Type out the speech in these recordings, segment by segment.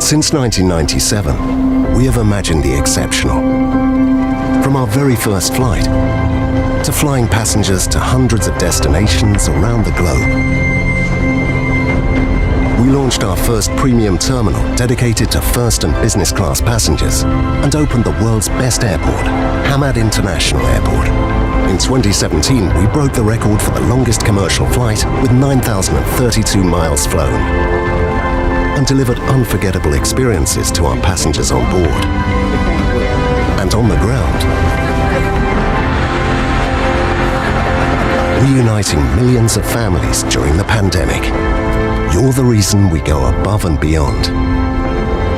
Since 1997, we have imagined the exceptional. From our very first flight, to flying passengers to hundreds of destinations around the globe. We launched our first premium terminal dedicated to first and business class passengers and opened the world's best airport, Hamad International Airport. In 2017, we broke the record for the longest commercial flight with 9,032 miles flown, and delivered unforgettable experiences to our passengers on board and on the ground, reuniting millions of families during the pandemic. You're the reason we go above and beyond,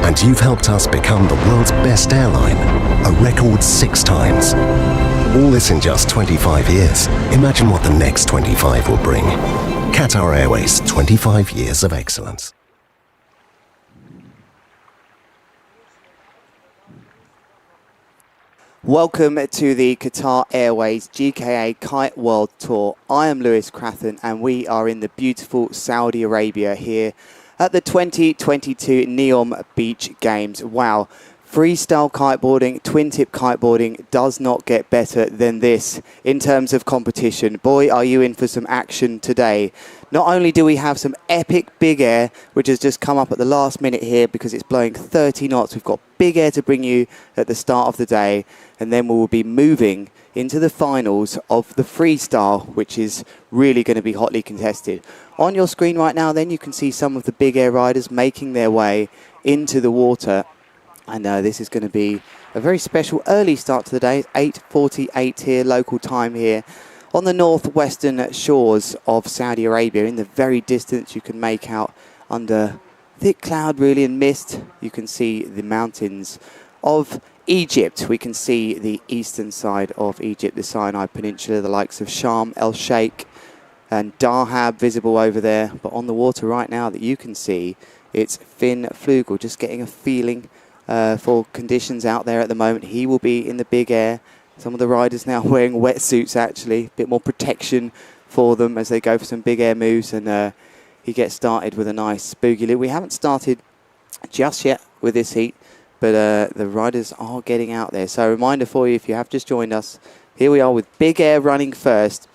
and you've helped us become the world's best airline a record 6 times. All this in just 25 years. Imagine what the next 25 will bring. Qatar Airways, 25 years of excellence. Welcome to the Qatar Airways GKA Kite World Tour. I am Lewis Crathen and we are in the beautiful Saudi Arabia here at the 2022 NEOM Beach Games. Wow, freestyle kiteboarding, twin-tip kiteboarding does not get better than this in terms of competition. Boy, are you in for some action today. Not only do we have some epic big air, which has just come up at the last minute here because it's blowing 30 knots. We've got big air to bring you at the start of the day, and then we will be moving into the finals of the freestyle, which is really going to be hotly contested. On your screen right now, then you can see some of the big air riders making their way into the water. And this is going to be a very special early start to the day. It's 8:48 here, local time here, on the northwestern shores of Saudi Arabia. In the very distance, you can make out under thick cloud really and mist, you can see the mountains of Egypt. We can see the eastern side of Egypt, the Sinai Peninsula, the likes of Sharm el-Sheikh and Dahab visible over there. But on the water right now that you can see, it's Finn Flugel, just getting a feeling for conditions out there at the moment. He will be in the big air. Some of the riders now wearing wetsuits, actually. A bit more protection for them as they go for some big air moves. And he gets started with a nice boogie loop. We haven't started just yet with this heat, but the riders are getting out there. So a reminder for you, if you have just joined us, here we are with big air running first.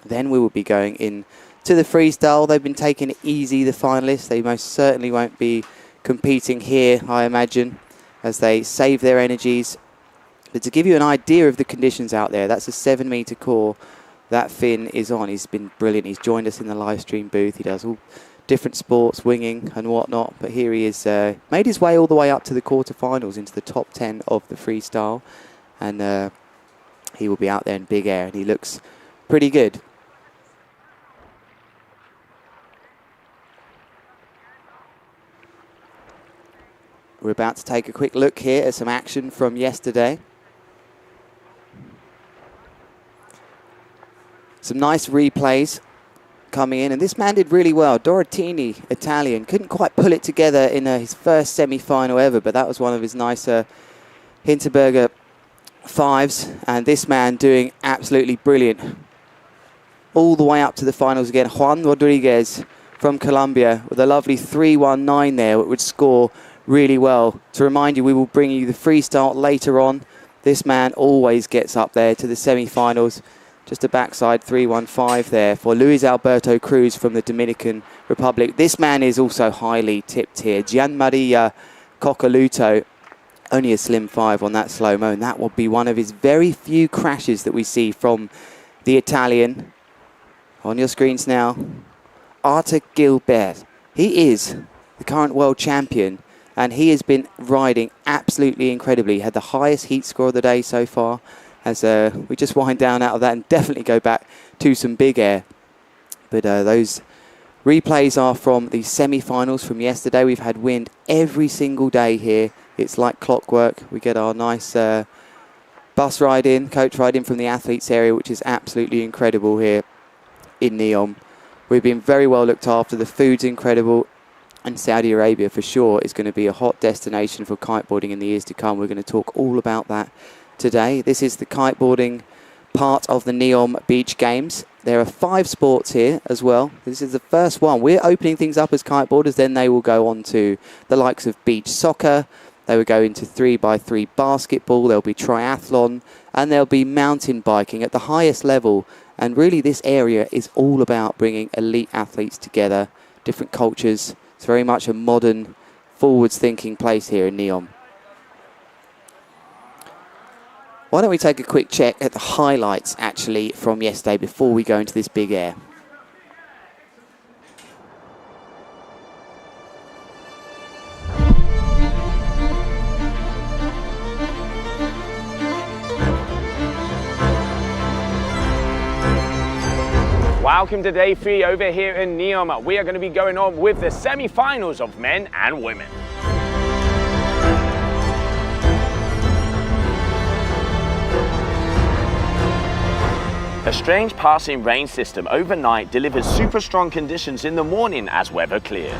Then we will be going in to the freestyle. They've been taking it easy, the finalists. They most certainly won't be competing here, I imagine, as they save their energies. But to give you an idea of the conditions out there, that's a 7-meter core that Finn is on. He's been brilliant. He's joined us in the live stream booth. He does all different sports, winging and whatnot. But here he is, made his way all the way up to the quarterfinals, into the top 10 of the freestyle. And he will be out there in big air, and he looks pretty good. We're about to take a quick look here at some action from yesterday. Some nice replays coming in, and this man did really well. Dorotini, Italian, couldn't quite pull it together in his first semi-final ever, but that was one of his nicer Hinterberger 5s, and this man doing absolutely brilliant. All the way up to the finals again. Juan Rodriguez from Colombia with a lovely 3.19 there, which would score really well. To remind you, we will bring you the freestyle later on. This man always gets up there to the semi-finals. Just a backside 3.15 there for Luis Alberto Cruz from the Dominican Republic. This man is also highly tipped here. Gianmaria Cocoluto, only a slim 5 on that slow-mo, and that will be one of his very few crashes that we see from the Italian. On your screens now, Artur Gilbert. He is the current world champion, and he has been riding absolutely incredibly. He had the highest heat score of the day so far, as we just wind down out of that and definitely go back to some big air. But those Replays are from the semi-finals from yesterday. We've had wind every single day here. It's like clockwork. We get our nice bus ride in, coach ride in from the athletes area, which is absolutely incredible here in NEOM. We've been very well looked after. The food's incredible. And Saudi Arabia, for sure, is going to be a hot destination for kiteboarding in the years to come. We're going to talk all about that today. This is the kiteboarding part of the NEOM Beach Games. There are 5 sports here as well. This is the first one. We're opening things up as kiteboarders. Then they will go on to the likes of beach soccer. They will go into 3x3 basketball. There'll be triathlon. And there'll be mountain biking at the highest level. And really, this area is all about bringing elite athletes together, different cultures. It's very much a modern, forwards-thinking place here in NEOM. Why don't we take a quick check at the highlights, actually, from yesterday before we go into this big air. Welcome to day 3 over here in NEOM. We are going to be going on with the semi-finals of men and women. A strange passing rain system overnight delivers super strong conditions in the morning as weather cleared.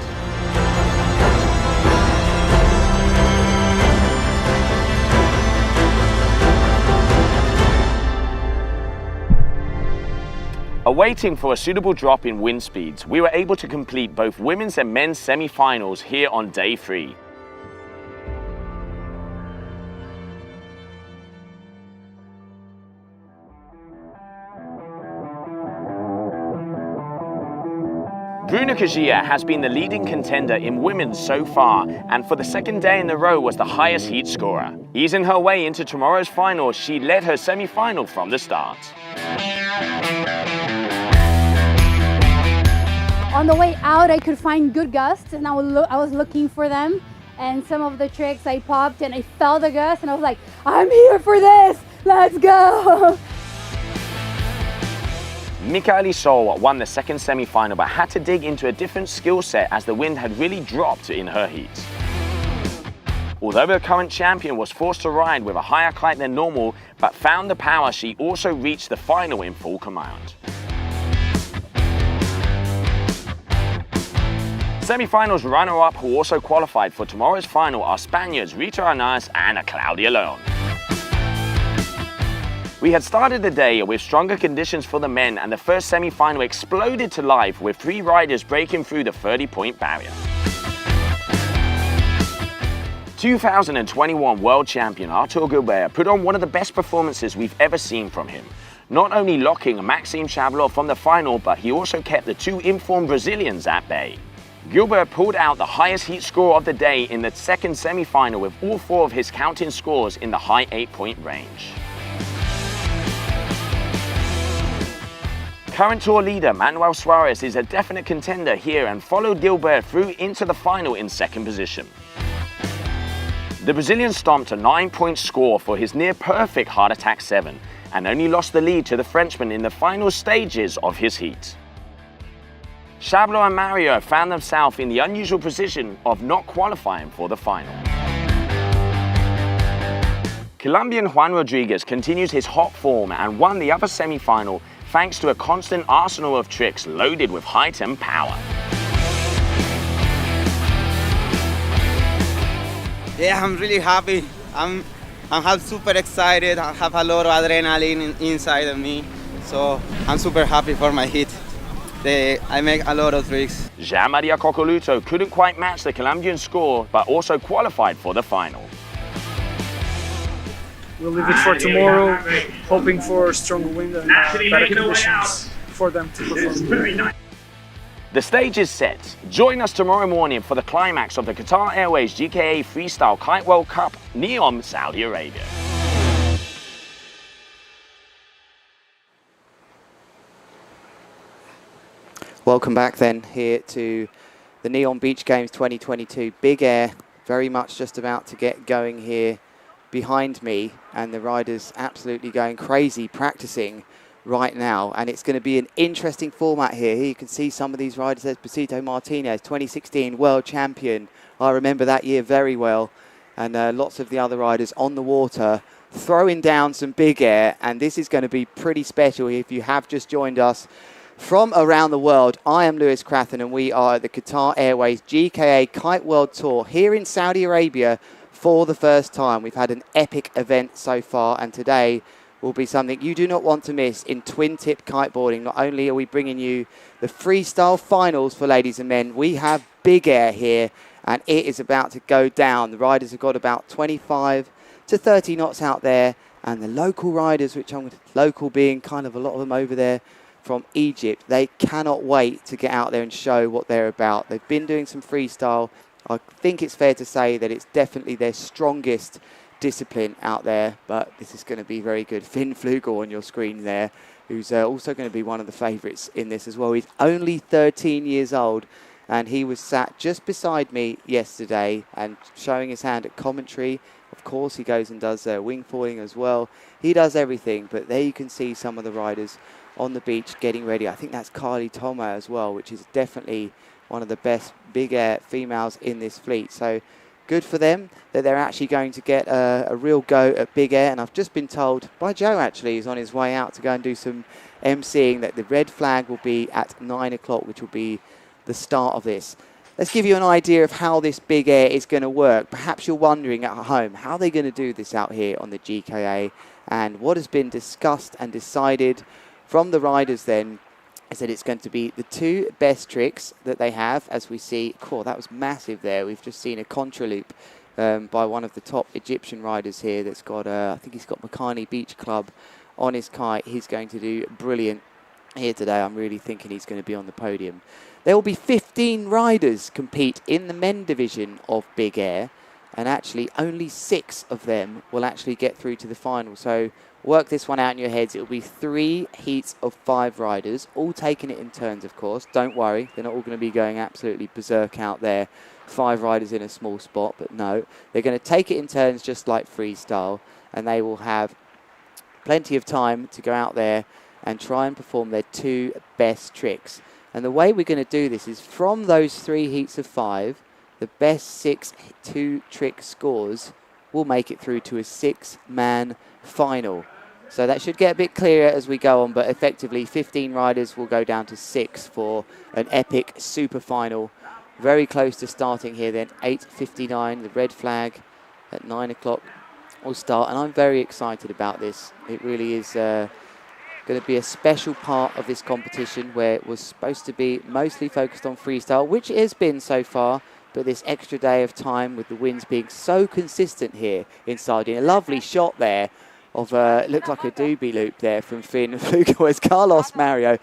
Awaiting for a suitable drop in wind speeds, we were able to complete both women's and men's semi-finals here on day 3. Bruna Kajia has been the leading contender in women's so far, and for the second day in a row was the highest heat scorer. Easing her way into tomorrow's final, she led her semi-final from the start. On the way out, I could find good gusts, and I was looking for them. And some of the tricks I popped, and I felt the gust, and I was like, I'm here for this! Let's go! Mikaeli Sol won the second semi-final but had to dig into a different skill set as the wind had really dropped in her heat. Although the current champion was forced to ride with a higher kite than normal but found the power, she also reached the final in full command. Semi-finals runner-up who also qualified for tomorrow's final are Spaniards Rita Arnaz and Claudia Leon. We had started the day with stronger conditions for the men, and the first semi-final exploded to life with 3 riders breaking through the 30-point barrier. 2021 world champion Artur Gilbert put on one of the best performances we've ever seen from him. Not only locking Maxime Chablot from the final, but he also kept the 2 informed Brazilians at bay. Gilbert pulled out the highest heat score of the day in the second semi-final with all 4 of his counting scores in the high 8-point range. Current tour leader Manuel Suarez is a definite contender here and followed Gilbert through into the final in second position. The Brazilian stomped a 9-point score for his near-perfect Heart Attack 7 and only lost the lead to the Frenchman in the final stages of his heat. Chablot and Mario found themselves in the unusual position of not qualifying for the final. Colombian Juan Rodriguez continues his hot form and won the upper semi-final thanks to a constant arsenal of tricks loaded with height and power. Yeah, I'm really happy. I'm super excited. I have a lot of adrenaline inside of me, so I'm super happy for my hit. I make a lot of tricks. Jean-Maria Coccoluto couldn't quite match the Colombian score, but also qualified for the final. We'll leave it for tomorrow, hoping for stronger wind and better conditions for them to perform. The stage is set. Join us tomorrow morning for the climax of the Qatar Airways GKA Freestyle-Kite World Cup, NEOM, Saudi Arabia. Welcome back then here to the NEOM Beach Games 2022. Big air, very much just about to get going here behind me, and the riders absolutely going crazy practicing right now, and it's going to be an interesting format here. Here you can see some of these riders. There's Besito Martinez, 2016 world champion. I remember that year very well, and lots of the other riders on the water throwing down some big air, and this is going to be pretty special if you have just joined us from around the world. I am Lewis Crathen, and we are at the Qatar Airways GKA Kite World Tour here in Saudi Arabia for the first time. We've had an epic event so far, and today will be something you do not want to miss in twin-tip kiteboarding. Not only are we bringing you the freestyle finals for ladies and men, we have big air here, and it is about to go down. The riders have got about 25 to 30 knots out there, and the local riders, which I'm local being kind of a lot of them over there from Egypt, they cannot wait to get out there and show what they're about. They've been doing some freestyle. I think it's fair to say that it's definitely their strongest discipline out there, but this is going to be very good. Finn Flugel on your screen there, who's also going to be one of the favourites in this as well. He's only 13 years old, and he was sat just beside me yesterday and showing his hand at commentary. Of course, he goes and does wing foiling as well. He does everything, but there you can see some of the riders on the beach getting ready. I think that's Carly Toma as well, which is definitely one of the best big air females in this fleet. So good for them that they're actually going to get a real go at big air. And I've just been told by Joe, actually, he's on his way out to go and do some emceeing, that the red flag will be at 9 o'clock, which will be the start of this. Let's give you an idea of how this big air is going to work. Perhaps you're wondering at home, how are they going to do this out here on the GKA? And what has been discussed and decided from the riders then is that it's going to be the two best tricks that they have, as we see. Cool, that was massive there. We've just seen a contra loop by one of the top Egyptian riders here that's got, I think he's got Makani Beach Club on his kite. He's going to do brilliant here today. I'm really thinking he's going to be on the podium. There will be 15 riders compete in the men division of big air, and actually only 6 of them will actually get through to the final. So work this one out in your heads. It will be 3 heats of 5 riders, all taking it in turns, of course. Don't worry, they're not all going to be going absolutely berserk out there, 5 riders in a small spot, but no, they're going to take it in turns just like freestyle, and they will have plenty of time to go out there and try and perform their 2 best tricks. And the way we're going to do this is from those 3 heats of 5, the best 6 2-trick scores will make it through to a 6-man final. So that should get a bit clearer as we go on, but effectively 15 riders will go down to 6 for an epic super final. Very close to starting here then, 8:59, the red flag at 9 o'clock will start, and I'm very excited about this. It really is going to be a special part of this competition, where it was supposed to be mostly focused on freestyle, which it has been so far, but this extra day of time with the winds being so consistent here in Sardinia. A lovely shot there of, looked like a doobie loop there from Finn Flugel as Carlos Mario,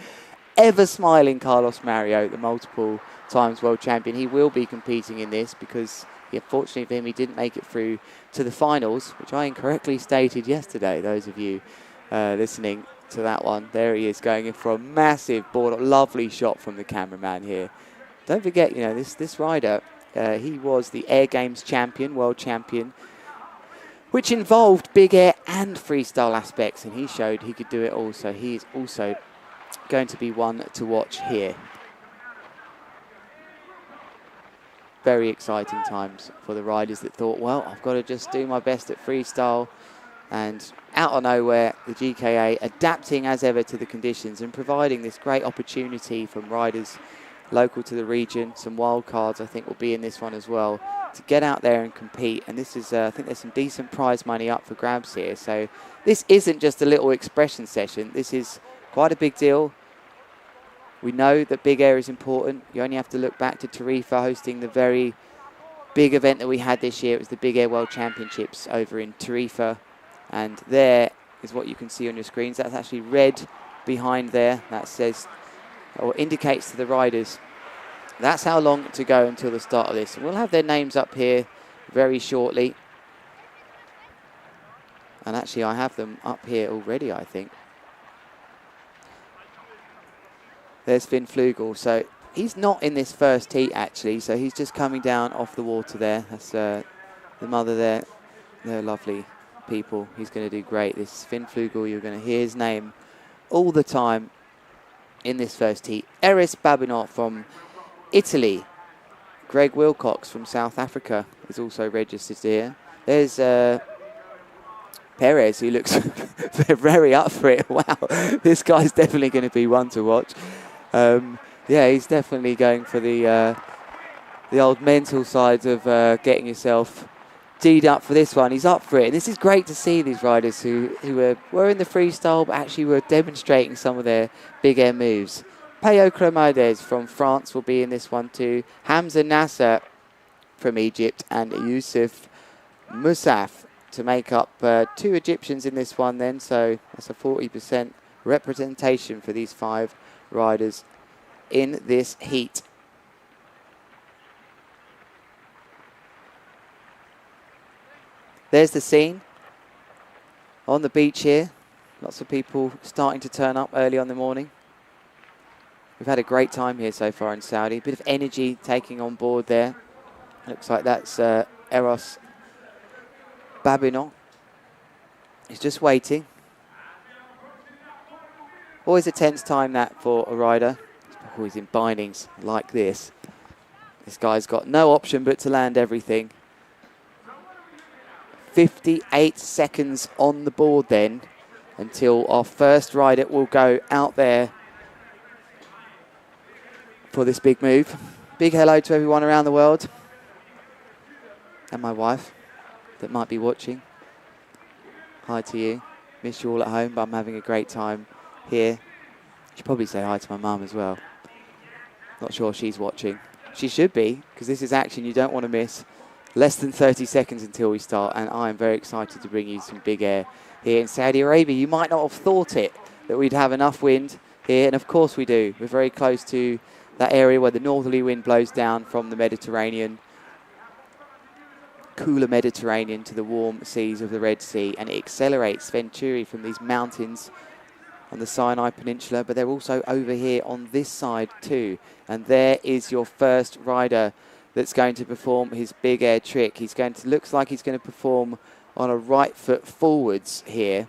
ever smiling Carlos Mario, the multiple times world champion. He will be competing in this because, unfortunately for him, he didn't make it through to the finals, which I incorrectly stated yesterday, those of you listening to that one. There he is going in for a massive board. Lovely shot from the cameraman here. Don't forget, you know, this rider, he was the Air Games champion, world champion, which involved big air and freestyle aspects, and he showed he could do it all. So he is also going to be one to watch here. Very exciting times for the riders that thought, well, I've got to just do my best at freestyle. And out of nowhere, the GKA adapting as ever to the conditions and providing this great opportunity from riders local to the region. Some wild cards, I think, will be in this one as well, to get out there and compete. And this is, I think there's some decent prize money up for grabs here. So this isn't just a little expression session. This is quite a big deal. We know that big air is important. You only have to look back to Tarifa hosting the very big event that we had this year. It was the Big Air World Championships over in Tarifa. And there is what you can see on your screens. That's actually red behind there. That says, or indicates to the riders, that's how long to go until the start of this. And we'll have their names up here very shortly. And actually, I have them up here already, I think. There's Finn Flugel. So he's not in this first heat, actually. So he's just coming down off the water there. That's the mother there. They're lovely people. He's going to do great. This is Finn Flugel. You're going to hear his name all the time in this first heat. Airways Babinot from Italy. Greg Wilcox from South Africa is also registered here. There's Perez, who looks very up for it. Wow, this guy's definitely going to be one to watch. Yeah, he's definitely going for the old mental side of getting yourself G'd up for this one. He's up for it. And this is great to see these riders who were in the freestyle but actually were demonstrating some of their big air moves. Payo Cremades from France will be in this one too. Hamza Nasser from Egypt and Yusuf Musaf to make up 2 Egyptians in this one then. So that's a 40% representation for these 5 riders in this heat. There's the scene on the beach here. Lots of people starting to turn up early on the morning. We've had a great time here so far in Saudi. A bit of energy taking on board there. Looks like that's Airways Babinot. He's just waiting. Always a tense time that for a rider. Always in bindings like this. This guy's got no option but to land everything. 58 seconds on the board then until our first rider will go out there for this big move. Big hello to everyone around the world and my wife that might be watching. Hi to you. Miss you all at home, but I'm having a great time here. Should probably say hi to my mum as well. Not sure she's watching. She should be, because this is action you don't want to miss. Less than 30 seconds until we start, and I am very excited to bring you some big air here in Saudi Arabia. You might not have thought it, that we'd have enough wind here, and of course we do. We're very close to that area where the northerly wind blows down from the Mediterranean, cooler Mediterranean to the warm seas of the Red Sea, and it accelerates Venturi from these mountains on the Sinai Peninsula, but they're also over here on this side too. And there is your first rider that's going to perform his big air trick. He's going to, looks like he's going to perform on a right foot forwards here.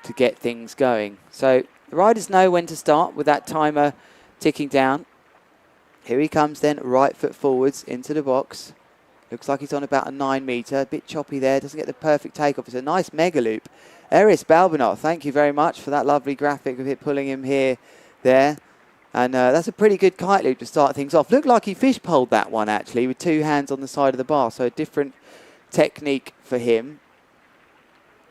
To get things going. So the riders know when to start with that timer ticking down. Here he comes then, right foot forwards into the box. Looks like he's on about a 9 metre, a bit choppy there, doesn't get the perfect takeoff. It's a nice mega loop. Airways Babinot, thank you very much for that lovely graphic of it pulling him here, there. And that's a pretty good kite loop to start things off. Looked like he fish-poled that one actually with 2 hands on the side of the bar, so a different technique for him.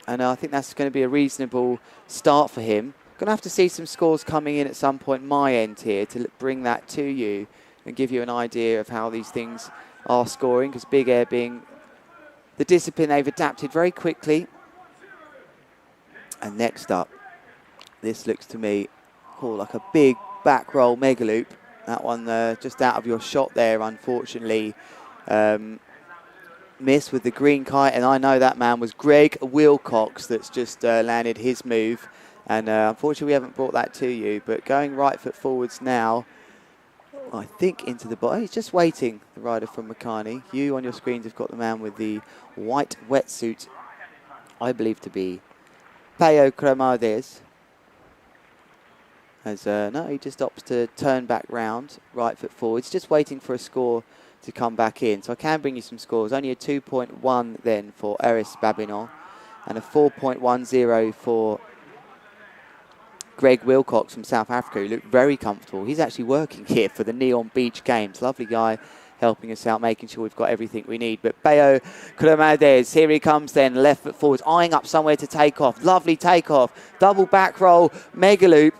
And I think that's going to be a reasonable start for him. Going to have to see some scores coming in at some point my end here to bring that to you and give you an idea of how these things are scoring, because big air being the discipline they've adapted very quickly. And next up, this looks to me like a big back roll mega loop. That one just out of your shot there, unfortunately. Miss with the green kite, and I know that man was Greg Wilcox that's just landed his move, and unfortunately we haven't brought that to you, but going right foot forwards now, I think into the bottom. He's just waiting, the rider from Makani. You on your screens have got the man with the white wetsuit, I believe to be Payo Cremades. As no, he just opts to turn back round, right foot forwards, just waiting for a score to come back in. So I can bring you some scores. Only a 2.1 then for Airways Babinot and a 4.10 for Greg Wilcox from South Africa, who looked very comfortable. He's actually working here for the NEOM Beach Games. Lovely guy helping us out, making sure we've got everything we need. But Payo Cremades, here he comes then, left foot forwards, eyeing up somewhere to take off. Lovely takeoff, double back roll, mega loop.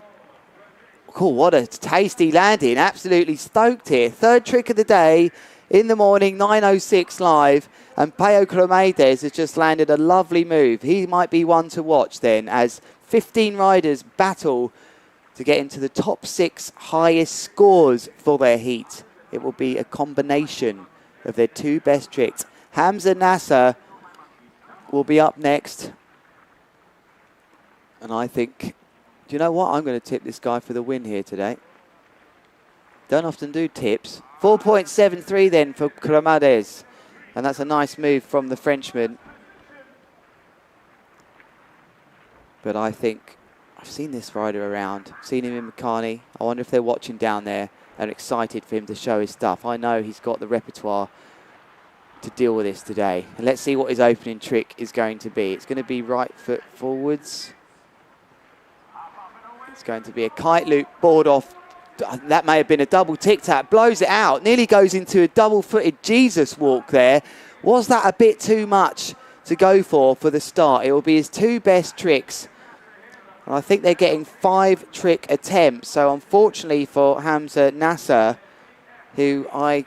Cool, what a tasty landing. Absolutely stoked here. Third trick of the day in the morning, 9:06 live. And Payo Cremades has just landed a lovely move. He might be one to watch then as 15 riders battle to get into the top 6 highest scores for their heat. It will be a combination of their 2 best tricks. Hamza Nasser will be up next. And I think, do you know what? I'm going to tip this guy for the win here today. Don't often do tips. 4.73 then for Cremades. And that's a nice move from the Frenchman. But I think I've seen this rider around, seen him in Makani. I wonder if they're watching down there and excited for him to show his stuff. I know he's got the repertoire to deal with this today. And let's see what his opening trick is going to be. It's going to be right foot forwards. It's going to be a kite loop, board off. That may have been a double tic-tac. Blows it out. Nearly goes into a double-footed Jesus walk there. Was that a bit too much to go for the start? It will be his 2 best tricks. And I think they're getting 5 trick attempts. So unfortunately for Hamza Nasser, who I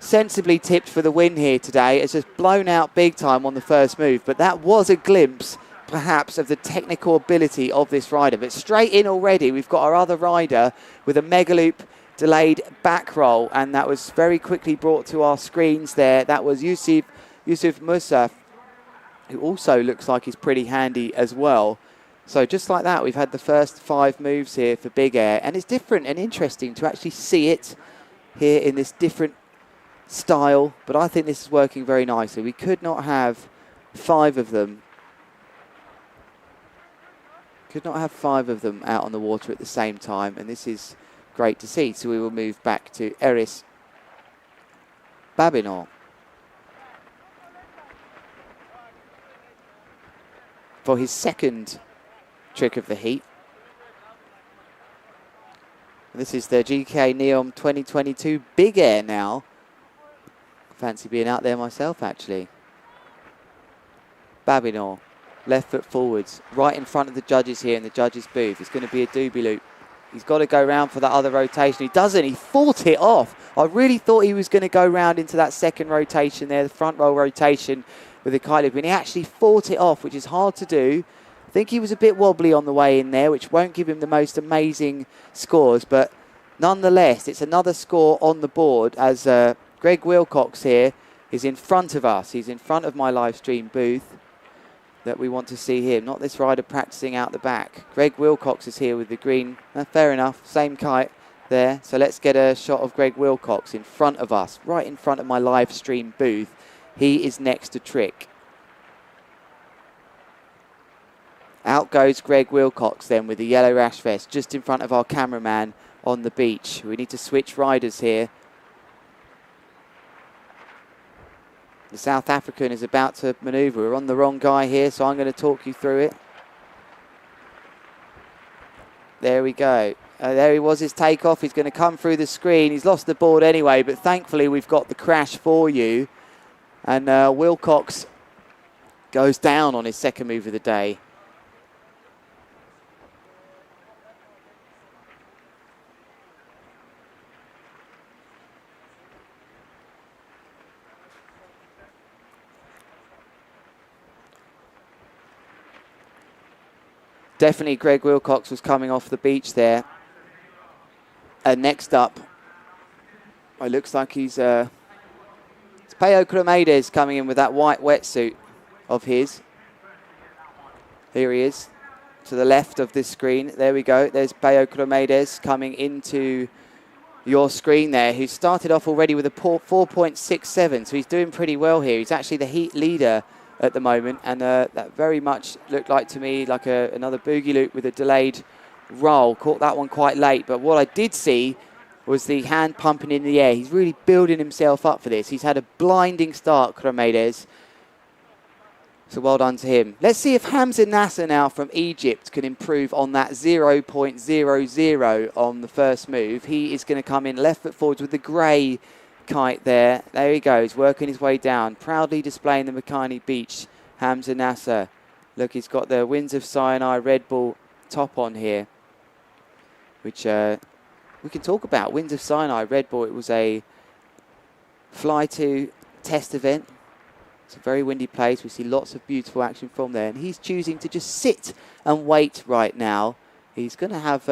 sensibly tipped for the win here today, has just blown out big time on the first move. But that was a glimpse, perhaps, of the technical ability of this rider. But straight in already, we've got our other rider with a mega loop delayed back roll. And that was very quickly brought to our screens there. That was Yusuf Musaf, who also looks like he's pretty handy as well. So just like that, we've had the first 5 moves here for Big Air. And it's different and interesting to actually see it here in this different style. But I think this is working very nicely. We could not have 5 of them. Could not have 5 of them out on the water at the same time. And this is great to see. So we will move back to Eris Babinor for his second trick of the heat. And this is the GKA NEOM 2022 Big Air now. Fancy being out there myself, actually. Babinor, left foot forwards, right in front of the judges here in the judges' booth. It's going to be a doobie loop. He's got to go round for that other rotation. He doesn't. He fought it off. I really thought he was going to go round into that second rotation there, the front roll rotation with the kite loop. And he actually fought it off, which is hard to do. I think he was a bit wobbly on the way in there, which won't give him the most amazing scores. But nonetheless, it's another score on the board as Greg Wilcox here is in front of us. He's in front of my live stream booth that we want to see him. Not this rider practicing out the back. Greg Wilcox is here with the green. Fair enough, same kite there. So let's get a shot of Greg Wilcox in front of us, right in front of my live stream booth. He is next to trick. Out goes Greg Wilcox then with the yellow rash vest just in front of our cameraman on the beach. We need to switch riders here. The South African is about to manoeuvre. We're on the wrong guy here, so I'm going to talk you through it. There we go. There he was, his takeoff. He's going to come through the screen. He's lost the board anyway, but thankfully we've got the crash for you. And Wilcox goes down on his second move of the day. Definitely Greg Wilcox was coming off the beach there. And next up, it looks like it's Peo Cremedes coming in with that white wetsuit of his. Here he is, to the left of this screen. There we go. There's Peo Cremedes coming into your screen there, who started off already with a 4.67. So he's doing pretty well here. He's actually the heat leader at the moment, and that very much looked like to me like another boogie loop with a delayed roll. Caught that one quite late, but what I did see was the hand pumping in the air. He's really building himself up for this. He's had a blinding start, Cremedes. So well done to him. Let's see if Hamza Nasser now from Egypt can improve on that 0.00 on the first move. He is going to come in left foot forwards with the grey kite there. There he goes, working his way down, proudly displaying the Makani Beach. Hamza Nasser. Look, he's got the Winds of Sinai Red Bull top on here, which we can talk about. Winds of Sinai Red Bull, it was a fly to test event. It's a very windy place. We see lots of beautiful action from there, and he's choosing to just sit and wait right now. He's going to have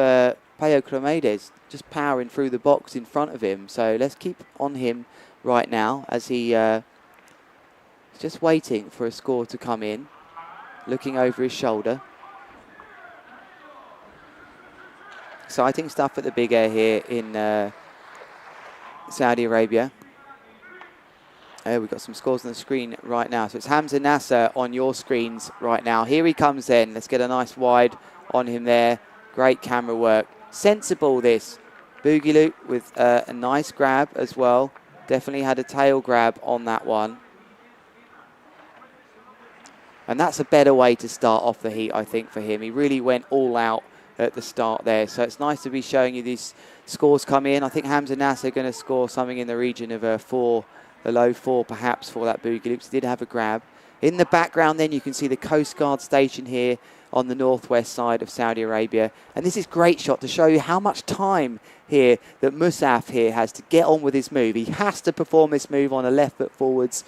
Peo Cremedes just powering through the box in front of him. So let's keep on him right now as he is just waiting for a score to come in, looking over his shoulder. Exciting stuff at the Big Air here in Saudi Arabia. We've got some scores on the screen right now. So it's Hamza Nasser on your screens right now. Here he comes then. Let's get a nice wide on him there. Great camera work. Sensible this. Boogie loop with a nice grab as well. Definitely had a tail grab on that one. And that's a better way to start off the heat, I think, for him. He really went all out at the start there. So it's nice to be showing you these scores come in. I think Hamza Nasser going to score something in the region of a low 4 perhaps for that boogie loops. He did have a grab. In the background then you can see the Coast Guard station here on the northwest side of Saudi Arabia. And this is a great shot to show you how much time here that Musaf here has to get on with his move. He has to perform this move on a left foot forwards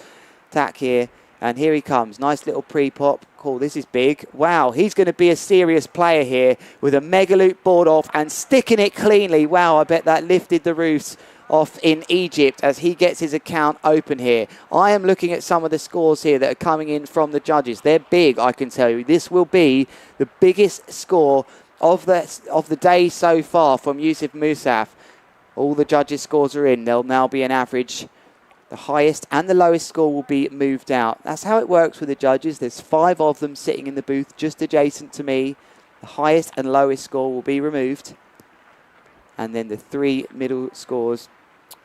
tack here. And here he comes. Nice little pre-pop. Cool, this is big. Wow, he's going to be a serious player here with a mega loop board off and sticking it cleanly. Wow, I bet that lifted the roofs off in Egypt as he gets his account open here. I am looking at some of the scores here that are coming in from the judges. They're big, I can tell you. This will be the biggest score of the day so far from Yusuf Musaf. All the judges' scores are in. There'll now be an average. The highest and the lowest score will be moved out. That's how it works with the judges. There's 5 of them sitting in the booth just adjacent to me. The highest and lowest score will be removed. And then the 3 middle scores,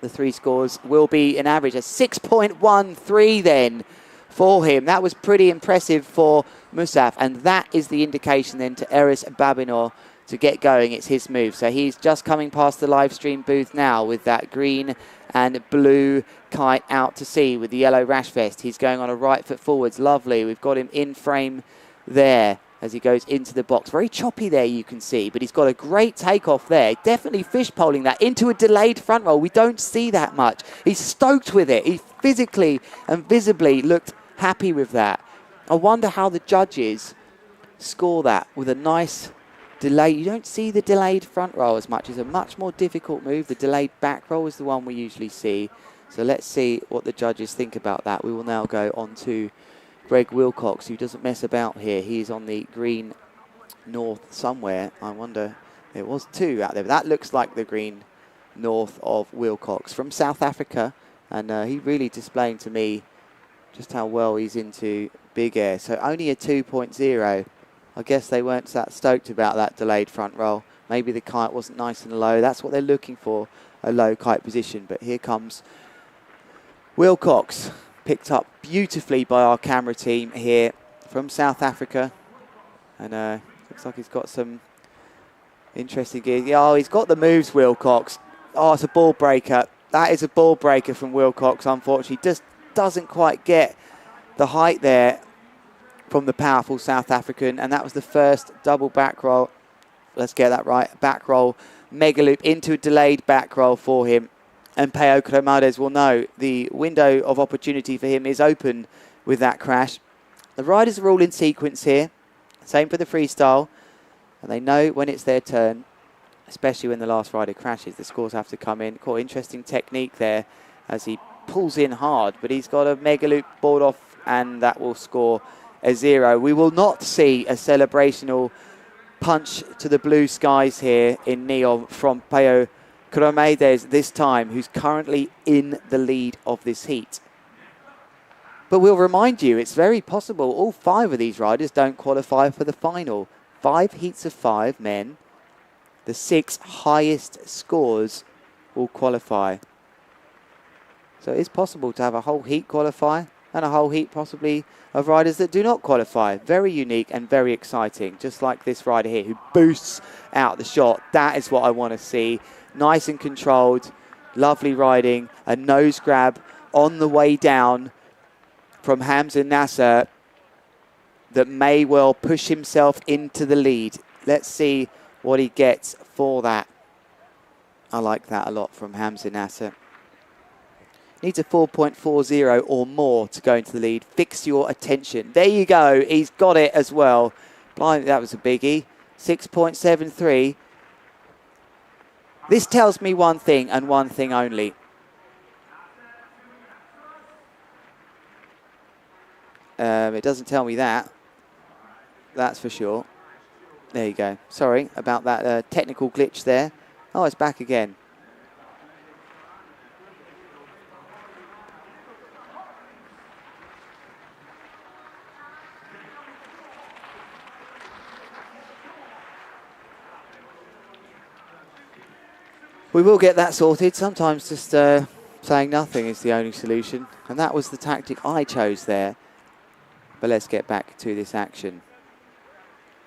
the 3 scores will be an average. A 6.13 then for him. That was pretty impressive for Musaf. And that is the indication then to Eris Babinor to get going. It's his move. So he's just coming past the live stream booth now with that green and blue kite out to sea with the yellow rash vest. He's going on a right foot forwards. Lovely. We've got him in frame there as he goes into the box. Very choppy there, you can see, but he's got a great takeoff there. Definitely fish-poling that into a delayed front roll. We don't see that much. He's stoked with it. He physically and visibly looked happy with that. I wonder how the judges score that with a nice delay. You don't see the delayed front roll as much. It's a much more difficult move. The delayed back roll is the one we usually see. So let's see what the judges think about that. We will now go on to Greg Wilcox, who doesn't mess about here. He's on the green north somewhere. I wonder, there was 2 out there. But that looks like the green north of Wilcox from South Africa. And he really displaying to me just how well he's into big air. So only a 2.0. I guess they weren't that stoked about that delayed front roll. Maybe the kite wasn't nice and low. That's what they're looking for, a low kite position. But here comes Wilcox, picked up beautifully by our camera team here from South Africa. And looks like he's got some interesting gears. Oh, he's got the moves, Wilcox. Oh, it's a ball breaker. That is a ball breaker from Wilcox, unfortunately. Just doesn't quite get the height there from the powerful South African, and that was the first double back roll. Let's get that right. Back roll, mega loop into a delayed back roll for him. And Peo Cremades will know the window of opportunity for him is open with that crash. The riders are all in sequence here. Same for the freestyle. And they know when it's their turn, especially when the last rider crashes. The scores have to come in. Quite interesting technique there as he pulls in hard. But he's got a mega loop board off, and that will score a 0. We will not see a celebrational punch to the blue skies here in NEOM from Peo Cremades this time, who's currently in the lead of this heat. But we'll remind you, it's very possible all 5 of these riders don't qualify for the final. 5 heats of 5 men. The 6 highest scores will qualify. So it is possible to have a whole heat qualify and a whole heat possibly of riders that do not qualify. Very unique and very exciting, just like this rider here who boosts out the shot. That is what I want to see. Nice and controlled, lovely riding, a nose grab on the way down from Hamza Nasser that may well push himself into the lead. Let's see what he gets for that. I like that a lot from Hamza Nasser. Needs a 4.40 or more to go into the lead. Fix your attention. There you go. He's got it as well. Blimey, that was a biggie. 6.73. This tells me one thing and one thing only. It doesn't tell me that. That's for sure. There you go. Sorry about that technical glitch there. Oh, it's back again. We will get that sorted. Sometimes just saying nothing is the only solution. And that was the tactic I chose there. But let's get back to this action.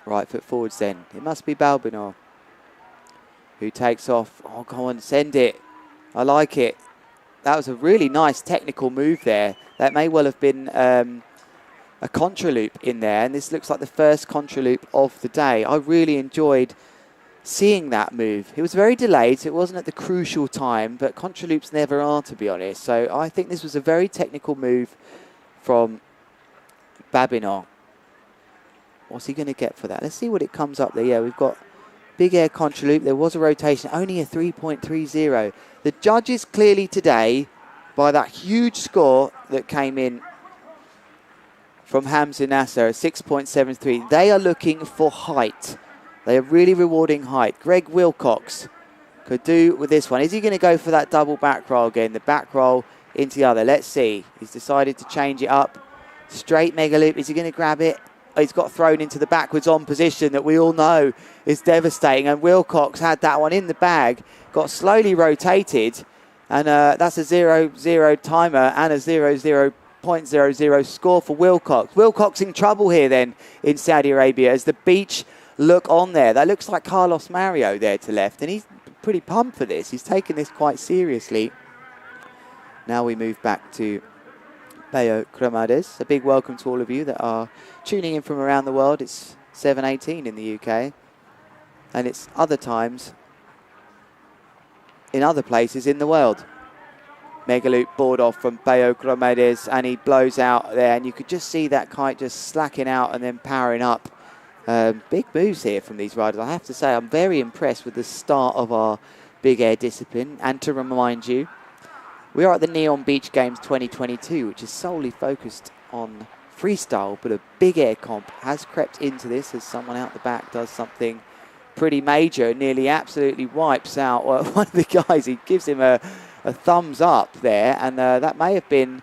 Right foot forwards then. It must be Balbinor who takes off. Oh, go on, send it. I like it. That was a really nice technical move there. That may well have been a contra loop in there. And this looks like the first contra loop of the day. I really enjoyed seeing that move. It was very delayed, so it wasn't at the crucial time, but contra loops never are, to be honest. So I think this was a very technical move from Babinor. What's he going to get for that? Let's see what it comes up there. Yeah, we've got big air contra loop. There was a rotation, only a 3.30. The judges clearly today, by that huge score that came in from Hamza Nasser, a 6.73, they are looking for height. They are really rewarding height. Greg Wilcox could do with this one. Is he going to go for that double back roll again? The back roll into the other. Let's see. He's decided to change it up. Straight mega loop. Is he going to grab it? Oh, he's got thrown into the backwards on position that we all know is devastating. And Wilcox had that one in the bag. Got slowly rotated. And that's a 0-0 timer and a 0.00 score for Wilcox. Wilcox in trouble here then in Saudi Arabia as the beach look on there. That looks like Carlos Mario there to left, and he's pretty pumped for this. He's taken this quite seriously. Now we move back to Bayo Cremades. A big welcome to all of you that are tuning in from around the world. It's 7:18 in the UK, and it's other times in other places in the world. Mega loop board off from Bayo Cremades, and he blows out there, and you could just see that kite just slacking out and then powering up. Big moves here from these riders. I have to say, I'm very impressed with the start of our big air discipline. And to remind you, we are at the NEOM Beach Games 2022, which is solely focused on freestyle, but a big air comp has crept into this as someone out the back does something pretty major, nearly absolutely wipes out one of the guys. He gives him a thumbs up there, and that may have been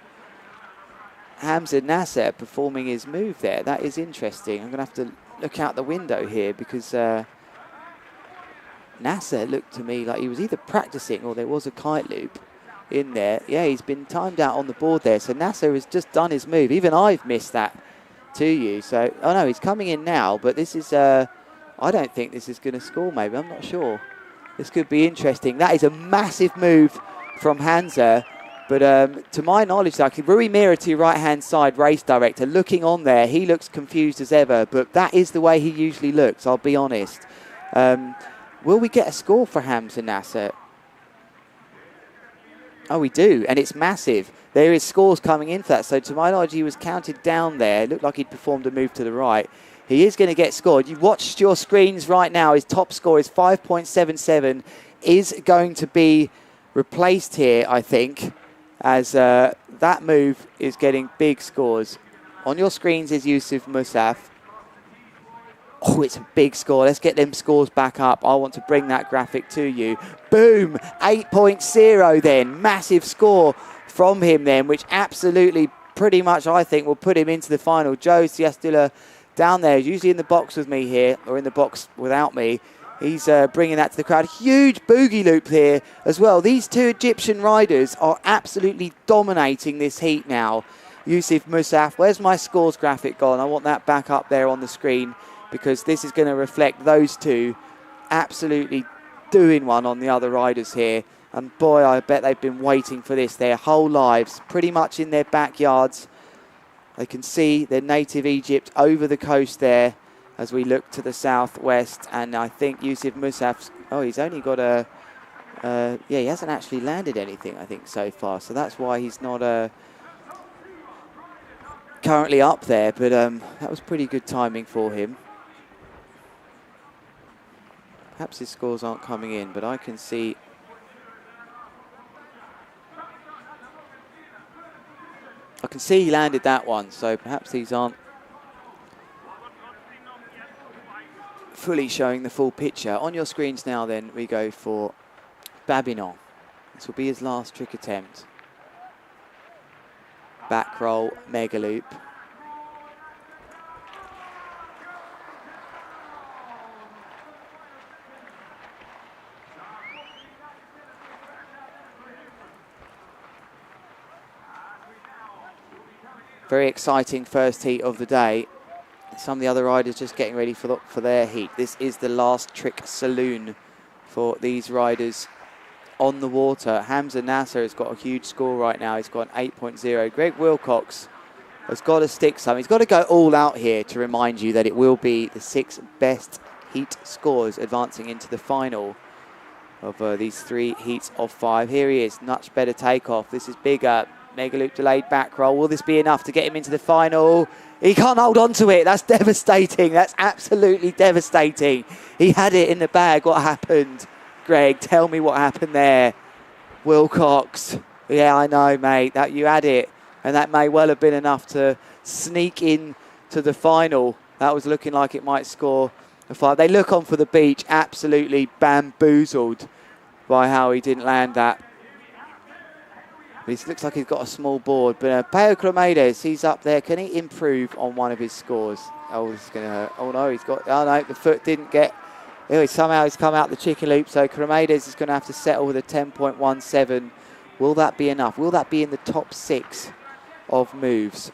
Hamza Nasser performing his move there. That is interesting. I'm going to have to look out the window here because Nasser looked to me like he was either practicing or there was a kite loop in there. Yeah, he's been timed out on the board there. So Nasser has just done his move. Even I've missed that to you. So, oh no, he's coming in now. But this is, I don't think this is going to score maybe. I'm not sure. This could be interesting. That is a massive move from Hamza. But to my knowledge, like Rui Mira to your right-hand side, race director, looking on there, he looks confused as ever. But that is the way he usually looks, I'll be honest. Will we get a score for Hamza Nasser? Oh, we do, and it's massive. There is scores coming in for that. So to my knowledge, he was counted down there. It looked like he'd performed a move to the right. He is going to get scored. You've watched your screens right now. His top score is 5.77. Is going to be replaced here, I think, as that move is getting big scores. On your screens is Yusuf Musaf. Oh, it's a big score. Let's get them scores back up. I want to bring that graphic to you. Boom! 8.0 then. Massive score from him then, which absolutely pretty much, I think, will put him into the final. Joe Siastula down there, usually in the box with me here, or in the box without me. He's bringing that to the crowd. Huge boogie loop here as well. These two Egyptian riders are absolutely dominating this heat now. Yusuf Musaf, where's my scores graphic gone? I want that back up there on the screen because this is going to reflect those two absolutely doing one on the other riders here. And boy, I bet they've been waiting for this their whole lives, pretty much in their backyards. They can see their native Egypt over the coast there as we look to the southwest. And I think Yusuf Musaf, oh, he's only got a, yeah, he hasn't actually landed anything, I think, so far. So that's why he's not currently up there. But that was pretty good timing for him. Perhaps his scores aren't coming in, but I can see he landed that one, so perhaps these aren't fully showing the full picture. On your screens now then, we go for Babinon. This will be his last trick attempt. Back roll, mega loop. Very exciting first heat of the day. Some of the other riders just getting ready for their heat. This is the last trick saloon for these riders on the water. Hamza Nasser has got a huge score right now. He's got an 8.0. Greg Wilcox has got to stick some. He's got to go all out here to remind you that it will be the 6 best heat scores advancing into the final of these 3 heats of 5. Here he is, much better takeoff. This is bigger. Mega loop delayed back roll. Will this be enough to get him into the final? He can't hold on to it. That's devastating. That's absolutely devastating. He had it in the bag. What happened? Greg, tell me what happened there. Wilcox. Yeah, I know, mate. That you had it. And that may well have been enough to sneak in to the final. That was looking like it might score a 5. They look on for the beach, absolutely bamboozled by how he didn't land that. But it looks like he's got a small board. But Peo Cromedes, he's up there. Can he improve on one of his scores? Oh, this is going to hurt. Oh, no, he's got... Oh, no, the foot didn't get... Anyway, somehow he's come out the chicken loop. So Cromedes is going to have to settle with a 10.17. Will that be enough? Will that be in the top 6 of moves?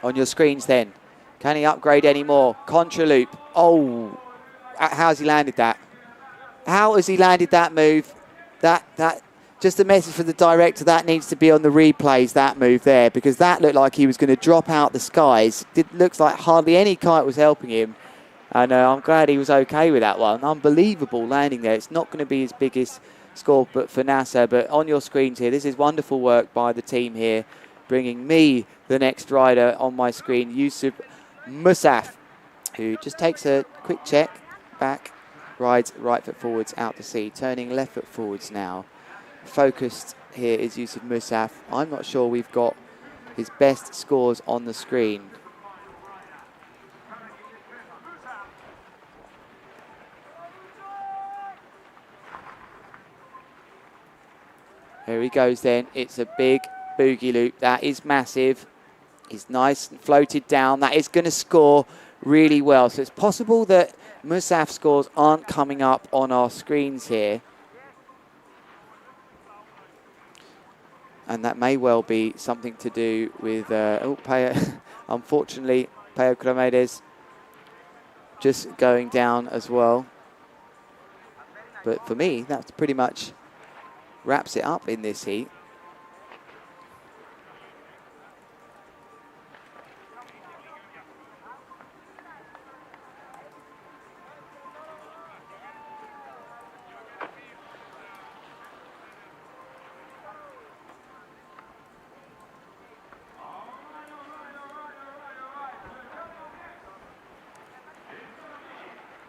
On your screens then. Can he upgrade any more? Contra loop. Oh, how's he landed that? How has he landed that move? That just a message for the director. That needs to be on the replays, that move there, because that looked like he was going to drop out the skies. It looks like hardly any kite was helping him. And I'm glad he was okay with that one. Unbelievable landing there. It's not going to be his biggest score but for Nasser. But on your screens here, this is wonderful work by the team here, bringing me the next rider on my screen, Yusuf Musaf, who just takes a quick check, back, rides right foot forwards out to sea, turning left foot forwards now. Focused here is Yusuf Musaf. I'm not sure we've got his best scores on the screen. Here he goes then. It's a big boogie loop. That is massive. He's nice and floated down. That is going to score really well. So it's possible that Musaf's scores aren't coming up on our screens here. And that may well be something to do with, unfortunately, Peo Cromedes just going down as well. But for me, that pretty much wraps it up in this heat.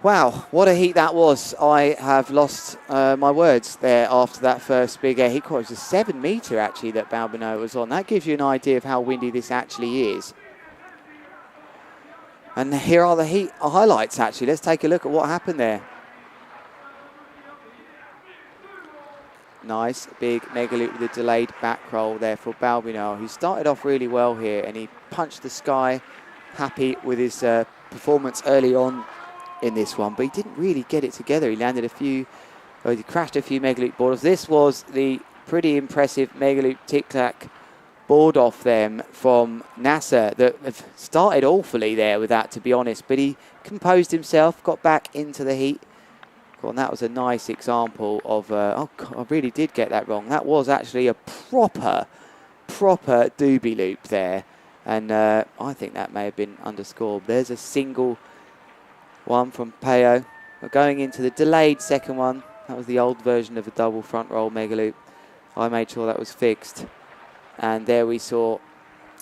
Wow, what a heat that was. I have lost my words there after that first big air heat. It was a 7 metre actually that Balbino was on. That gives you an idea of how windy this actually is. And here are the heat highlights actually. Let's take a look at what happened there. Nice big mega loop with a delayed back roll there for Balbino, who started off really well here, and he punched the sky, happy with his performance early on in this one, but he didn't really get it together. He landed he crashed a few mega loop board-offs. This was the pretty impressive mega loop tic-tac board off them from Nasser that started awfully there with that, to be honest, but he composed himself, got back into the heat. And that was a nice example of, oh God, I really did get that wrong. That was actually a proper doobie loop there. And I think that may have been underscored. There's a single one from Peo. We're going into the delayed second one. That was the old version of a double front roll mega loop. I made sure that was fixed. And there we saw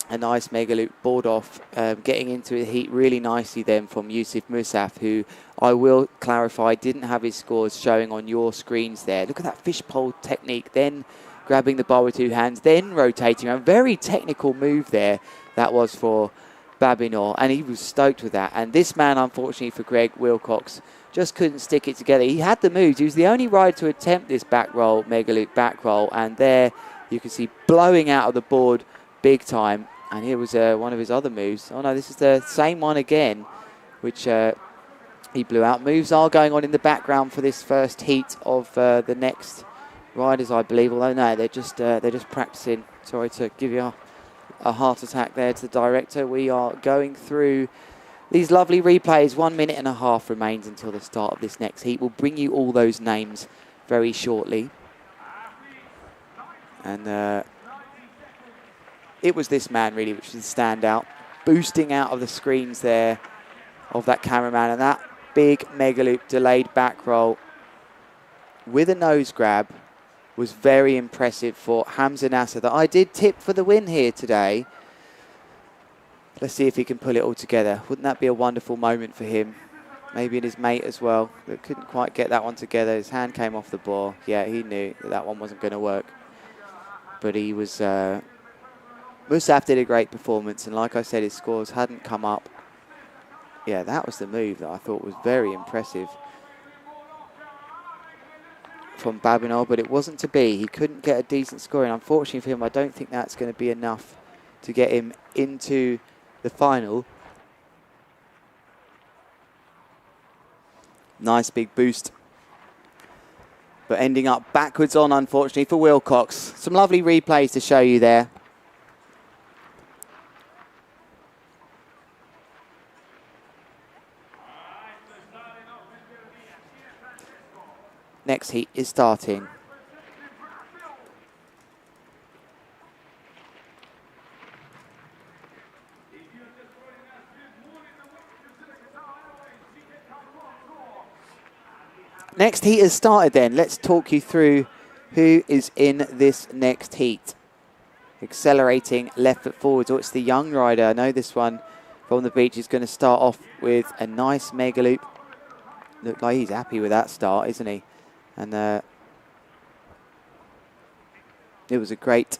a nice mega loop board off, getting into the heat really nicely then from Yusuf Musaf, who I will clarify didn't have his scores showing on your screens there. Look at that fishpole technique, then grabbing the bar with 2 hands, then rotating around. Very technical move there that was for Babinor, and he was stoked with that. And this man, unfortunately for Greg Wilcox, just couldn't stick it together. He had the moves. He was the only rider to attempt this back roll, mega loop back roll, and there you can see blowing out of the board big time. And here was one of his other moves. Oh no, this is the same one again, which he blew out. Moves are going on in the background for this first heat of the next riders, I believe. Although no, they're just practicing. Sorry to give you a heart attack there to the director. We are going through these lovely replays. 1 minute and a half remains until the start of this next heat. We'll bring you all those names very shortly. And it was this man really which was the standout, boosting out of the screens there of that cameraman, and that big mega loop delayed back roll with a nose grab was very impressive for Hamza Nasser, that I did tip for the win here today. Let's see if he can pull it all together. Wouldn't that be a wonderful moment for him? Maybe in his mate as well, that couldn't quite get that one together. His hand came off the ball. Yeah, he knew that that one wasn't going to work. But he was... Musaf did a great performance, and like I said, his scores hadn't come up. Yeah, that was the move that I thought was very impressive from Babinol, but it wasn't to be. He couldn't get a decent score, and unfortunately for him, I don't think that's going to be enough to get him into the final. Nice big boost, but ending up backwards on, unfortunately, for Wilcox. Some lovely replays to show you there. Next heat is starting. Next heat has started then. Let's talk you through who is in this next heat. Accelerating left foot forwards. Oh, it's the young rider. I know this one from the beach is going to start off with a nice mega loop. Looked like he's happy with that start, isn't he? And it was a great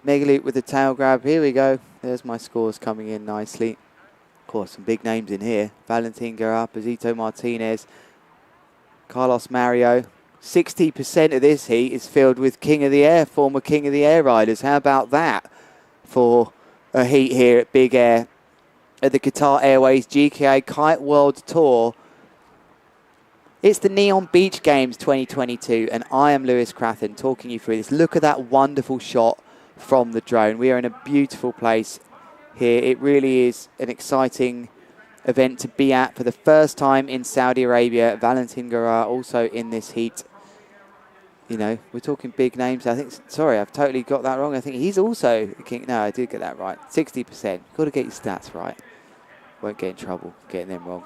mega loop with the tail grab. Here we go. There's my scores coming in nicely. Of course, some big names in here. Valentin Guerra, Pazito Martinez, Carlos Mario. 60% of this heat is filled with King of the Air, former King of the Air riders. How about that for a heat here at Big Air at the Qatar Airways GKA Kite World Tour? It's the NEOM Beach Games 2022, and I am Lewis Crathen talking you through this. Look at that wonderful shot from the drone. We are in a beautiful place here. It really is an exciting event to be at for the first time in Saudi Arabia. Valentin Guerra also in this heat. You know, we're talking big names. I think, sorry, I've totally got that wrong. I think he's also a king. No, I did get that right. 60%. Got to get your stats right. Won't get in trouble getting them wrong.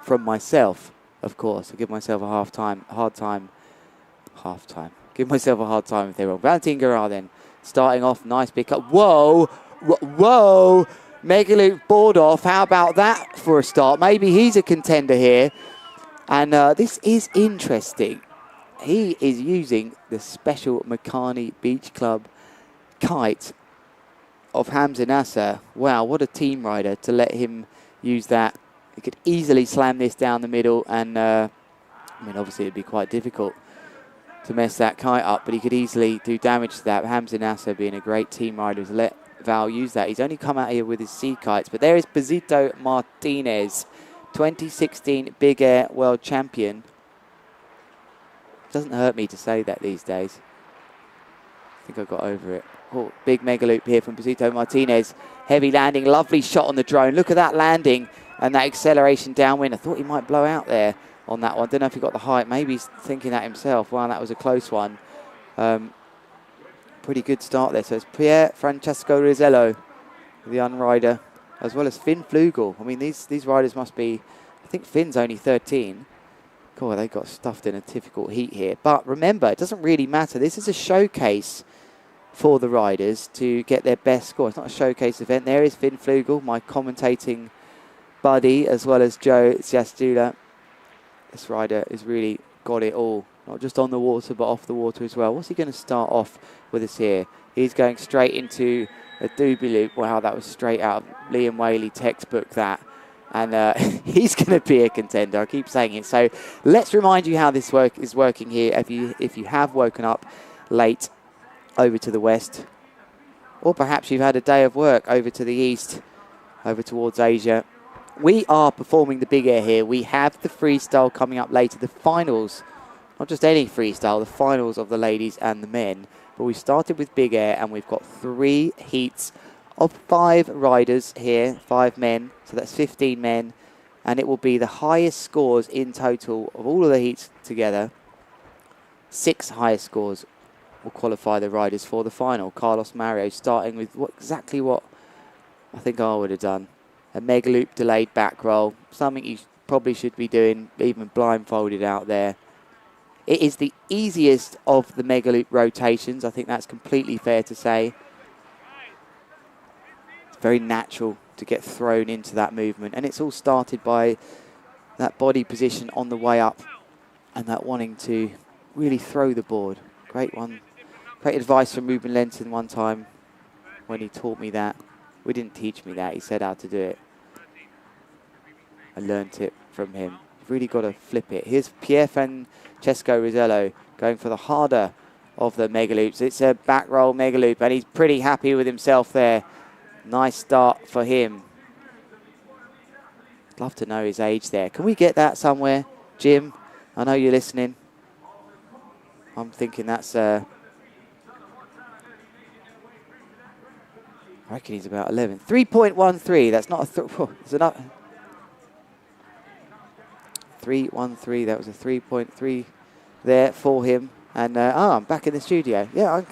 From myself. Of course, I give myself a hard time. Give myself a hard time if they're wrong. Valentin Guerra then, starting off, nice pickup. Whoa, whoa, mega loop board off. How about that for a start? Maybe he's a contender here. And this is interesting. He is using the special Makani Beach Club kite of Hamza Nasser. Wow, what a team rider to let him use that. He could easily slam this down the middle, and I mean, obviously it'd be quite difficult to mess that kite up, but he could easily do damage to that. Hamza Nasser, being a great team rider, to let Val use that. He's only come out here with his sea kites, but there is Pazito Martinez, 2016 Big Air World Champion. Doesn't hurt me to say that these days. I think I got over it. Oh, big mega loop here from Pazito Martinez. Heavy landing, lovely shot on the drone. Look at that landing. And that acceleration downwind. I thought he might blow out there on that one. Don't know if he got the height. Maybe he's thinking that himself. Wow, that was a close one. Pretty good start there. So it's Pierre Francesco Rizzello, the unrider, as well as Finn Flugel. I mean, these riders must be, I think Finn's only 13. God, they got stuffed in a difficult heat here. But remember, it doesn't really matter. This is a showcase for the riders to get their best score. It's not a showcase event. There is Finn Flugel, my commentating buddy, as well as Joe Ziastula. This rider has really got it all, not just on the water, but off the water as well. What's he going to start off with us here? He's going straight into a doobie loop. Wow, that was straight out of Liam Whaley textbook, that. And he's going to be a contender. I keep saying it. So let's remind you how this is working here. If you have woken up late over to the west, or perhaps you've had a day of work over to the east, over towards Asia, we are performing the big air here. We have the freestyle coming up later, the finals, not just any freestyle, the finals of the ladies and the men. But we started with big air, and we've got 3 heats of 5 riders here, 5 men, so that's 15 men, and it will be the highest scores in total of all of the heats together. 6 highest scores will qualify the riders for the final. Carlos Mario starting with exactly what I think I would have done. A mega loop delayed back roll, something you probably should be doing, even blindfolded out there. It is the easiest of the mega loop rotations. I think that's completely fair to say. It's very natural to get thrown into that movement. And it's all started by that body position on the way up and that wanting to really throw the board. Great one. Great advice from Ruben Lenton one time when he taught me that. We didn't teach me that. He said how to do it. I learnt it from him. You've really got to flip it. Here's Francesco Rizzello going for the harder of the mega loops. It's a back roll mega loop, and he's pretty happy with himself there. Nice start for him. Love to know his age there. Can we get that somewhere, Jim? I know you're listening. I'm thinking that's... I reckon he's about 11. 3.13. That's not a... it's enough. 3.13. That was a 3.3 there for him. And I'm back in the studio. Yeah, I'm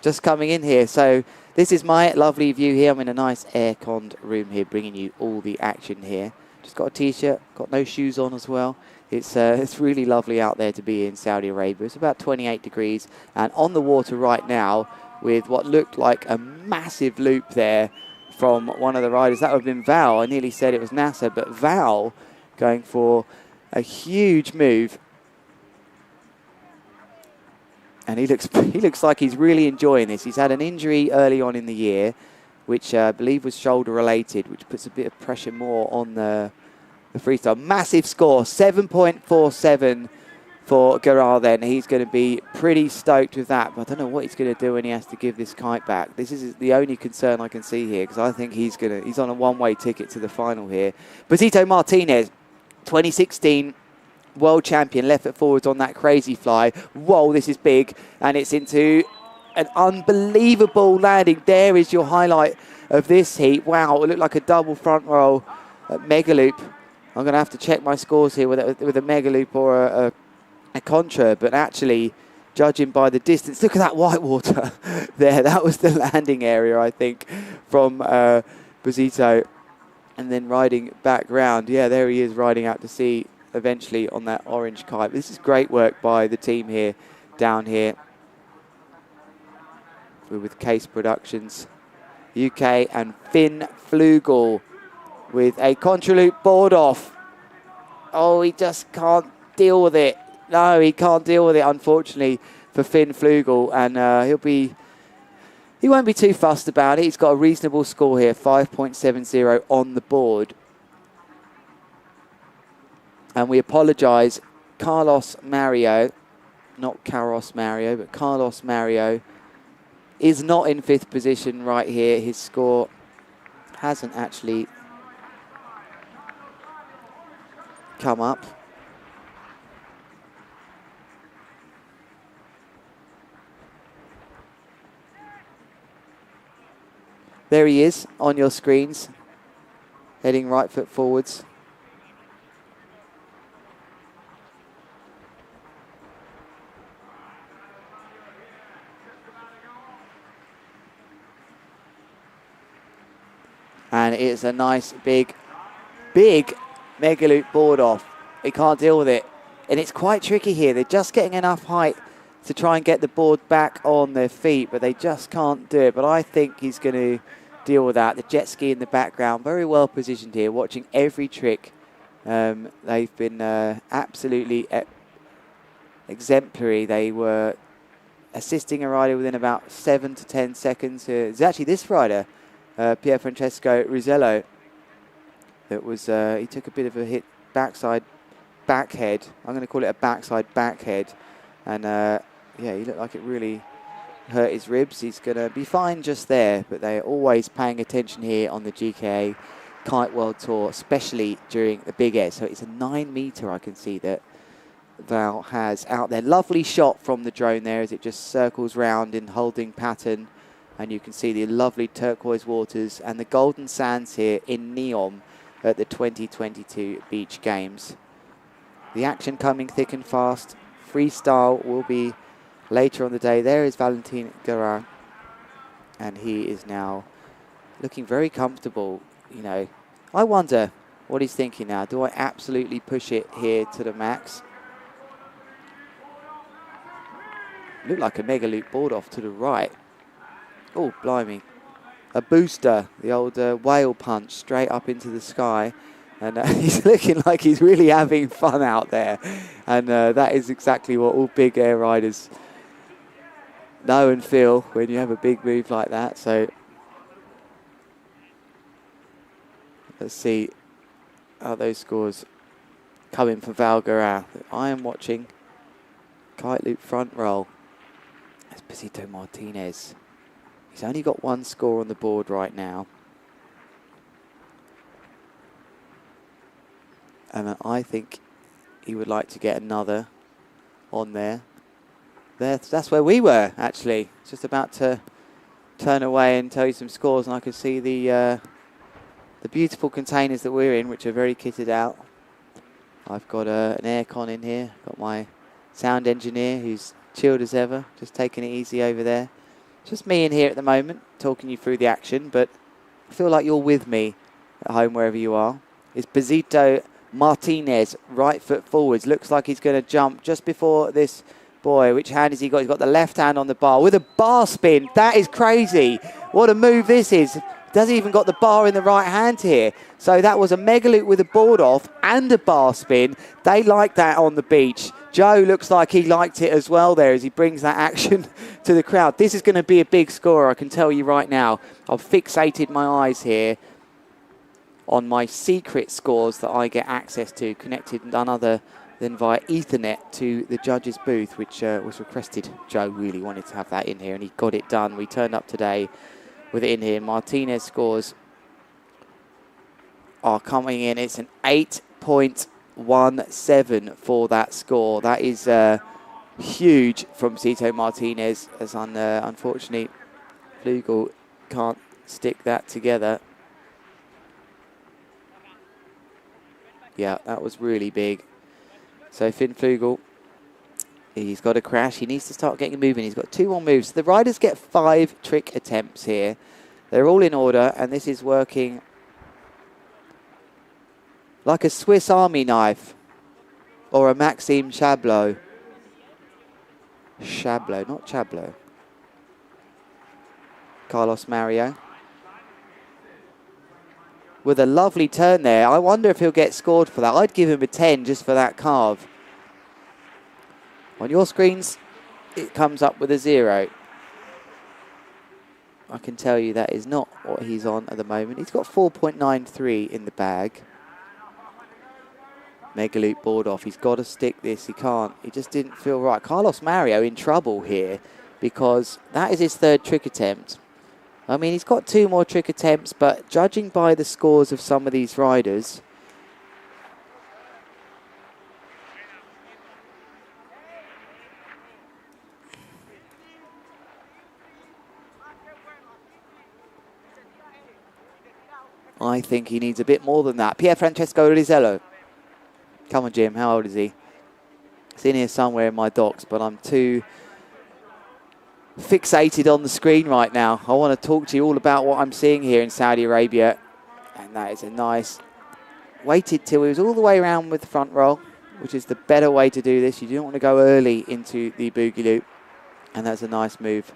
just coming in here. So this is my lovely view here. I'm in a nice air-conned room here, bringing you all the action here. Just got a T-shirt, got no shoes on as well. It's really lovely out there to be in Saudi Arabia. It's about 28 degrees. And on the water right now, with what looked like a massive loop there from one of the riders. That would have been Val. I nearly said it was Nasser, but Val going for a huge move. And he looks like he's really enjoying this. He's had an injury early on in the year, which I believe was shoulder related, which puts a bit of pressure more on the freestyle. Massive score, 7.47 for Gerard then. He's going to be pretty stoked with that, but I don't know what he's going to do when he has to give this kite back. This is the only concern I can see here, because I think he's on a one-way ticket to the final here. Besito Martinez, 2016 world champion, left foot forwards on that crazy fly. Whoa, this is big, and it's into an unbelievable landing. There is your highlight of this heat. Wow, it looked like a double front roll mega loop. I'm going to have to check my scores here with a mega loop or a contra, but actually, judging by the distance, look at that white water there. That was the landing area, I think, from Besito. And then riding back round. Yeah, there he is riding out to sea eventually on that orange kite. This is great work by the team here, down here. We're with Case Productions UK and Finn Flugel with a contra loop board off. Oh, he just can't deal with it. No, he can't deal with it, unfortunately, for Finn Flugel. And he won't be too fussed about it. He's got a reasonable score here, 5.70 on the board. And we apologise, Carlos Mario, not Carlos Mario, but Carlos Mario is not in 5th position right here. His score hasn't actually come up. There he is on your screens, heading right foot forwards. And it's a nice big mega loop board off. He can't deal with it. And it's quite tricky here. They're just getting enough height to try and get the board back on their feet, but they just can't do it. But I think he's going to deal with that. The jet ski in the background, very well positioned here, watching every trick. They've been absolutely exemplary. They were assisting a rider within about 7 to 10 seconds. It's actually this rider, Pier Francesco Rizzello, that was, he took a bit of a hit backside backhead. I'm going to call it a backside backhead. And yeah, he looked like it really hurt his ribs. He's going to be fine just there, but they're always paying attention here on the GKA Kite World Tour, especially during the big air. So it's a 9 meter I can see that Val has out there. Lovely shot from the drone there as it just circles round in holding pattern. And you can see the lovely turquoise waters and the golden sands here in NEOM at the 2022 Beach Games. The action coming thick and fast. Freestyle will be later on the day. There is Valentin Guerin, and he is now looking very comfortable. You know, I wonder what he's thinking now. Do I absolutely push it here to the max? Looked like a mega loop board off to the right. Oh, blimey. A booster, the old whale punch straight up into the sky. And he's looking like he's really having fun out there. And that is exactly what all big air riders know and feel when you have a big move like that. So let's see how those scores come in for Val Guerin. I am watching kite loop front roll. That's Pisito Martinez. He's only got one score on the board right now. And I think he would like to get another on there. That's where we were, actually. Just about to turn away and tell you some scores. And I can see the beautiful containers that we're in, which are very kitted out. I've got an aircon in here. Got my sound engineer, who's chilled as ever. Just taking it easy over there. Just me in here at the moment, talking you through the action. But I feel like you're with me at home, wherever you are. It's Pisito Martinez, right foot forwards. Looks like he's going to jump just before this boy. Which hand has he got? He's got the left hand on the bar with a bar spin. That is crazy. What a move this is. Doesn't even got the bar in the right hand here. So that was a mega loop with a board off and a bar spin. They like that on the beach. Joe looks like he liked it as well there as he brings that action to the crowd. This is going to be a big score, I can tell you right now. I've fixated my eyes here on my secret scores that I get access to, connected none other than via Ethernet to the judges' booth, which was requested. Joe really wanted to have that in here, and he got it done. We turned up today with it in here. Martinez scores are coming in. It's an 8.17 for that score. That is huge from Pisito Martinez, as unfortunately Flugel can't stick that together. Yeah, that was really big. So Finn Flugel, he's got a crash. He needs to start getting moving. He's got 2 more moves. The riders get 5 trick attempts here. They're all in order, and this is working like a Swiss Army knife or a Maxime Chablot. Chablot, not Chablot. Carlos Mario. With a lovely turn there. I wonder if he'll get scored for that. I'd give him a 10 just for that carve. On your screens, it comes up with a 0. I can tell you that is not what he's on at the moment. He's got 4.93 in the bag. Mega loop board off. He's got to stick this. He can't. He just didn't feel right. Carlos Mario in trouble here because that is his 3rd trick attempt. I mean, he's got 2 more trick attempts, but judging by the scores of some of these riders, I think he needs a bit more than that. Pier Francesco Rizello. Come on, Jim. How old is he? It's in here somewhere in my docs, but I'm too fixated on the screen right now. I want to talk to you all about what I'm seeing here in Saudi Arabia. And that is a nice... Waited till he was all the way around with the front roll, which is the better way to do this. You don't want to go early into the boogie loop. And that's a nice move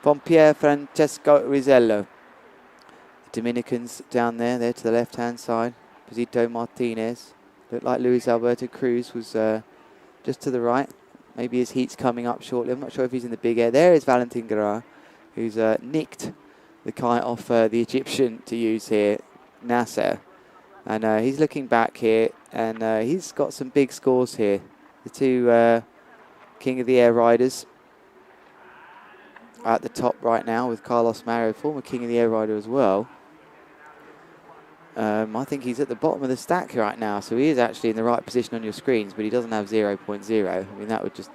from Pier Francesco Rizello. The Dominicans down there, to the left-hand side. Pisito Martinez. Looked like Luis Alberto Cruz was just to the right. Maybe his heat's coming up shortly. I'm not sure if he's in the big air. There is Valentin Guerin, who's nicked the kite off the Egyptian to use here, Nasser. And he's looking back here, and he's got some big scores here. The two King of the Air riders at the top right now with Carlos Mario, former King of the Air rider as well. I think he's at the bottom of the stack right now, so he is actually in the right position on your screens, but he doesn't have 0.0. I mean, that would just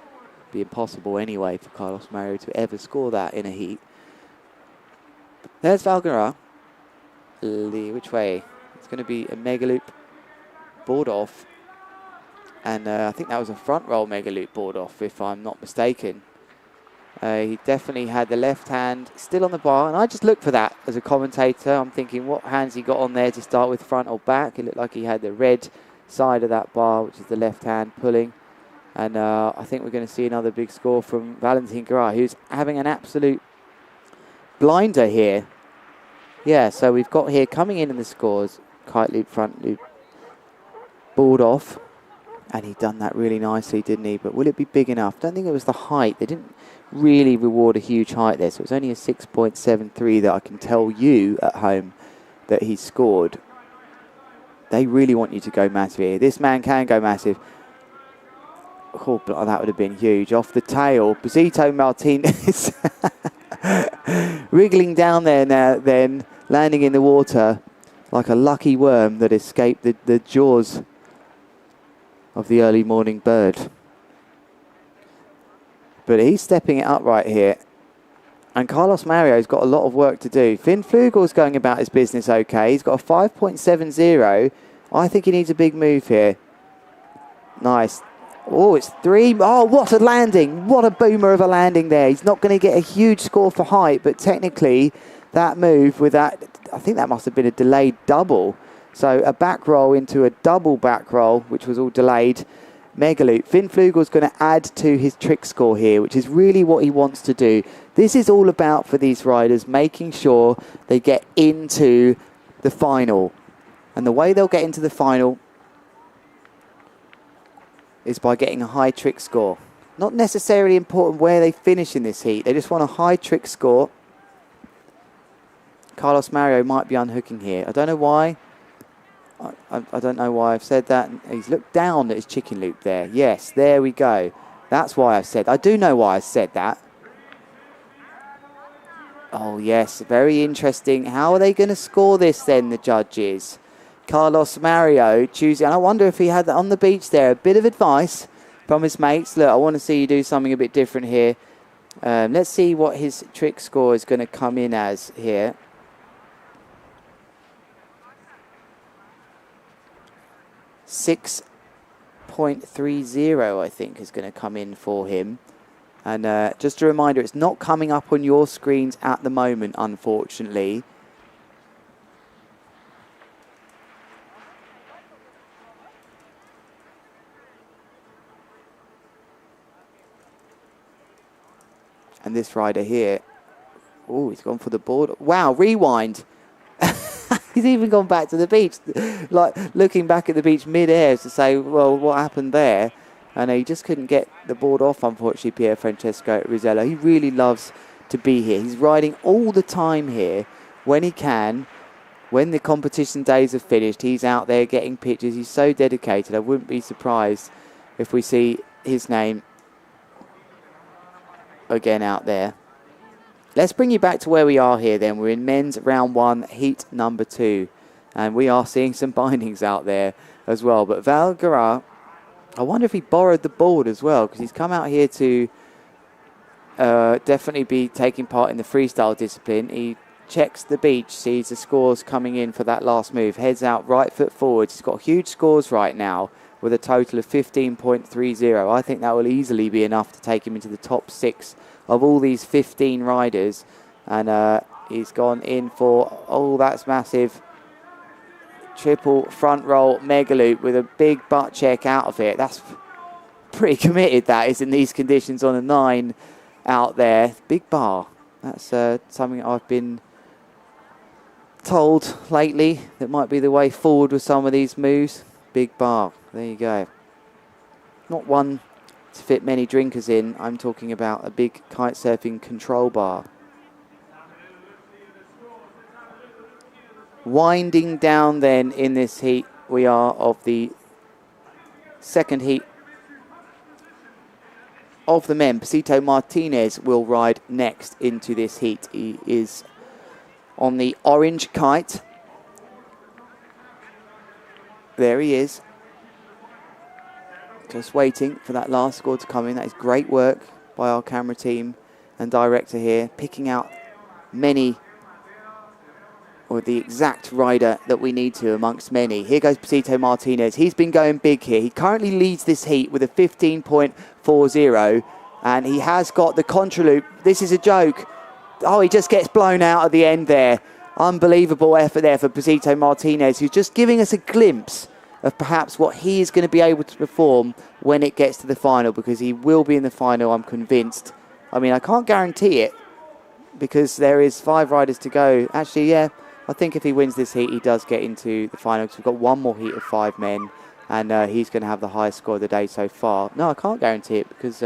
be impossible anyway for Carlos Mario to ever score that in a heat. There's Valgara. Which way? It's going to be a mega loop board off. And I think that was a front roll mega loop board off, if I'm not mistaken. He definitely had the left hand still on the bar, and I just looked for that as a commentator. I'm thinking, what hands he got on there to start with, front or back? It looked like he had the red side of that bar, which is the left hand pulling. And I think we're going to see another big score from Valentin Guerra, who's having an absolute blinder here. Yeah, so we've got here coming in the scores, kite loop, front loop, board off. And he done that really nicely, didn't he? But will it be big enough? I don't think it was the height. They didn't really reward a huge height there. So it's only a 6.73 that I can tell you at home that he scored. They really want you to go massive here. This man can go massive. Oh, but that would have been huge. Off the tail, Besito Martinez wriggling down there now, then landing in the water like a lucky worm that escaped the jaws of the early morning bird. But he's stepping it up right here. And Carlos Mario's got a lot of work to do. Finn Flugel's going about his business okay. He's got a 5.70. I think he needs a big move here. Nice. Oh, it's 3. Oh, what a landing. What a boomer of a landing there. He's not going to get a huge score for height, but technically that move with that, I think that must have been a delayed double. So a back roll into a double back roll, which was all delayed. Mega loop. Finn Flugel's going to add to his trick score here, which is really what he wants to do. This is all about, for these riders, making sure they get into the final. And the way they'll get into the final is by getting a high trick score. Not necessarily important where they finish in this heat. They just want a high trick score. Carlos Mario might be unhooking here. I don't know why. I don't know why I've said that. He's looked down at his chicken loop there. Yes, there we go. That's why I said. I do know why I said that. Oh, yes. Very interesting. How are they going to score this then, the judges? Carlos Mario choosing. And I wonder if he had that on the beach there. A bit of advice from his mates. Look, I want to see you do something a bit different here. Let's see what his trick score is going to come in as here. 6.30, I think, is going to come in for him. And just a reminder, it's not coming up on your screens at the moment, unfortunately. And this rider here, oh, he's gone for the board. Wow, rewind. He's even gone back to the beach, like looking back at the beach mid-air to say, well, what happened there? And he just couldn't get the board off, unfortunately, Pier Francesco Rizzello. He really loves to be here. He's riding all the time here when he can. When the competition days are finished, he's out there getting pictures. He's so dedicated. I wouldn't be surprised if we see his name again out there. Let's bring you back to where we are here then. We're in men's round 1, heat number 2. And we are seeing some bindings out there as well. But Val Guerra, I wonder if he borrowed the board as well, because he's come out here to definitely be taking part in the freestyle discipline. He checks the beach, sees the scores coming in for that last move, heads out, right foot forward. He's got huge scores right now with a total of 15.30. I think that will easily be enough to take him into the top 6 of all these 15 riders. And he's gone in for, oh, that's massive. Triple front roll mega loop with a big butt check out of it. That's pretty committed, that is, in these conditions on a 9 out there. Big bar. That's something I've been told lately that might be the way forward with some of these moves. Big bar. There you go. Not one to fit many drinkers in. I'm talking about a big kite surfing control bar. Winding down then in this heat, we are of the second heat of the men. Pasito Martinez will ride next into this heat. He is on the orange kite. There he is. Just waiting for that last score to come in. That is great work by our camera team and director here, picking out many, or the exact rider that we need to amongst many. Here goes Pasito Martinez. He's been going big here. He currently leads this heat with a 15.40, and he has got the contraloop. This is a joke. Oh, he just gets blown out at the end there. Unbelievable effort there for Pasito Martinez, who's just giving us a glimpse of perhaps what he is going to be able to perform when it gets to the final, because he will be in the final, I'm convinced. I mean, I can't guarantee it because there is 5 riders to go. Actually, yeah, I think if he wins this heat, he does get into the final, because we've got one more heat of 5 men, and he's going to have the highest score of the day so far. No, I can't guarantee it because,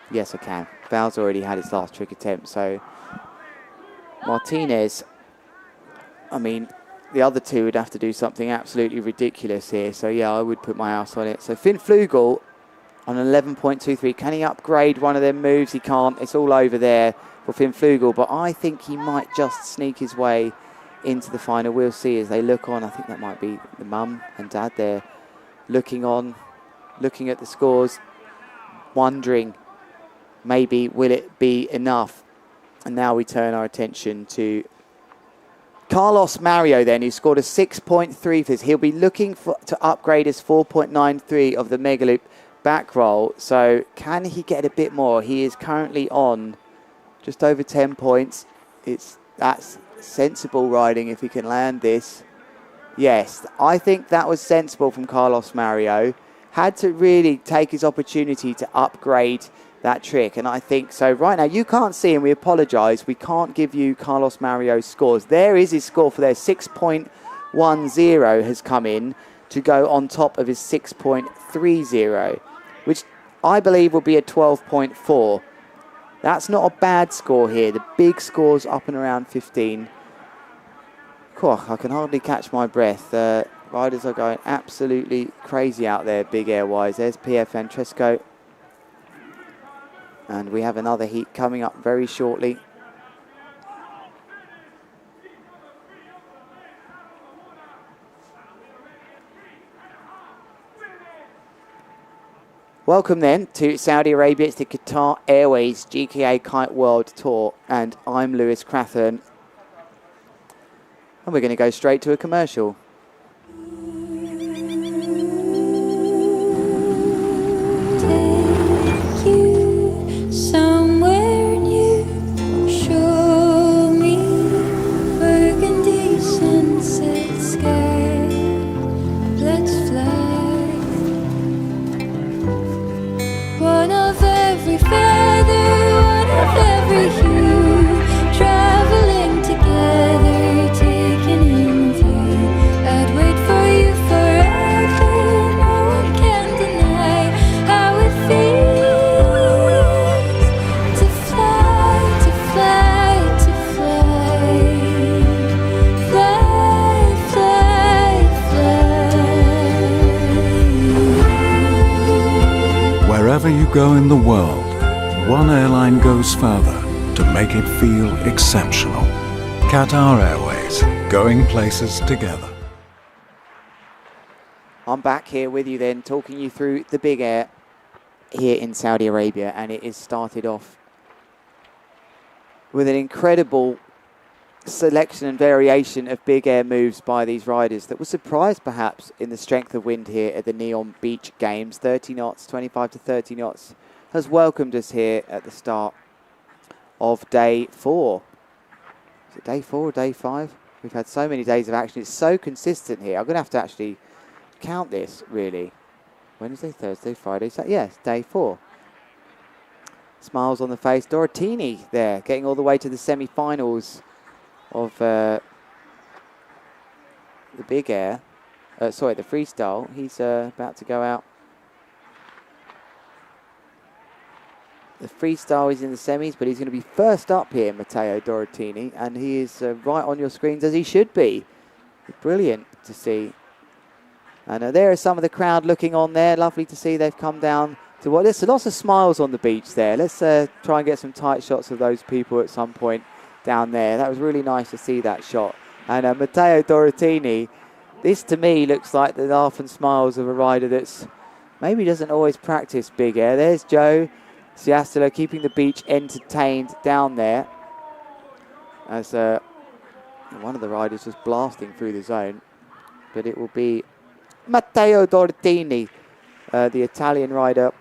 yes, I can. Val's already had his last trick attempt, so Martinez, I mean, the other two would have to do something absolutely ridiculous here. So, yeah, I would put my house on it. So, Finn Flugel on 11.23. Can he upgrade one of them moves? He can't. It's all over there for Finn Flugel. But I think he might just sneak his way into the final. We'll see as they look on. I think that might be the mum and dad there looking on, looking at the scores, wondering maybe will it be enough. And now we turn our attention to Carlos Mario then, who scored a 6.3 for this. He'll be looking to upgrade his 4.93 of the Mega Loop back roll. So can he get a bit more? He is currently on just over 10 points. That's sensible riding if he can land this. Yes, I think that was sensible from Carlos Mario. Had to really take his opportunity to upgrade that trick, and I think so. Right now, you can't see, and we apologise, we can't give you Carlos Mario's scores. There is his score for there. 6.10 has come in to go on top of his 6.30, which I believe will be a 12.4. That's not a bad score here. The big scores up and around 15. Cool, I can hardly catch my breath. Riders are going absolutely crazy out there, big air-wise. There's Pierre Francesco. And we have another heat coming up very shortly. Welcome then to Saudi Arabia. It's the Qatar Airways GKA Kite World Tour. And I'm Lewis Crathern. And we're going to go straight to a commercial. Wherever you go in the world, one airline goes further to make it feel exceptional. Qatar Airways, going places together. I'm back here with you then, talking you through the big air here in Saudi Arabia, and it is started off with an incredible selection and variation of big air moves by these riders that was surprised perhaps in the strength of wind here at the NEOM Beach Games. 30 knots, 25 to 30 knots has welcomed us here at the start of day 4. Is it day 4 or day 5? We've had so many days of action. It's so consistent here. I'm going to have to actually count this, really. Wednesday, Thursday, Friday, Saturday. Yes, day 4. Smiles on the face. Dorotini there, getting all the way to the semi-finals of the big air. The freestyle. He's about to go out The freestyle is in the semis, but he's going to be first up here, Matteo Dorotini, and he is right on your screens as he should be. Brilliant to see. And there are some of the crowd looking on there. Lovely to see they've come down to what. There's lots of smiles on the beach there. Let's try and get some tight shots of those people at some point down there. That was really nice to see that shot. And Matteo Dorotini, this to me looks like the laugh and smiles of a rider that's maybe doesn't always practice big air. There's Joe Ciastolo keeping the beach entertained down there as one of the riders was blasting through the zone. But it will be Matteo Dorotini, the Italian rider.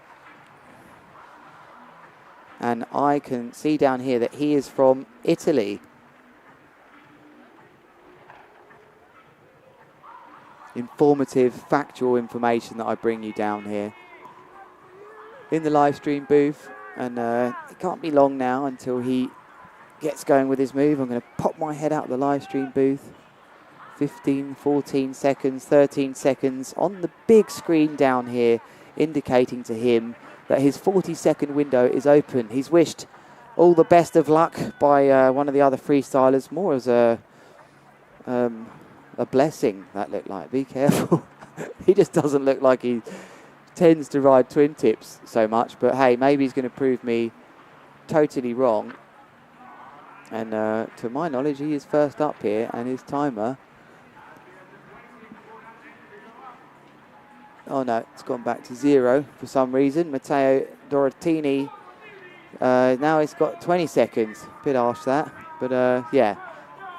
And I can see down here that he is from Italy. Informative, factual information that I bring you down here in the live stream booth. And it can't be long now until he gets going with his move. I'm going to pop my head out of the live stream booth. 15, 14 seconds, 13 seconds on the big screen down here, indicating to him that his 40-second window is open. He's wished all the best of luck by one of the other freestylers, more as a blessing, that looked like. Be careful. He just doesn't look like he tends to ride twin tips so much, but hey, maybe he's going to prove me totally wrong. And to my knowledge, he is first up here, and his timer... Oh no, it's gone back to 0 for some reason. Matteo Dorotini, now he's got 20 seconds. Bit harsh that, but yeah.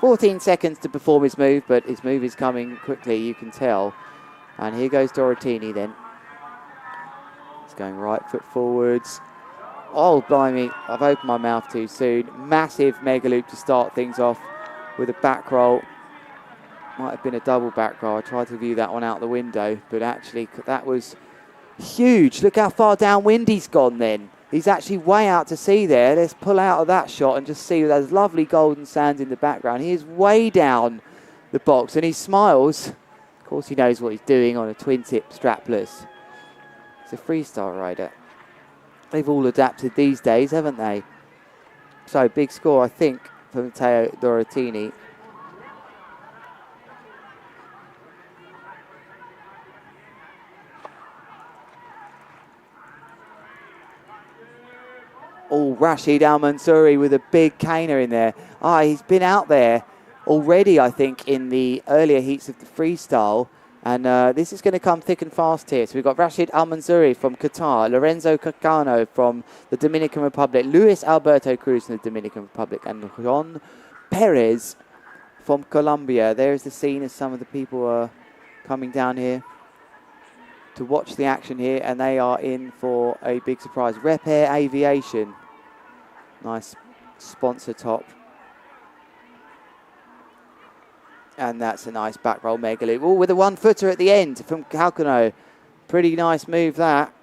14 seconds to perform his move, but his move is coming quickly, you can tell. And here goes Dorotini then. He's going right foot forwards. Oh, blimey, I've opened my mouth too soon. Massive mega loop to start things off with a back roll. Might have been a double back roll. I tried to view that one out the window, but actually that was huge. Look how far downwind he's gone then. He's actually way out to sea there. Let's pull out of that shot and just see those lovely golden sands in the background. He is way down the box and he smiles. Of course he knows what he's doing on a twin tip strapless. He's a freestyle rider. They've all adapted these days, haven't they? So big score, I think, for Matteo Dorotini. Oh, Rashid Al-Mansouri with a big caner in there. He's been out there already, I think, in the earlier heats of the freestyle. And this is going to come thick and fast here. So we've got Rashid Al-Mansouri from Qatar, Lorenzo Cacano from the Dominican Republic, Luis Alberto Cruz from the Dominican Republic, and Juan Perez from Colombia. There's the scene as some of the people are coming down here to watch the action here, and they are in for a big surprise. Rep Air Aviation. Nice sponsor top. And that's a nice back roll mega loop. Oh, with a one-footer at the end from Calcano. Pretty nice move, that.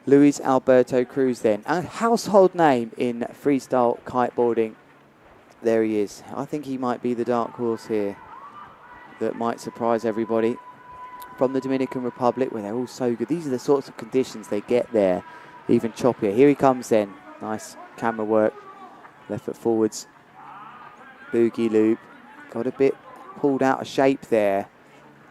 Luis Alberto Cruz then. A household name in freestyle kiteboarding. There he is. I think he might be the dark horse here that might surprise everybody. From the Dominican Republic, where they're all so good. These are the sorts of conditions they get there, even choppier. Here he comes then. Nice camera work. Left foot forwards. Boogie loop. Got a bit pulled out of shape there.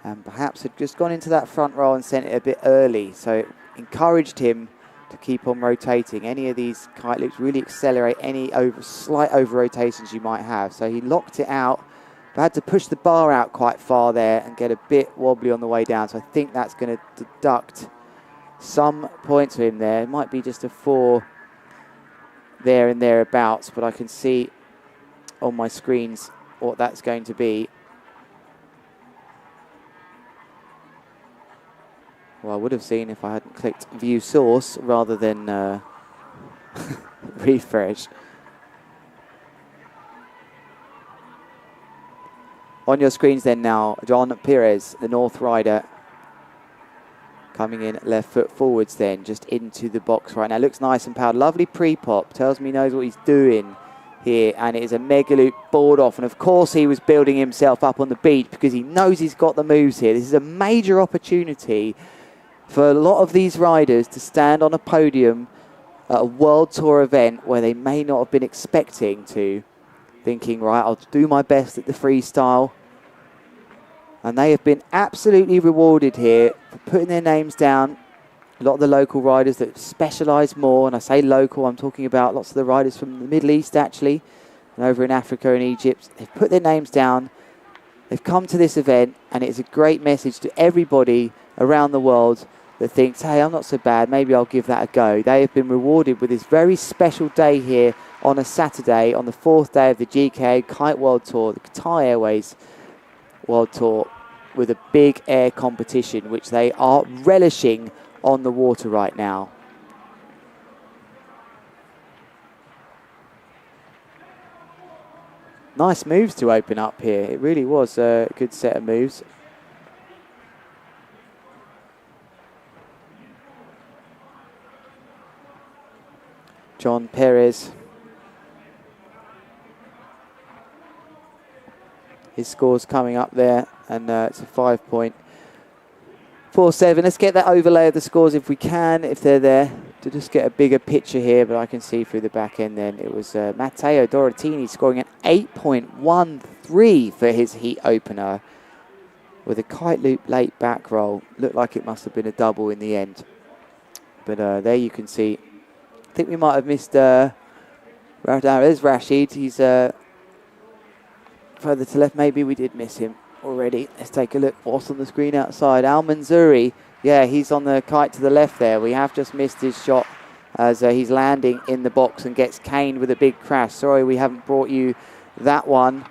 And perhaps had just gone into that front roll and sent it a bit early. So it encouraged him to keep on rotating. Any of these kite loops really accelerate any slight over rotations you might have. So he locked it out, but had to push the bar out quite far there and get a bit wobbly on the way down. So I think that's going to deduct some points for him there. It might be just a 4 there and thereabouts, but I can see on my screens what that's going to be. Well, I would have seen if I hadn't clicked view source rather than refresh. On your screens then now, John Perez, the North rider. Coming in left foot forwards then, just into the box right now. Looks nice and powered. Lovely pre-pop. Tells me he knows what he's doing here. And it is a mega loop board off. And of course he was building himself up on the beach because he knows he's got the moves here. This is a major opportunity for a lot of these riders to stand on a podium at a World Tour event where they may not have been expecting to. Thinking, right, I'll do my best at the freestyle. And they have been absolutely rewarded here for putting their names down. A lot of the local riders that specialise more, and I say local, I'm talking about lots of the riders from the Middle East actually, and over in Africa and Egypt. They've put their names down. They've come to this event, and it's a great message to everybody around the world that thinks, hey, I'm not so bad, maybe I'll give that a go. They have been rewarded with this very special day here on a Saturday, on the 4th day of the GKA Kite World Tour, the Qatar Airways World Tour, with a big air competition, which they are relishing on the water right now. Nice moves to open up here. It really was a good set of moves. John Perez. His score's coming up there, and it's a 5.47. Let's get that overlay of the scores if we can, if they're there, to just get a bigger picture here. But I can see through the back end then. It was Matteo Dorotini scoring an 8.13 for his heat opener with a kite loop late back roll. Looked like it must have been a double in the end. But there you can see. I think we might have missed... there's Rashid. He's... further to left, maybe we did miss him already. Let's take a look what's on the screen outside. Al Manzouri, yeah, he's on the kite to the left there. We have just missed his shot as he's landing in the box and gets caned with a big crash. Sorry, we haven't brought you that one.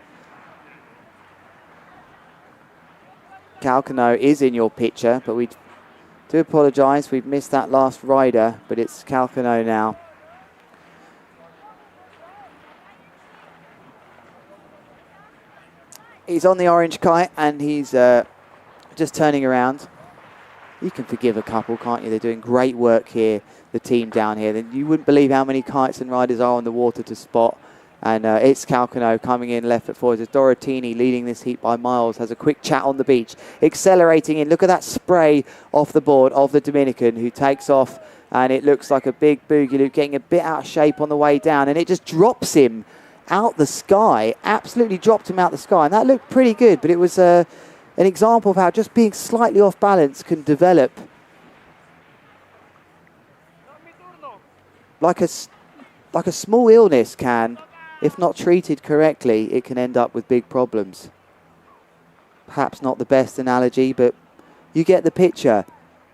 Calcano is in your picture, but we do apologise. We've missed that last rider, but it's Calcano now. He's on the orange kite and he's just turning around. You can forgive a couple, can't you? They're doing great work here, the team down here. Then you wouldn't believe how many kites and riders are on the water to spot. And it's Calcano coming in left foot forward. As Dorotini leading this heat by miles, has a quick chat on the beach, accelerating in. Look at that spray off the board of the Dominican, who takes off, and it looks like a big boogie loop, getting a bit out of shape on the way down, and it just drops him out the sky. Absolutely dropped him out the sky, and that looked pretty good. But it was an example of how just being slightly off balance can develop like a small illness can. If not treated correctly, it can end up with big problems. Perhaps not the best analogy, but you get the picture.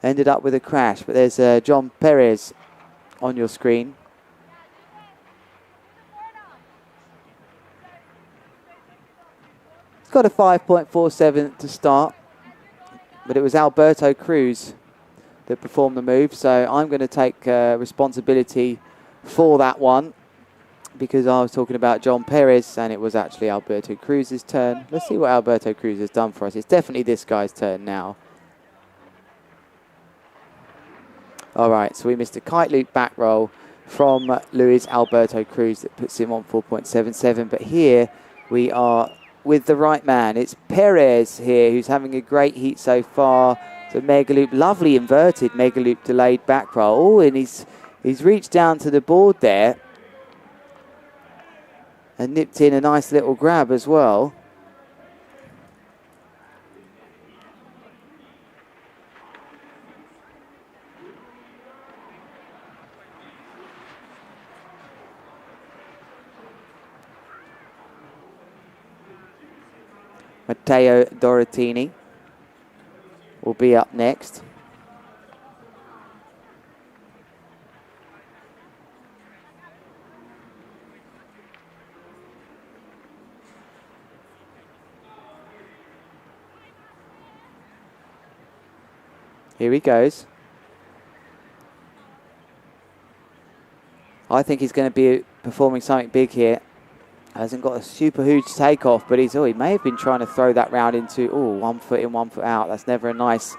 Ended up with a crash. But there's John Perez on your screen. He's got a 5.47 to start, but it was Alberto Cruz that performed the move. So I'm going to take responsibility for that one, because I was talking about John Perez and it was actually Alberto Cruz's turn. Let's see what Alberto Cruz has done for us. It's definitely this guy's turn now. All right, so we missed a kite loop back roll from Luis Alberto Cruz that puts him on 4.77. But here we are with the right man. It's Perez here, who's having a great heat so far. So mega loop, lovely inverted mega loop delayed back roll. Oh, and he's reached down to the board there and nipped in a nice little grab as well. Matteo Dorotini will be up next. Here he goes. I think he's going to be performing something big here. Hasn't got a super huge takeoff, but he may have been trying to throw that round into, 1 foot in, 1 foot out. That's never a nice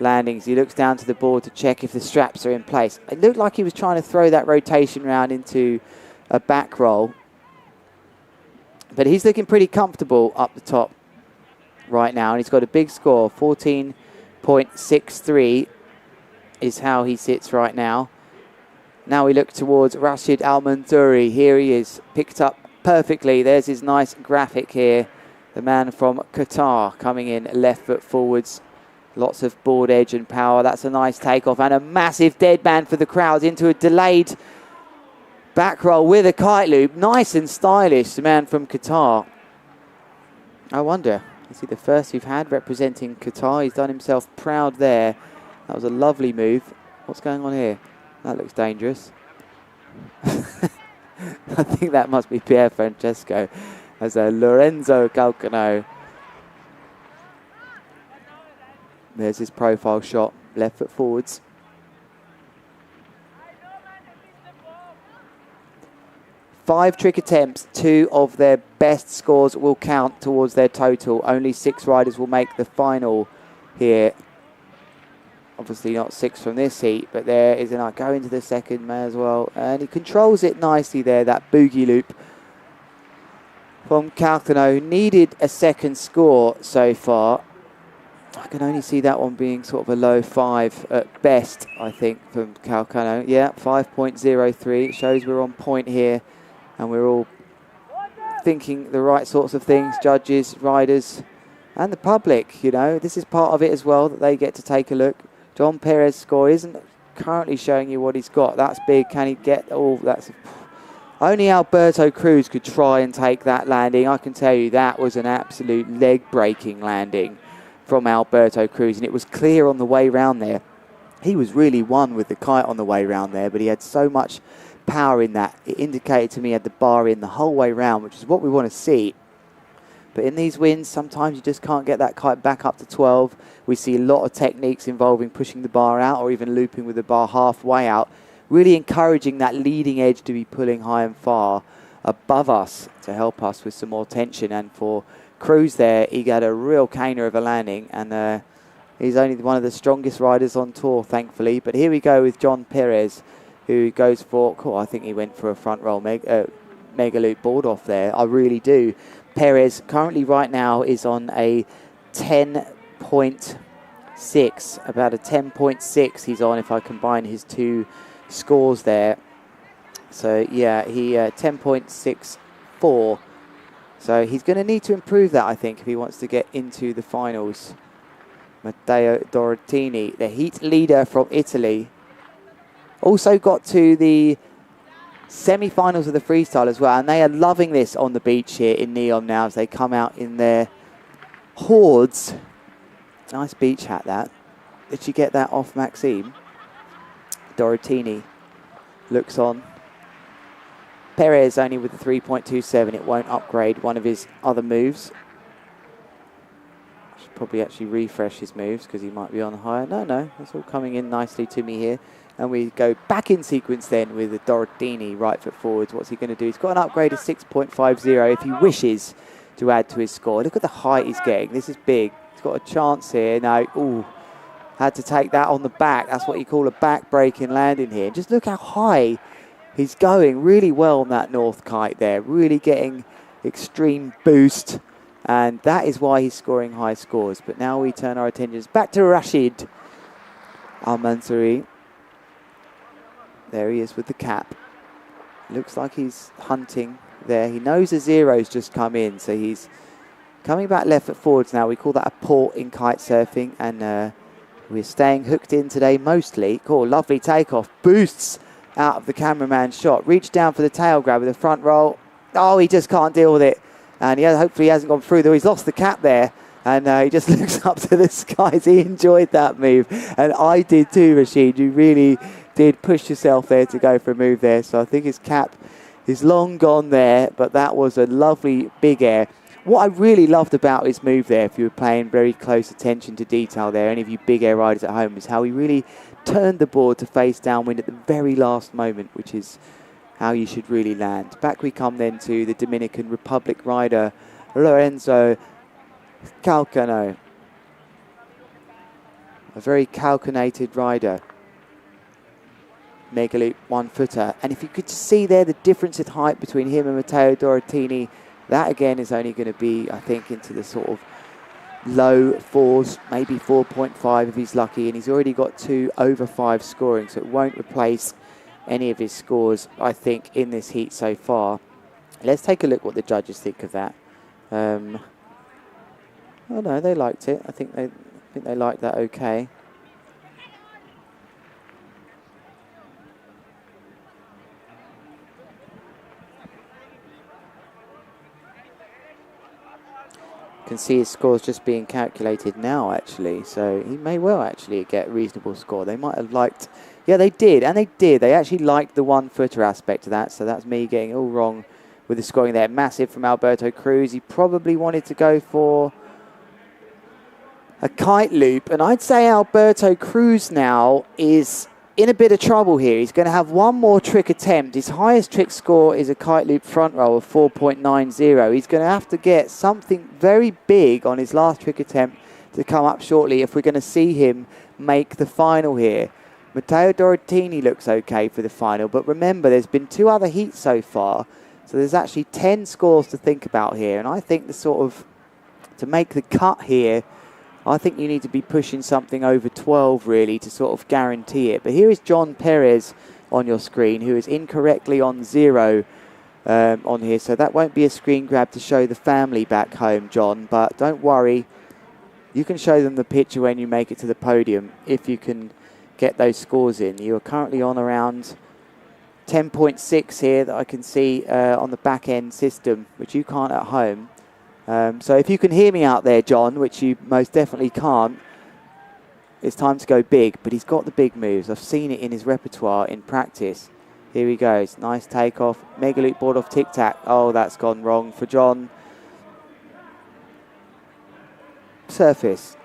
landings. He looks down to the board to check if the straps are in place. It looked like he was trying to throw that rotation round into a back roll. But he's looking pretty comfortable up the top right now. And he's got a big score, 14.63 is how he sits right now. Now we look towards Rashid Al-Mansouri. Here he is, picked up perfectly. There's his nice graphic here. The man from Qatar coming in left foot forwards. Lots of board edge and power. That's a nice takeoff and a massive dead man for the crowd into a delayed back roll with a kite loop. Nice and stylish, the man from Qatar. I wonder, is he the first we've had representing Qatar? He's done himself proud there. That was a lovely move. What's going on here? That looks dangerous. I think that must be Pier Francesco as a Lorenzo Calcano. There's his profile shot, left foot forwards. Five trick attempts, 2 of their best scores will count towards their total. Only 6 riders will make the final here. Obviously not 6 from this heat, but there is an go into the second, may as well. And he controls it nicely there, that boogie loop from Calcano. Needed a second score so far. I can only see that one being sort of a low 5 at best, I think, from Calcano. Yeah, 5.03. It shows we're on point here and we're all thinking the right sorts of things, judges, riders, and the public, you know. This is part of it as well, that they get to take a look. John Perez's score isn't currently showing you what he's got. That's big. Can he get all that's... Only Alberto Cruz could try and take that landing. I can tell you that was an absolute leg-breaking landing from Alberto Cruz, and it was clear on the way round there. He was really won with the kite on the way round there, but he had so much power in that. It indicated to me he had the bar in the whole way round, which is what we want to see. But in these winds, sometimes you just can't get that kite back up to 12. We see a lot of techniques involving pushing the bar out or even looping with the bar halfway out. Really encouraging that leading edge to be pulling high and far above us to help us with some more tension. And for Cruz there, he got a real caner of a landing. And he's only one of the strongest riders on tour, thankfully. But here we go with John Perez, who goes for... Cool, I think he went for a front roll mega loop board off there. I really do. Perez currently right now is on a 10.6, about a 10.6 he's on if I combine his 2 scores there. So yeah, he 10.64. So he's going to need to improve that, I think, if he wants to get into the finals. Matteo Dorotini, the heat leader from Italy, also got to the semi-finals of the freestyle as well, and they are loving this on the beach here in NEOM now as they come out in their hordes. Nice beach hat, that. Did you get that off Maxime? Dorotini looks on. Perez only with the 3.27. It won't upgrade one of his other moves. Should probably actually refresh his moves because he might be on higher. No, it's all coming in nicely to me here. And we go back in sequence then with the Dorotini right foot forwards. What's he going to do? He's got an upgrade of 6.50 if he wishes to add to his score. Look at the height he's getting. This is big. He's got a chance here. No, ooh, had to take that on the back. That's what you call a back-breaking landing here. Just look how high he's going. Really well on that north kite there. Really getting extreme boost. And that is why he's scoring high scores. But now we turn our attentions back to Rashid Al-Mansouri. There he is with the cap. Looks like he's hunting there. He knows a zero's just come in, so he's coming back left foot forwards now. We call that a port in kite surfing, and we're staying hooked in today mostly. Cool, lovely takeoff. Boosts out of the cameraman's shot. Reach down for the tail grab with a front roll. Oh, he just can't deal with it. And hopefully he hasn't gone through, though he's lost the cap there. And he just looks up to the skies. He enjoyed that move. And I did too, Rashid. You really did push yourself there to go for a move there. So I think his cap is long gone there. But that was a lovely big air. What I really loved about his move there, if you were paying very close attention to detail there, any of you big air riders at home, is how he really turned the board to face downwind at the very last moment, which is how you should really land. Back we come then to the Dominican Republic rider, Lorenzo Calcano. A very calculated rider. Mega loop 1-footer. And if you could see there the difference in height between him and Matteo Dorotini, that again is only going to be, I think, into the sort of low 4s, maybe 4.5 if he's lucky. And he's already got 2 over 5 scoring, so it won't replace any of his scores, I think, in this heat so far. Let's take a look what the judges think of that. Oh no, they liked it. I think they liked that okay. Can see his scores just being calculated now, actually. So he may well actually get a reasonable score. They might have liked... Yeah, they did, and they did. They actually liked the 1-footer aspect of that, so that's me getting all wrong with the scoring there. Massive from Alberto Cruz. He probably wanted to go for a kite loop, and I'd say Alberto Cruz now is in a bit of trouble here. He's going to have one more trick attempt. His highest trick score is a kite loop front roll of 4.90. He's going to have to get something very big on his last trick attempt to come up shortly if we're going to see him make the final here. Matteo Dorotini looks okay for the final, but remember there's been 2 other heats so far, so there's actually 10 scores to think about here, and I think the sort of, to make the cut here, I think you need to be pushing something over 12 really to sort of guarantee it. But here is John Perez on your screen, who is incorrectly on 0 on here, so that won't be a screen grab to show the family back home, John, but don't worry, you can show them the picture when you make it to the podium if you can get those scores in. You are currently on around 10.6 here that I can see on the back end system, which you can't at home. So if you can hear me out there, John, which you most definitely can't, it's time to go big. But he's got the big moves. I've seen it in his repertoire in practice. Here he goes. Nice takeoff. Mega loop board off tic-tac. Oh, that's gone wrong for John. Surface.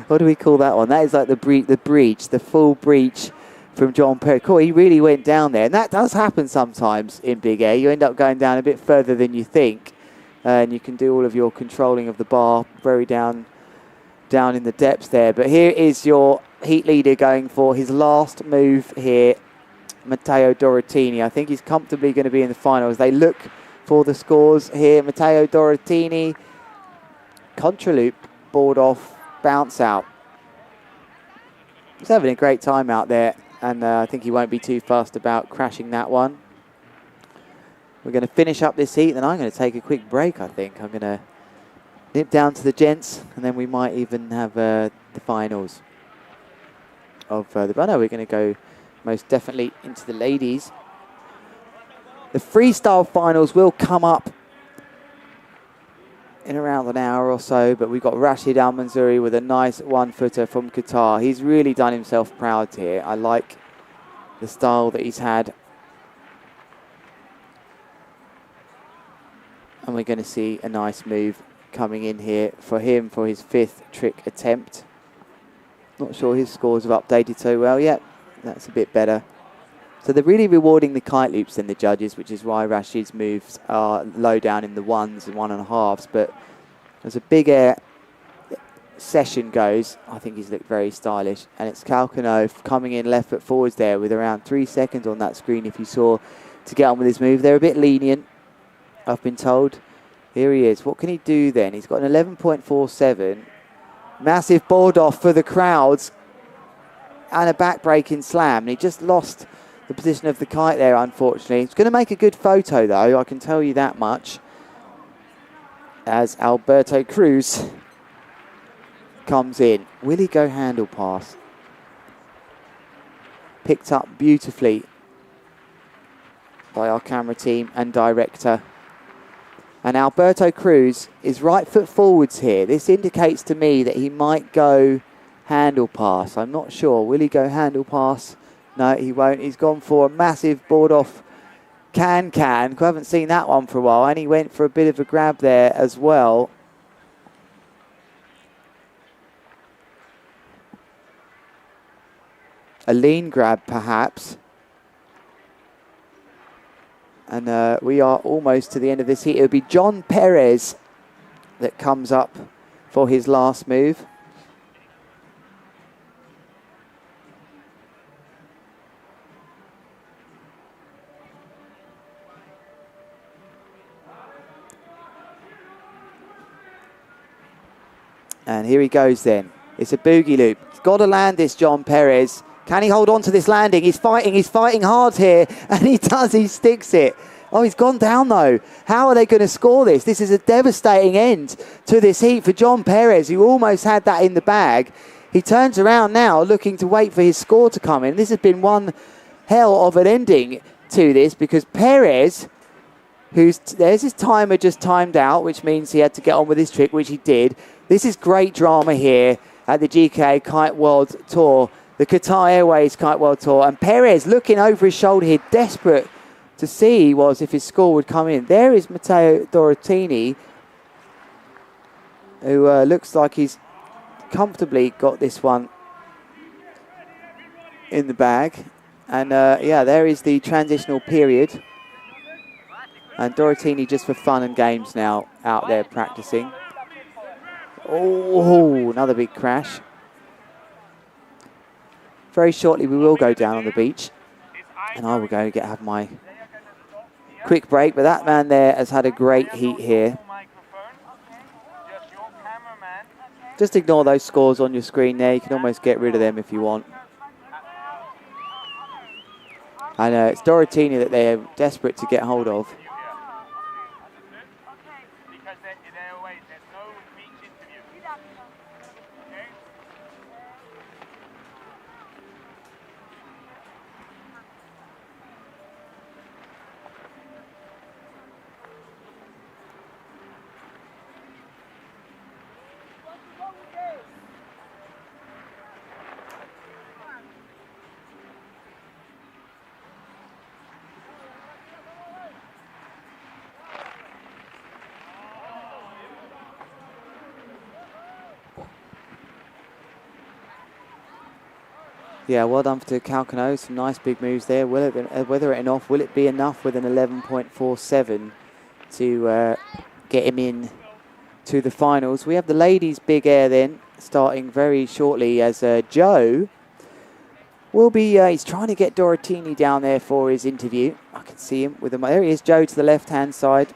What do we call that one? That is like the breach, the full breach from John Perez. Cool, he really went down there. And that does happen sometimes in big air. You end up going down a bit further than you think. And you can do all of your controlling of the bar very down in the depths there. But here is your heat leader going for his last move here, Matteo Dorotini. I think he's comfortably going to be in the final as they look for the scores here. Matteo Dorotini, contra loop, board off, bounce out. He's having a great time out there, and I think he won't be too fussed about crashing that one. We're going to finish up this heat, and I'm going to take a quick break, I think. I'm going to nip down to the gents, and then we might even have the finals of the... Oh no, we're going to go most definitely into the ladies. The freestyle finals will come up in around an hour or so, but we've got Rashid Al Mansouri with a nice 1-footer from Qatar. He's really done himself proud here. I like the style that he's had. And we're going to see a nice move coming in here for him for his 5th trick attempt. Not sure his scores have updated so well yet. That's a bit better. So they're really rewarding the kite loops than the judges, which is why Rashid's moves are low down in the 1s and 1.5s. But as a big air session goes, I think he's looked very stylish. And it's Calcano coming in left foot forwards there with around 3 seconds on that screen, if you saw, to get on with his move. They're a bit lenient, I've been told. Here he is. What can he do then? He's got an 11.47. Massive board off for the crowds. And a back-breaking slam. And he just lost the position of the kite there, unfortunately. It's going to make a good photo, though, I can tell you that much, as Alberto Cruz comes in. Will he go handle pass? Picked up beautifully by our camera team and director. And Alberto Cruz is right foot forwards here. This indicates to me that he might go handle pass. I'm not sure. Will he go handle pass? No, he won't. He's gone for a massive board off can. I haven't seen that one for a while. And he went for a bit of a grab there as well. A lean grab, perhaps. And we are almost to the end of this heat. It'll be John Perez that comes up for his last move. And here he goes then. It's a boogie loop. He's got to land this, John Perez. Can he hold on to this landing? He's fighting hard here. And he does, he sticks it. Oh, he's gone down though. How are they going to score this? This is a devastating end to this heat for John Perez, who almost had that in the bag. He turns around now, looking to wait for his score to come in. This has been one hell of an ending to this, because Perez, there's his timer just timed out, which means he had to get on with his trick, which he did. This is great drama here at the GKA Kite World Tour, the Qatar Airways Kite World Tour. And Perez looking over his shoulder here, desperate to see if his score would come in. There is Matteo Dorotini, who looks like he's comfortably got this one in the bag. And yeah, there is the transitional period. And Dorotini just for fun and games now out there practicing. Oh, another big crash. Very shortly we will go down on the beach. And I will go have my quick break. But that man there has had a great heat here. Just ignore those scores on your screen there. You can almost get rid of them if you want. I know, it's Dorotini that they're desperate to get hold of. Yeah, well done to Calcano. Some nice big moves there. Whether it off, will it be enough with an 11.47 to get him in to the finals? We have the ladies' big air then, starting very shortly, as Joe will be, he's trying to get Dorotini down there for his interview. I can see him with him. There he is, Joe to the left-hand side.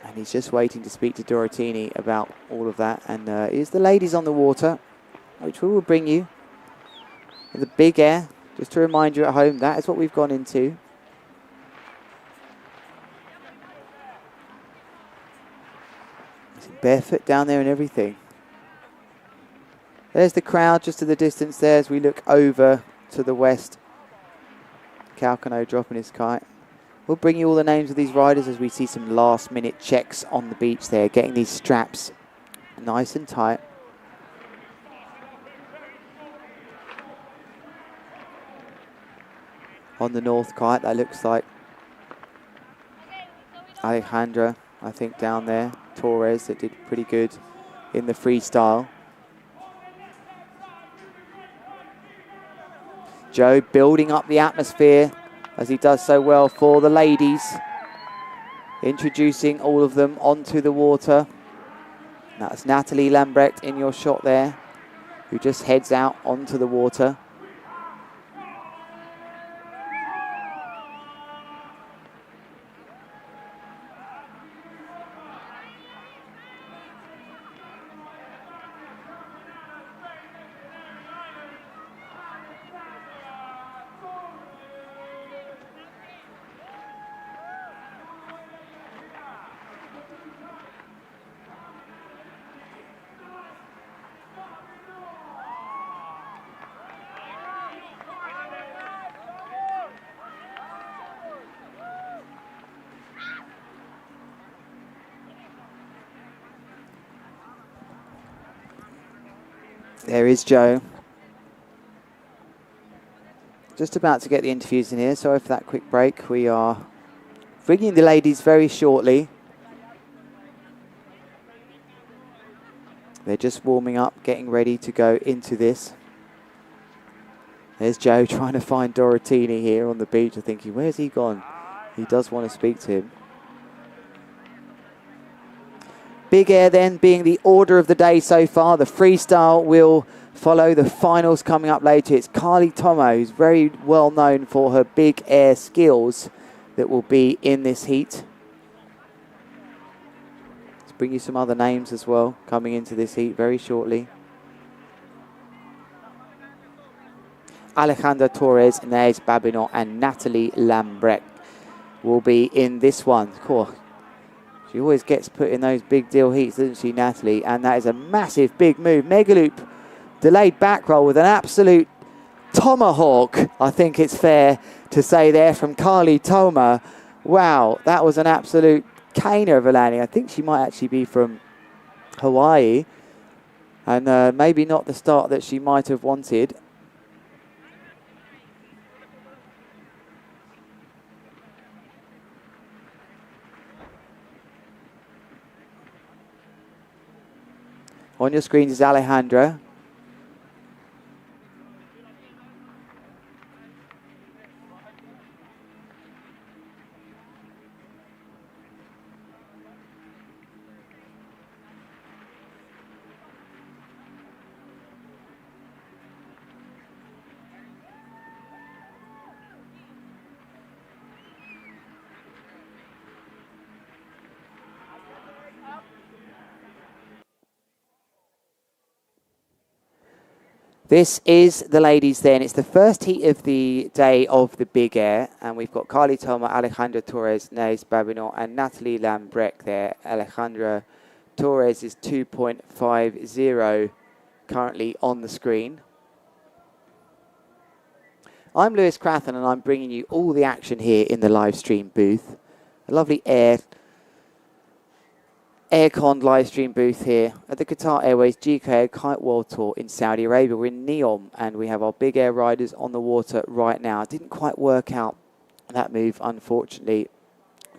And he's just waiting to speak to Dorotini about all of that. And here's the ladies on the water, which we will bring you. The big air, just to remind you at home, that is what we've gone into. Barefoot down there and everything. There's the crowd just to the distance there as we look over to the west. Calcano dropping his kite. We'll bring you all the names of these riders as we see some last minute checks on the beach there, getting these straps nice and tight. On the north kite, that looks like Alejandra, I think, down there. Torres, that did pretty good in the freestyle. Joe building up the atmosphere as he does so well for the ladies. Introducing all of them onto the water. That's Natalie Lambrecht in your shot there, who just heads out onto the water. There is Joe. Just about to get the interviews in here. Sorry for that quick break. We are bringing the ladies very shortly. They're just warming up, getting ready to go into this. There's Joe trying to find Dorotini here on the beach. I'm thinking, where's he gone? He does want to speak to him. Big air then being the order of the day so far. The freestyle will follow the finals coming up later. It's Carly Tomo, who's very well known for her big air skills, that will be in this heat. Let's bring you some other names as well coming into this heat very shortly. Alejandra Torres, Nees Babinot and Natalie Lambrecht will be in this one. Cool. She always gets put in those big deal heats, doesn't she, Natalie? And that is a massive big move. Megaloop delayed back roll with an absolute tomahawk, I think it's fair to say there, from Carly Toma. Wow, that was an absolute caner of a landing. I think she might actually be from Hawaii. And maybe not the start that she might have wanted. On your screens is Alejandra. This is the ladies then. It's the first heat of the day of the big air. And we've got Carly Toma, Alejandra Torres, Nees Babinot and Natalie Lambrecht there. Alejandra Torres is 2.50 currently on the screen. I'm Lewis Crathen and I'm bringing you all the action here in the live stream booth. A lovely aircon live stream booth here at the Qatar Airways GKA Kite World Tour in Saudi Arabia. We're in NEOM and we have our big air riders on the water right now. Didn't quite work out that move, unfortunately,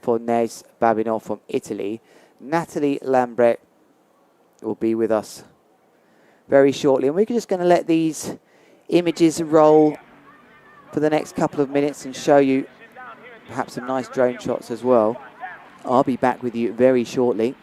for Nees Babinot from Italy. Natalie Lambrecht will be with us very shortly. And we're just going to let these images roll for the next couple of minutes and show you perhaps some nice drone shots as well. I'll be back with you very shortly.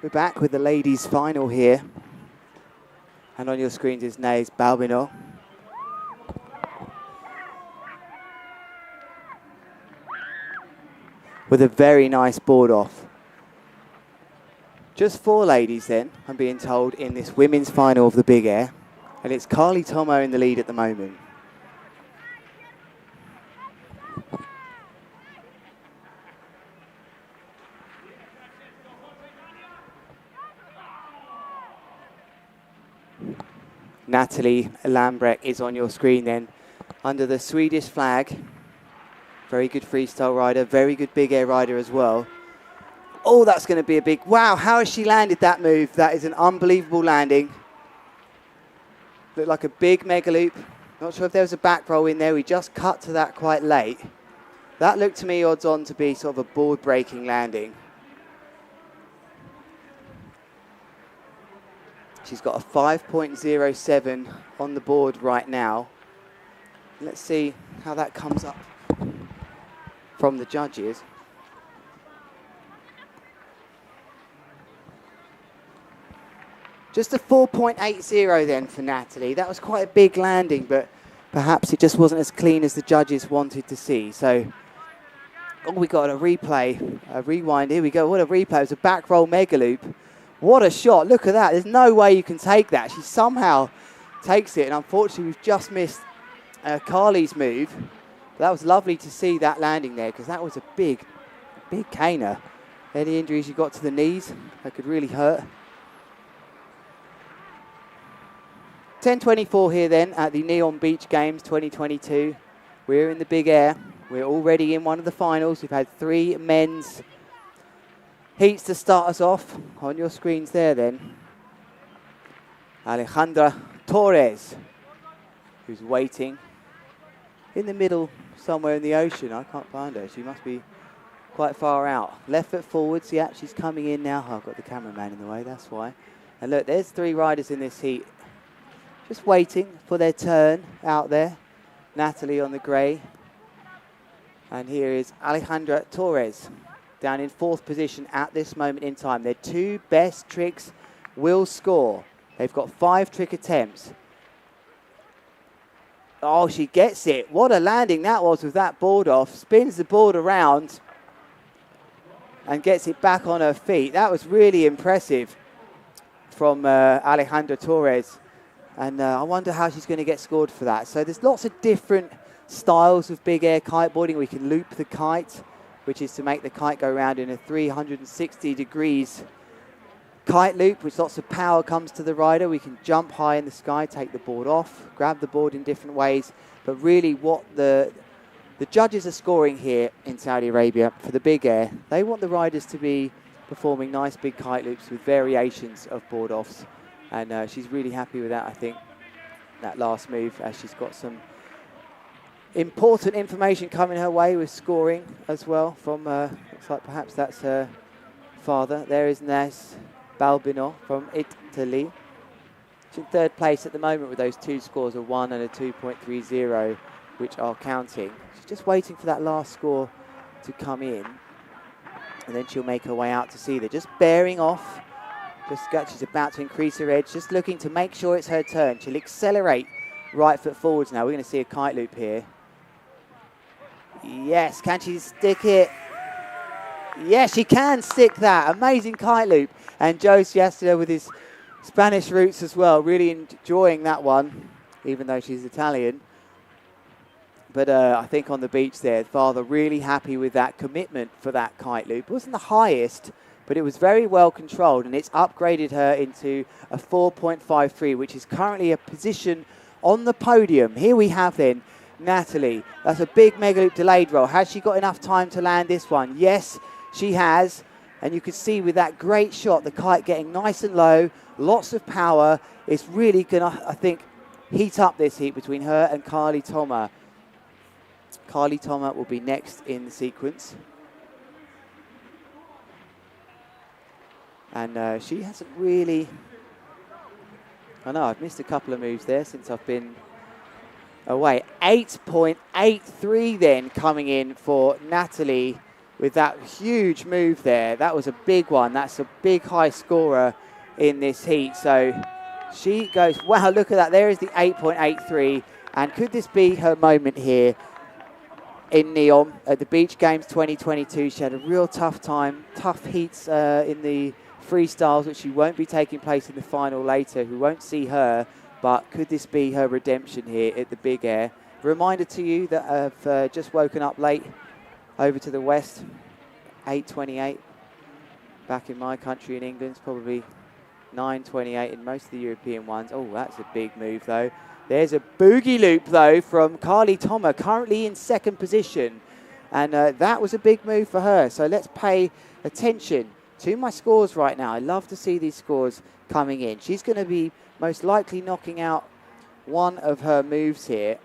We're back with the ladies' final here. And on your screens is Nays Balbino. With a very nice board off. Just 4 ladies then, I'm being told, in this women's final of the big air. And it's Carly Tomo in the lead at the moment. Natalie Lambrecht is on your screen then, under the Swedish flag. Very good freestyle rider, very good big air rider as well. Oh, that's going to be a big, wow, how has she landed that move? That is an unbelievable landing. Looked like a big mega loop. Not sure if there was a back roll in there. We just cut to that quite late. That looked to me odds on to be sort of a board breaking landing. She's got a 5.07 on the board right now. Let's see how that comes up from the judges. Just a 4.80 then for Natalie. That was quite a big landing, but perhaps it just wasn't as clean as the judges wanted to see. So, oh, we got a replay, a rewind. Here we go. What a replay. It was a back roll mega loop. What a shot. Look at that. There's no way you can take that. She somehow takes it, and unfortunately we've just missed Carly's move. But that was lovely to see that landing there, because that was a big caner. Any injuries you got to the knees, that could really hurt. 10:24 here then at the NEOM Beach Games 2022. We're in the big air. We're already in one of the finals. We've had 3 men's heats to start us off. On your screens there then, Alejandra Torres, who's waiting in the middle somewhere in the ocean. I can't find her. She must be quite far out. Left foot forwards. Yeah, she's coming in now. Oh, I've got the cameraman in the way, that's why. And look, there's 3 riders in this heat, just waiting for their turn out there. Natalie on the grey. And here is Alejandra Torres, down in 4th position at this moment in time. Their 2 best tricks will score. They've got 5 trick attempts. Oh, she gets it. What a landing that was with that board off. Spins the board around and gets it back on her feet. That was really impressive from Alejandra Torres. And I wonder how she's going to get scored for that. So there's lots of different styles of big air kiteboarding. We can loop the kite, which is to make the kite go around in a 360 degrees kite loop, which lots of power comes to the rider. We can jump high in the sky, take the board off, grab the board in different ways. But really what the judges are scoring here in Saudi Arabia for the big air, they want the riders to be performing nice big kite loops with variations of board offs. And she's really happy with that, I think, that last move, as she's got some important information coming her way with scoring as well from, looks like perhaps that's her father. There is Nes Balbino from Italy. She's in 3rd place at the moment with those 2 scores, a 1 and a 2.30, which are counting. She's just waiting for that last score to come in, and then she'll make her way out to see there. Just bearing off. She's about to increase her edge, just looking to make sure it's her turn. She'll accelerate right foot forwards now. We're going to see a kite loop here. Yes, can she stick it? Yes, she can stick that. Amazing kite loop. And Joe Siesta with his Spanish roots as well, really enjoying that one, even though she's Italian. But I think on the beach there, father really happy with that commitment for that kite loop. It wasn't the highest, but it was very well controlled, and it's upgraded her into a 4.53, which is currently a position on the podium. Here we have then Natalie. That's a big mega loop delayed roll. Has she got enough time to land this one? Yes, she has. And you can see with that great shot, the kite getting nice and low, lots of power. It's really going to, I think, heat up this heat between her and Carly Toma. Carly Toma will be next in the sequence. And she hasn't really... I know, I've missed a couple of moves there since I've been away. 8.83 then coming in for Natalie with that huge move there. That was a big one. That's a big high scorer in this heat. So she goes, wow, look at that. There is the 8.83. And could this be her moment here in NEOM at the Beach Games 2022? She had a real tough time, tough heats in the freestyles, which she won't be taking place in the final later. We won't see her, but could this be her redemption here at the big air? Reminder to you that I've just woken up late over to the west, 8:28. Back in my country in England, it's probably 9:28 in most of the European ones. Oh, that's a big move though. There's a boogie loop though from Carly Toma, currently in second position. And that was a big move for her. So let's pay attention to my scores right now. I love to see these scores coming in. She's going to be most likely knocking out one of her moves here,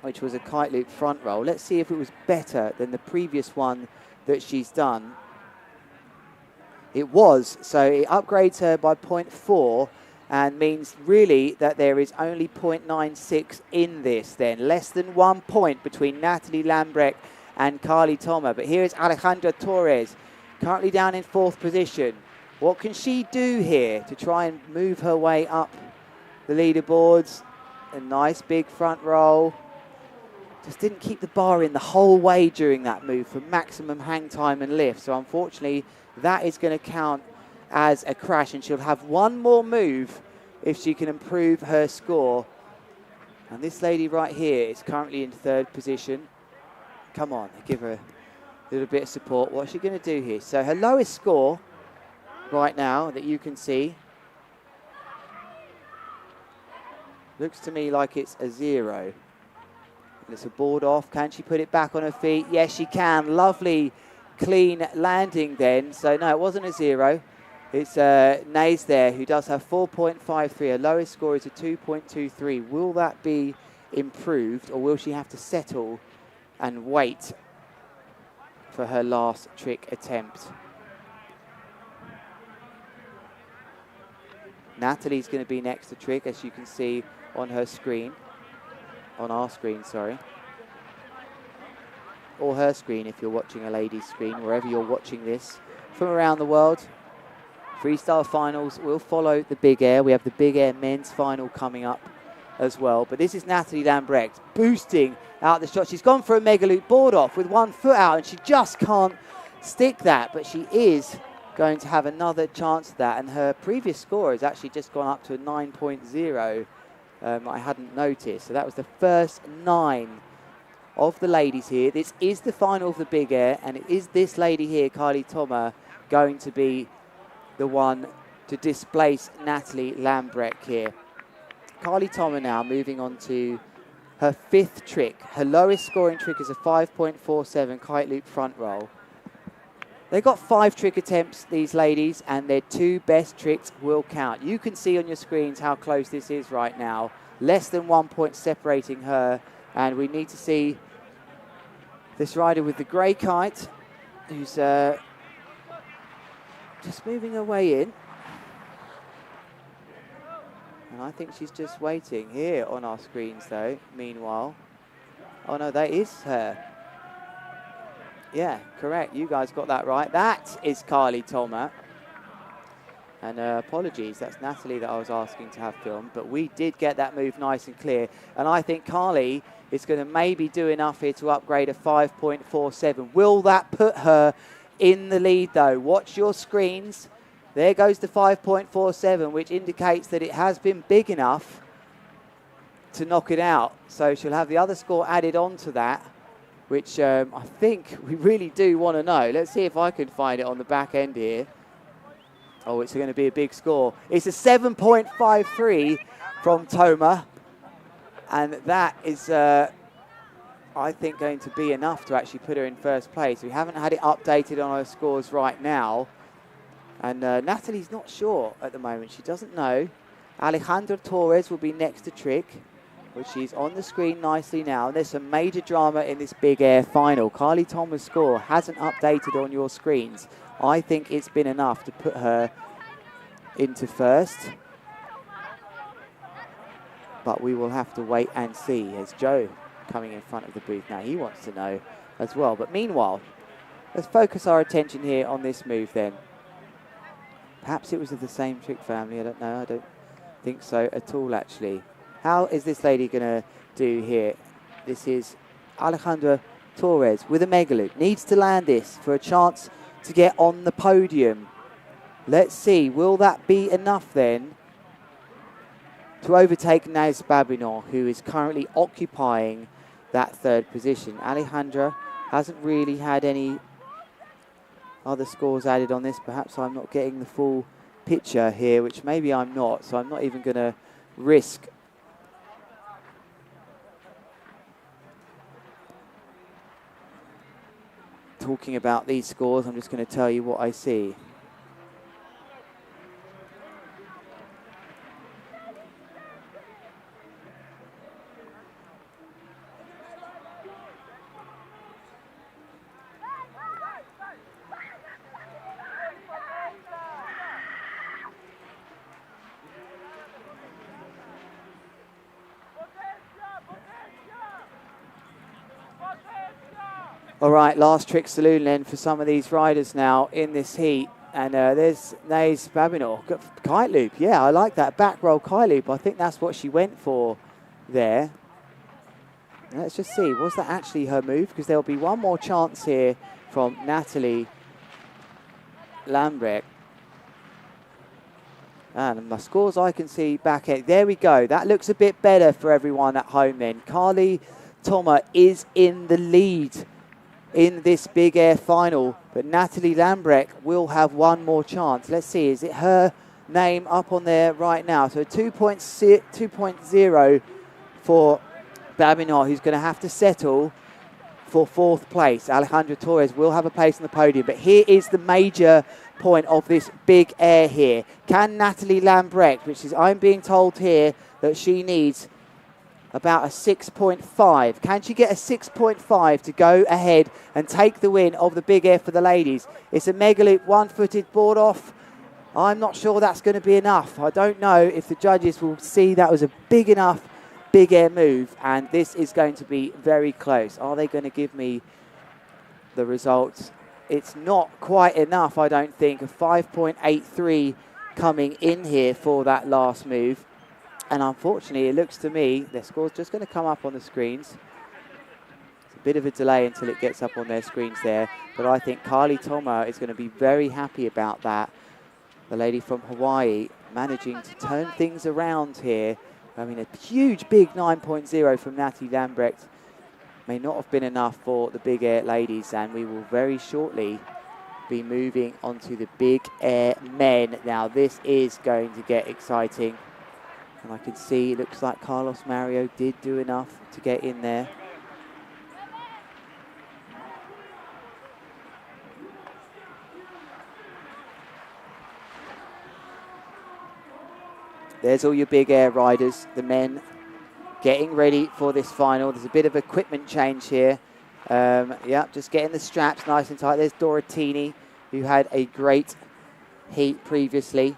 which was a kite loop front roll. Let's see if it was better than the previous one that she's done. It was, so it upgrades her by 0.4 and means really that there is only 0.96 in this then. Less than 1 point between Natalie Lambrecht and Carly Toma. But here is Alejandra Torres, currently down in 4th position. What can she do here to try and move her way up the leaderboards? A nice big front roll. Just didn't keep the bar in the whole way during that move for maximum hang time and lift. So unfortunately, that is going to count as a crash, and she'll have one more move if she can improve her score. And this lady right here is currently in 3rd position. Come on, give her a little bit of support. What's she going to do here? So her lowest score right now that you can see looks to me like it's a 0. And it's a board off. Can she put it back on her feet? Yes, she can. Lovely, clean landing then. So no, it wasn't a 0. It's Nays there, who does have 4.53. Her lowest score is a 2.23. Will that be improved, or will she have to settle and wait for her last trick attempt? Natalie's going to be next to trick, as you can see on her screen. On our screen, sorry. Or her screen if you're watching a lady's screen, wherever you're watching this from around the world. Freestyle finals will follow the big air. We have the big air men's final coming up as well. But this is Natalie Lambrecht boosting out the shot. She's gone for a mega loop board off with 1 foot out, and she just can't stick that. But she is going to have another chance at that. And her previous score has actually just gone up to a 9.0. I hadn't noticed. So that was the first 9 of the ladies here. This is the final of the big air, and it is this lady here, Carly Toma, going to be the one to displace Natalie Lambrecht here. Carly Toma now moving on to her 5th trick. Her lowest scoring trick is a 5.47 kite loop front roll. They got 5 trick attempts, these ladies, and their 2 best tricks will count. You can see on your screens how close this is right now. Less than 1 point separating her, and we need to see this rider with the grey kite, who's just moving her way in. And I think she's just waiting here on our screens though, meanwhile. Oh no, that is her. Yeah, correct. You guys got that right. That is Carly Toma. And apologies, that's Natalie that I was asking to have filmed. But we did get that move nice and clear. And I think Carly is going to maybe do enough here to upgrade a 5.47. Will that put her in the lead though? Watch your screens. There goes the 5.47, which indicates that it has been big enough to knock it out. So she'll have the other score added on to that, which I think we really do want to know. Let's see if I can find it on the back end here. Oh, it's going to be a big score. It's a 7.53 from Toma. And that is, I think, going to be enough to actually put her in 1st place. We haven't had it updated on her scores right now. And Natalie's not sure at the moment. She doesn't know. Alejandra Torres will be next to trick, which she's on the screen nicely now. And there's some major drama in this big air final. Carly Toma's score hasn't updated on your screens. I think it's been enough to put her into 1st. But we will have to wait and see. As Joe coming in front of the booth now, he wants to know as well. But meanwhile, Let's focus our attention here on this move then. Perhaps it was of the same trick family, I don't know, I don't think so at all actually. How is this lady going to do here? This is Alejandra Torres with a mega loop. Needs to land this for a chance to get on the podium. Let's see, will that be enough then to overtake Naz Babinot, who is currently occupying that third position. Alejandra hasn't really had any other scores added on this. Perhaps I'm not getting the full picture here, which maybe I'm not, so I'm not even going to risk talking about these scores. I'm just going to tell you what I see. All right, last trick saloon then for some of these riders now in this heat. And there's Naz Babinot. Kite loop, yeah, I like that. Back roll kite loop. I think that's what she went for there. Let's just see, was that actually her move? Because there'll be one more chance here from Natalie Lambrecht. And my scores I can see back at, there we go. That looks a bit better for everyone at home then. Carly Thomas is in the lead in this big air final, but Natalie Lambrecht will have one more chance. Let's see, is it her name up on there right now? So 2.0 for Babinot, who's going to have to settle for fourth place. Alejandra Torres will have a place on the podium, but here is the major point of this big air here. Can Natalie Lambrecht, which is, I'm being told here that she needs about a 6.5. Can she get a 6.5 to go ahead and take the win of the big air for the ladies? It's a mega loop, one-footed board off. I'm not sure that's going to be enough. I don't know if the judges will see that was a big enough big air move, and this is going to be very close. Are they going to give me the results? It's not quite enough, I don't think. A 5.83 coming in here for that last move. And unfortunately, it looks to me, their score's just going to come up on the screens. It's a bit of a delay until it gets up on their screens there. But I think Carly Thomas is going to be very happy about that. The lady from Hawaii managing to turn things around here. I mean, a huge big 9.0 from Natalie Lambrecht may not have been enough for the big air ladies. And we will very shortly be moving on to the big air men. Now, this is going to get exciting. And I can see, it looks like Carlos Mario did do enough to get in there. There's all your big air riders, the men getting ready for this final. There's a bit of equipment change here. Yeah, just getting the straps nice and tight. There's Doratini, who had a great heat previously.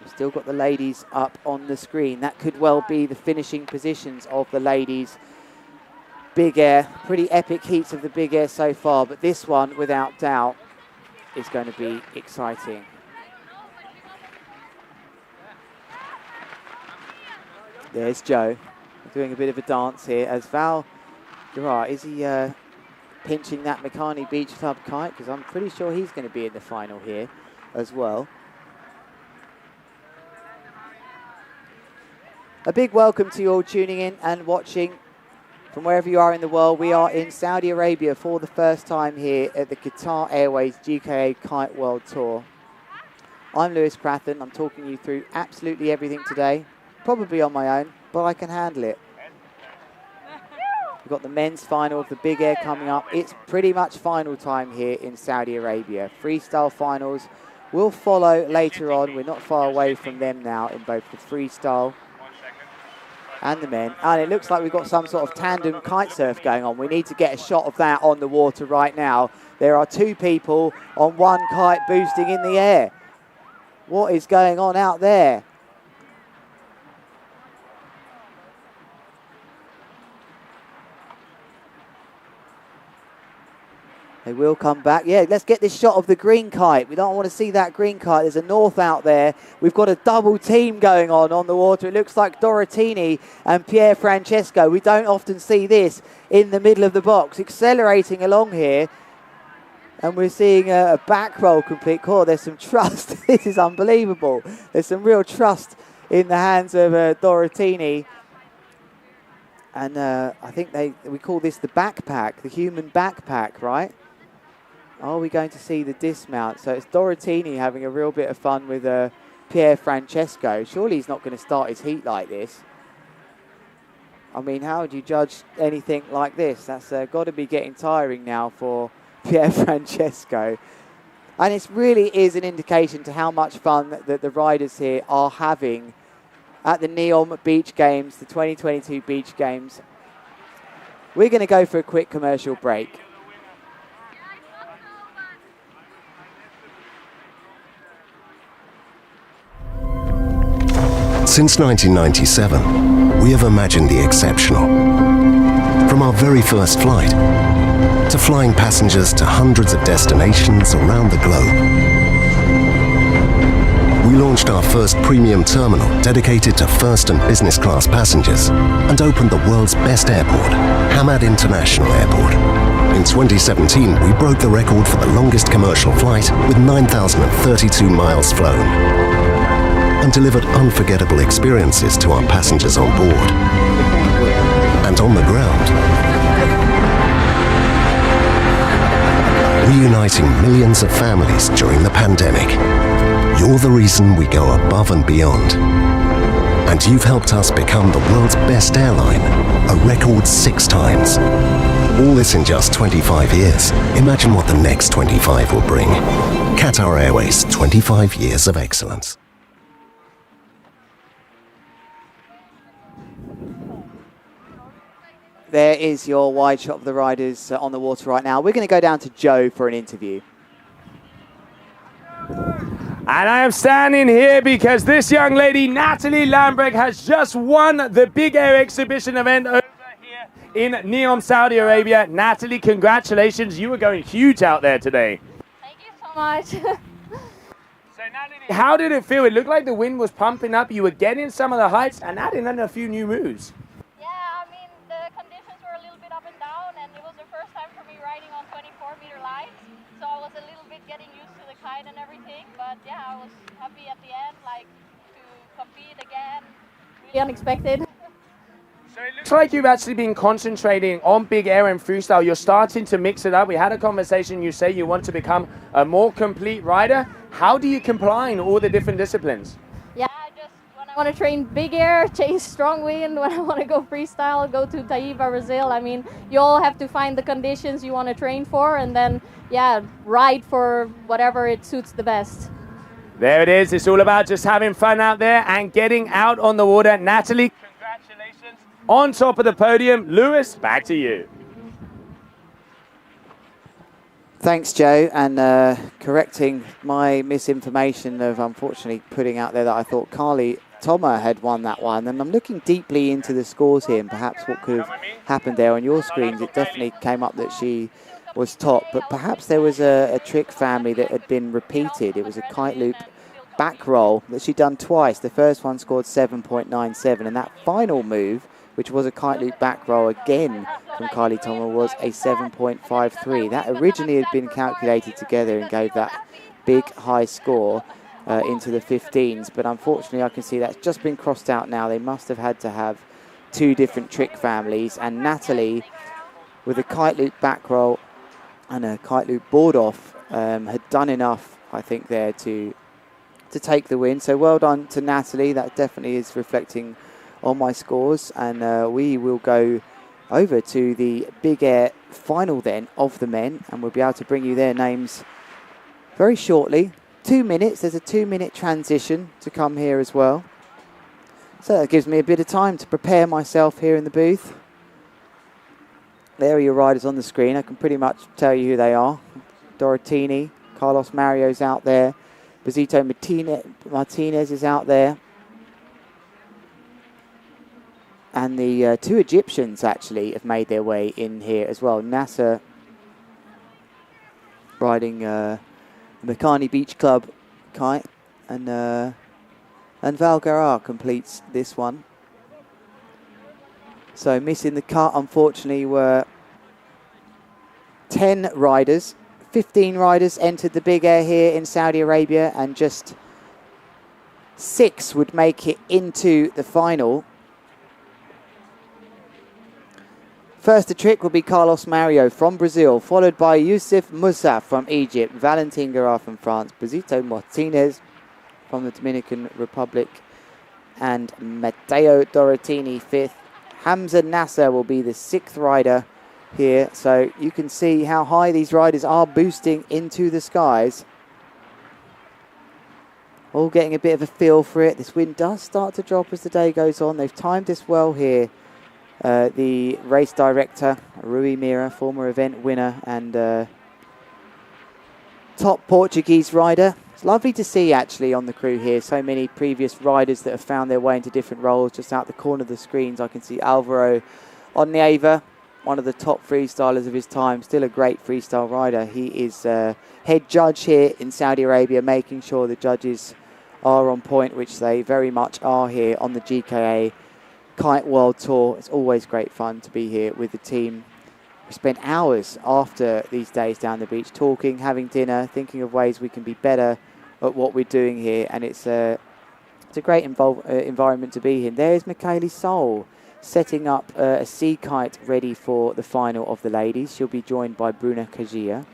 We've still got the ladies up on the screen. That could well be the finishing positions of the ladies. Big air, pretty epic heats of the big air so far, but this one, without doubt, is going to be exciting. There's Joe doing a bit of a dance here as Val Gerard. Is he pinching that Makani Beach Club kite? Because I'm pretty sure he's going to be in the final here as well. A big welcome to you all tuning in and watching from wherever you are in the world. We are in Saudi Arabia for the first time here at the Qatar Airways GKA Kite World Tour. I'm Lewis Crathen. I'm talking you through absolutely everything today. Probably on my own, but I can handle it. We've got the men's final of the big air coming up. It's pretty much final time here in Saudi Arabia. Freestyle finals will follow later on. We're not far away from them now in both the freestyle and the men. And it looks like we've got some sort of tandem kite surf going on. We need to get a shot of that on the water right now. There are two people on one kite boosting in the air. What is going on out there? They will come back. Yeah, let's get this shot of the green kite. We don't want to see that green kite. There's a north out there. We've got a double team going on the water. It looks like Dorotini and Pier Francesco. We don't often see this in the middle of the box. Accelerating along here. And we're seeing a back roll complete. Oh, there's some trust. This is unbelievable. There's some real trust in the hands of Dorotini. And I think we call this the backpack, the human backpack, right? Are we going to see the dismount? So it's Dorotini having a real bit of fun with Pier Francesco. Surely he's not going to start his heat like this. I mean, how would you judge anything like this? That's got to be getting tiring now for Pier Francesco. And it really is an indication to how much fun that the riders here are having at the NEOM Beach Games, the 2022 Beach Games. We're going to go for a quick commercial break. Since 1997, we have imagined the exceptional. From our very first flight, to flying passengers to hundreds of destinations around the globe. We launched our first premium terminal dedicated to first and business class passengers and opened the world's best airport, Hamad International Airport. In 2017, we broke the record for the longest commercial flight with 9,032 miles flown, and delivered unforgettable experiences to our passengers on board and on the ground, reuniting millions of families during the pandemic. You're the reason we go above and beyond, and you've helped us become the world's best airline a record 6 times. All this in just 25 years. Imagine what the next 25 will bring. Qatar Airways, 25 years of excellence. There is your wide shot of the riders on the water right now. We're going to go down to Joe for an interview. And I am standing here because this young lady, Natalie Lambrecht, has just won the Big Air exhibition event over here in NEOM, Saudi Arabia. Natalie, congratulations. You were going huge out there today. Thank you so much. So Natalie, how did it feel? It looked like the wind was pumping up. You were getting some of the heights and adding in a few new moves. So I was a little bit getting used to the kite and everything, but yeah, I was happy at the end, like to compete again. Really unexpected. So it looks like you've actually been concentrating on big air and freestyle. You're starting to mix it up. We had a conversation. You say you want to become a more complete rider. How do you combine all the different disciplines? Yeah, when I want to train big air, chase strong wind. When I want to go freestyle, go to Taiba, Brazil. I mean, you all have to find the conditions you want to train for, and then yeah, ride for whatever it suits the best. There it is. It's all about just having fun out there and getting out on the water. Natalie, congratulations. On top of the podium. Lewis, back to you. Thanks, Joe, and correcting my misinformation of unfortunately putting out there that I thought Carly Toma had won that one. And I'm looking deeply into the scores here and perhaps what could have happened there on your screens. It definitely came up that she was top, but perhaps there was a trick family that had been repeated. It was a kite loop back roll that she'd done twice. The first one scored 7.97, and that final move, which was a kite loop back roll again from Carly Toma, was a 7.53. That originally had been calculated together and gave that big high score into the 15s, but unfortunately I can see that's just been crossed out now. They must have had to have 2 different trick families, and Natalie with a kite loop back roll and a kite loop board off had done enough, I think, there to take the win. So well done to Natalie. That definitely is reflecting on my scores, and we will go over to the big air final then of the men, and we'll be able to bring you their names very shortly. 2 minutes, there's a 2-minute transition to come here as well, so that gives me a bit of time to prepare myself here in the booth. There are your riders on the screen. I can pretty much tell you who they are. Dorotini, Carlos Mario's out there, Bezito Martinez is out there, and the 2 Egyptians actually have made their way in here as well. Nasser riding Makani Beach Club kite, and Val Garrar completes this one. So missing the cut, unfortunately, were 10 riders. 15 riders entered the big air here in Saudi Arabia, and just 6 would make it into the final. First to trick will be Carlos Mario from Brazil, followed by Yusuf Moussa from Egypt, Valentin Garrar from France, Brizito Martinez from the Dominican Republic, and Matteo Dorotini 5th. Hamza Nasser will be the 6th rider here, so you can see how high these riders are boosting into the skies. All getting a bit of a feel for it. This wind does start to drop as the day goes on. They've timed this well here. The race director, Rui Mira, former event winner and top Portuguese rider. It's lovely to see actually on the crew here so many previous riders that have found their way into different roles. Just out the corner of the screens I can see Alvaro Onieva, one of the top freestylers of his time, still a great freestyle rider. He is head judge here in Saudi Arabia, making sure the judges are on point, which they very much are here on the GKA Kite World Tour. It's always great fun to be here with the team. We spent hours after these days down the beach talking, having dinner, thinking of ways we can be better at what we're doing here, and it's a great environment to be in. There's Michaeli Soul setting up a sea kite ready for the final of the ladies. She'll be joined by Bruna Kajia,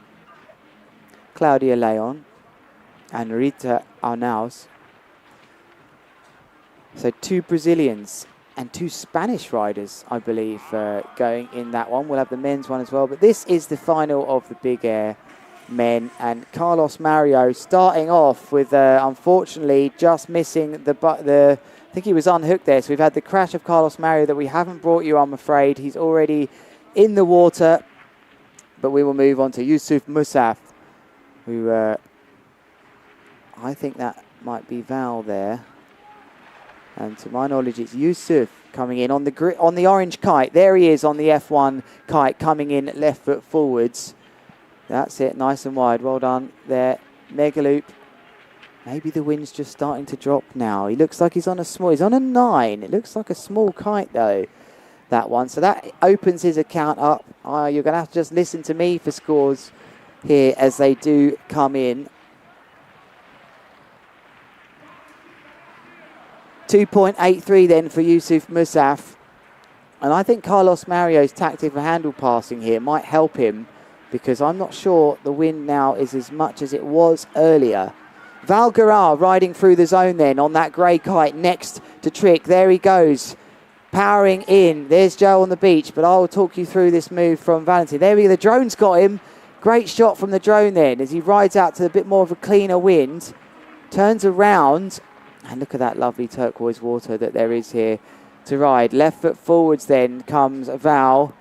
Claudia Leon, and Rita Arnaus. So 2 Brazilians and 2 Spanish riders, I believe, going in that one. We'll have the men's one as well. But this is the final of the big air men. And Carlos Mario starting off with, unfortunately, just missing I think he was unhooked there. So we've had the crash of Carlos Mario that we haven't brought you, I'm afraid. He's already in the water. But we will move on to Yusuf Moussa, who I think that might be Val there. And to my knowledge, it's Yusuf coming in on the orange kite. There he is on the F1 kite, coming in left foot forwards. That's it, nice and wide. Well done there. Mega loop. Maybe the wind's just starting to drop now. He looks like he's on a 9. It looks like a small kite though, that one. So that opens his account up. You're going to have to just listen to me for scores here as they do come in. 2.83 then for Yusuf Moussa. And I think Carlos Mario's tactic for handle passing here might help him, because I'm not sure the wind now is as much as it was earlier. Val Garrar riding through the zone then on that grey kite next to Trick. There he goes, powering in. There's Joe on the beach, but I'll talk you through this move from Valentin. There we go, the drone's got him. Great shot from the drone then as he rides out to a bit more of a cleaner wind. Turns around. And look at that lovely turquoise water that there is here to ride. Left foot forwards then comes Val,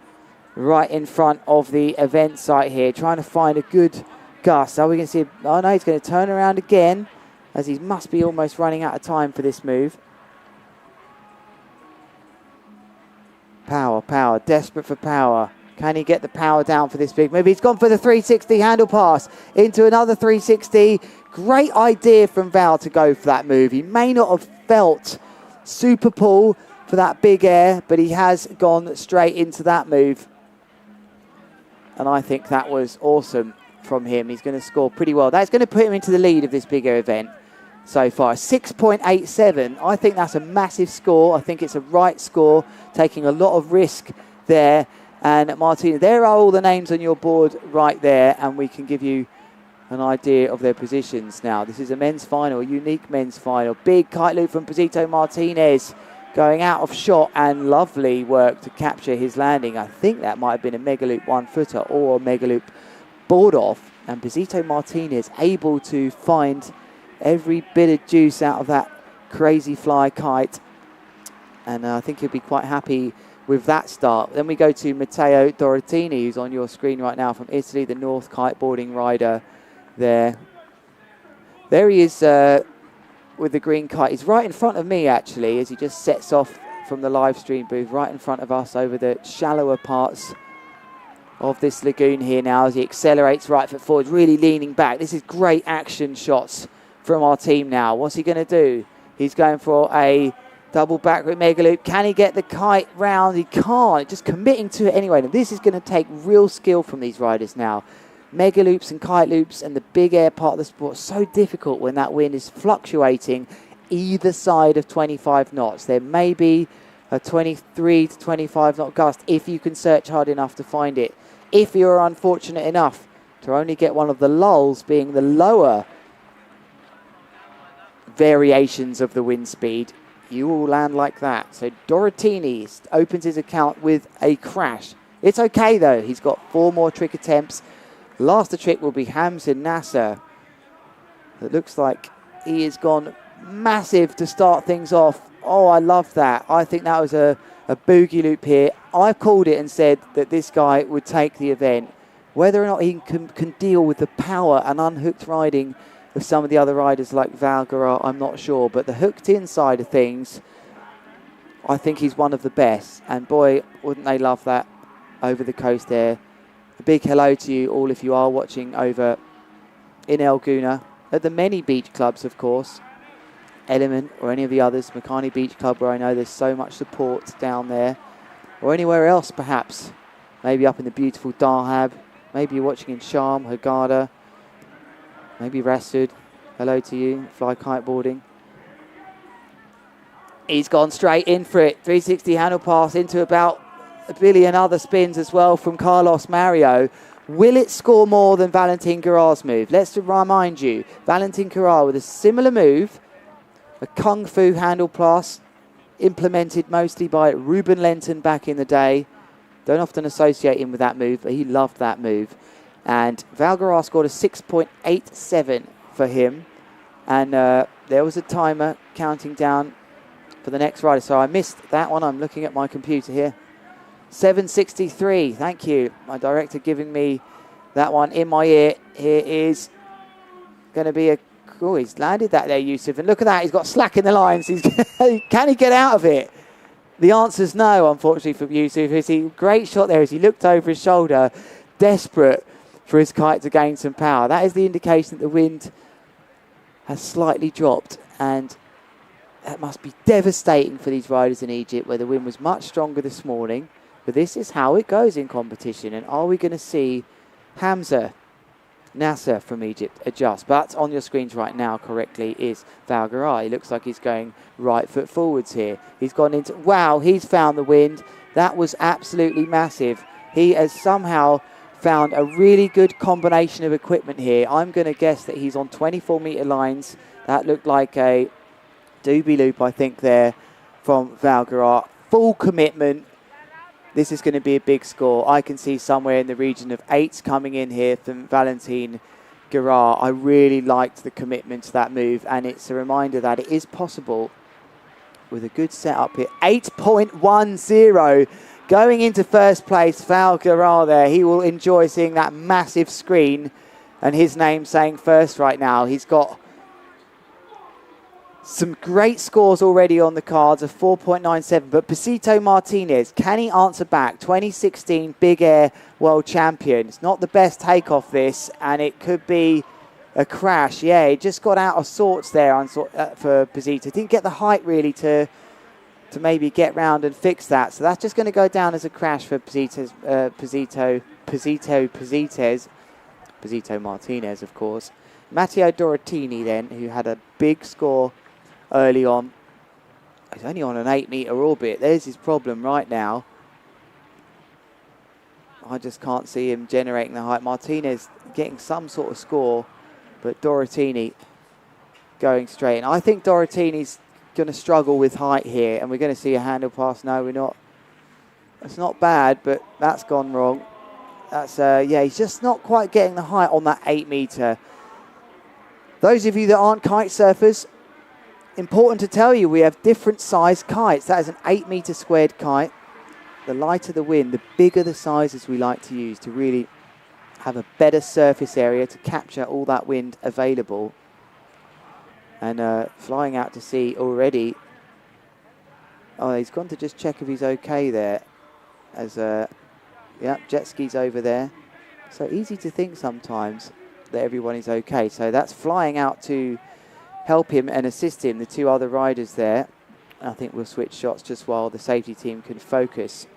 right in front of the event site here, trying to find a good gust. Are we going to see? Oh no, he's going to turn around again, as he must be almost running out of time for this move. Power, power, desperate for power. Can he get the power down for this big move? He's gone for the 360 handle pass into another 360. Great idea from Val to go for that move. He may not have felt super pull for that big air, but he has gone straight into that move. And I think that was awesome from him. He's going to score pretty well. That's going to put him into the lead of this big air event so far. 6.87. I think that's a massive score. I think it's a right score, taking a lot of risk there. And Martina, there are all the names on your board right there, and we can give you an idea of their positions now. This is a men's final, a unique men's final. Big kite loop from Brizito Martinez, going out of shot, and lovely work to capture his landing. I think that might have been a mega loop 1-footer or a mega loop board off, and Brizito Martinez able to find every bit of juice out of that crazy fly kite, and I think he'll be quite happy with that start. Then we go to Matteo Dorotini, who's on your screen right now, from Italy, the North kiteboarding rider there. There he is with the green kite. He's right in front of me, actually, as he just sets off from the live stream booth, right in front of us over the shallower parts of this lagoon here now as he accelerates right foot forward, really leaning back. This is great action shots from our team now. What's he going to do? He's going for a double back root mega loop. Can he get the kite round? He can't. Just committing to it anyway. And this is going to take real skill from these riders now. Mega loops and kite loops and the big air part of the sport, so difficult when that wind is fluctuating either side of 25 knots. There may be a 23 to 25 knot gust if you can search hard enough to find it. If you're unfortunate enough to only get one of the lulls being the lower variations of the wind speed, you will land like that. So Dorotini opens his account with a crash. It's okay though, he's got 4 more trick attempts. Last trick will be Hamza Nasser. It looks like he has gone massive to start things off. Oh, I love that. I think that was a boogie loop here. I called it and said that this guy would take the event. Whether or not he can deal with the power and unhooked riding of some of the other riders like Valgara, I'm not sure. But the hooked in side of things, I think he's one of the best. And boy, wouldn't they love that over the coast there. A big hello to you all if you are watching over in El Guna. At the many beach clubs, of course. Element or any of the others, Makani Beach Club, where I know there's so much support down there, or anywhere else perhaps, maybe up in the beautiful Dahab, maybe you're watching in Sharm, Hurghada, maybe Rasud, hello to you, fly kiteboarding. He's gone straight in for it, 360 handle pass into about a billion other spins as well from Carlos Mario. Will it score more than Valentin Guerrard's move? Let's remind you, Valentin Guerrard with a similar move, a Kung Fu handle pass implemented mostly by Ruben Lenton back in the day. Don't often associate him with that move, but he loved that move. And Valgara scored a 6.87 for him. And there was a timer counting down for the next rider. So I missed that one. I'm looking at my computer here. 7.63. Thank you. My director giving me that one in my ear. Here is going to be a... Oh, he's landed that there, Yusuf. And look at that, he's got slack in the lines. Can he get out of it? The answer's no, unfortunately, from Yusuf. It's a great shot there as he looked over his shoulder, desperate for his kite to gain some power. That is the indication that the wind has slightly dropped. And that must be devastating for these riders in Egypt, where the wind was much stronger this morning. But this is how it goes in competition. And are we going to see Hamza Nasser from Egypt adjust? But on your screens right now correctly is Valgara. He looks like he's going right foot forwards here. He's gone into... Wow, he's found the wind. That was absolutely massive. He has somehow found a really good combination of equipment here. I'm going to guess that he's on 24-meter lines. That looked like a doobie loop, I think, there from Valgara. Full commitment. This is going to be a big score. I can see somewhere in the region of 8s coming in here from Valentin Guerrard. I really liked the commitment to that move, and it's a reminder that it is possible with a good setup here. 8.10 going into first place. Val Guerrard there. He will enjoy seeing that massive screen and his name saying first right now. He's got some great scores already on the cards of 4.97, but Pasito Martinez, can he answer back? 2016 Big Air World Champion. It's not the best takeoff this, and it could be a crash. Yeah, he just got out of sorts there for Pasito. Didn't get the height really to maybe get round and fix that. So that's just going to go down as a crash for Pasito Martinez, of course. Matteo Dorotini then, who had a big score early on. He's only on an 8-meter orbit. There's his problem right now. I just can't see him generating the height. Martinez getting some sort of score, but Dorotini going straight. And I think Dorotini's going to struggle with height here, and we're going to see a handle pass. No, we're not. It's not bad, but that's gone wrong. That's yeah, he's just not quite getting the height on that 8-meter. Those of you that aren't kite surfers, important to tell you, we have different size kites. That is an 8-meter squared kite. The lighter the wind, the bigger the sizes we like to use to really have a better surface area to capture all that wind available. And flying out to sea already. Oh, he's gone to just check if he's okay there. As Yeah, jet skis over there. So easy to think sometimes that everyone is okay. So that's flying out to help him and assist him, the two other riders there. I think we'll switch shots just while the safety team can focus.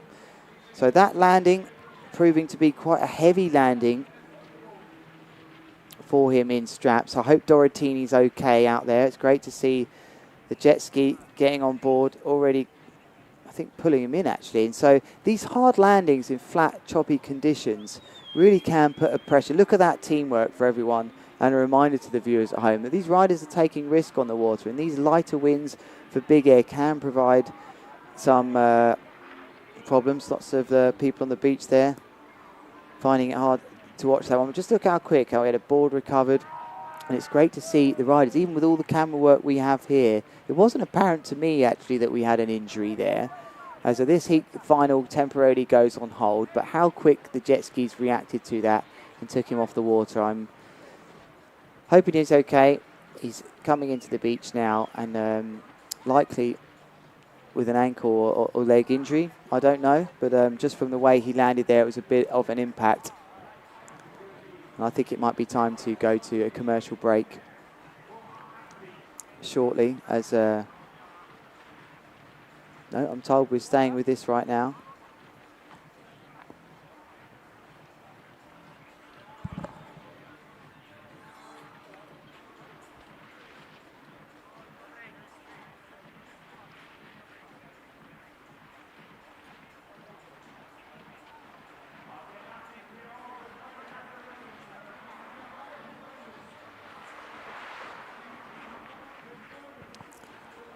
So that landing proving to be quite a heavy landing for him in straps. I hope Dorotini's okay out there. It's great to see the jet ski getting on board already, I think pulling him in actually. And so these hard landings in flat, choppy conditions really can put a pressure. Look at that teamwork for everyone, and a reminder to the viewers at home that these riders are taking risk on the water, and these lighter winds for big air can provide some problems. Lots of people on the beach there finding it hard to watch that one. But just look how quick, how we had a board recovered. And it's great to see the riders, even with all the camera work we have here. It wasn't apparent to me, actually, that we had an injury there. So this heat final temporarily goes on hold. But how quick the jet skis reacted to that and took him off the water. I'm hoping he's okay. He's coming into the beach now and likely with an ankle or leg injury. I don't know. But just from the way he landed there, it was a bit of an impact. And I think it might be time to go to a commercial break shortly as... no, I'm told we're staying with this right now.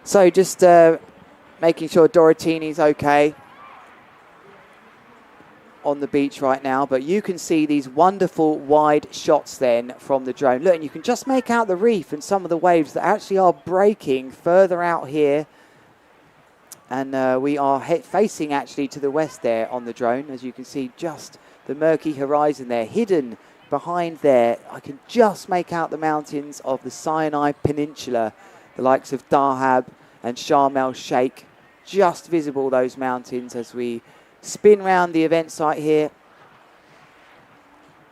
So just making sure Dorotini's okay on the beach right now. But you can see these wonderful wide shots then from the drone. Look, and you can just make out the reef and some of the waves that actually are breaking further out here. And we are facing actually to the west there on the drone. As you can see, just the murky horizon there, hidden behind there. I can just make out the mountains of the Sinai Peninsula, the likes of Dahab and Sharm el-Sheikh. Just visible, those mountains, as we spin round the event site here.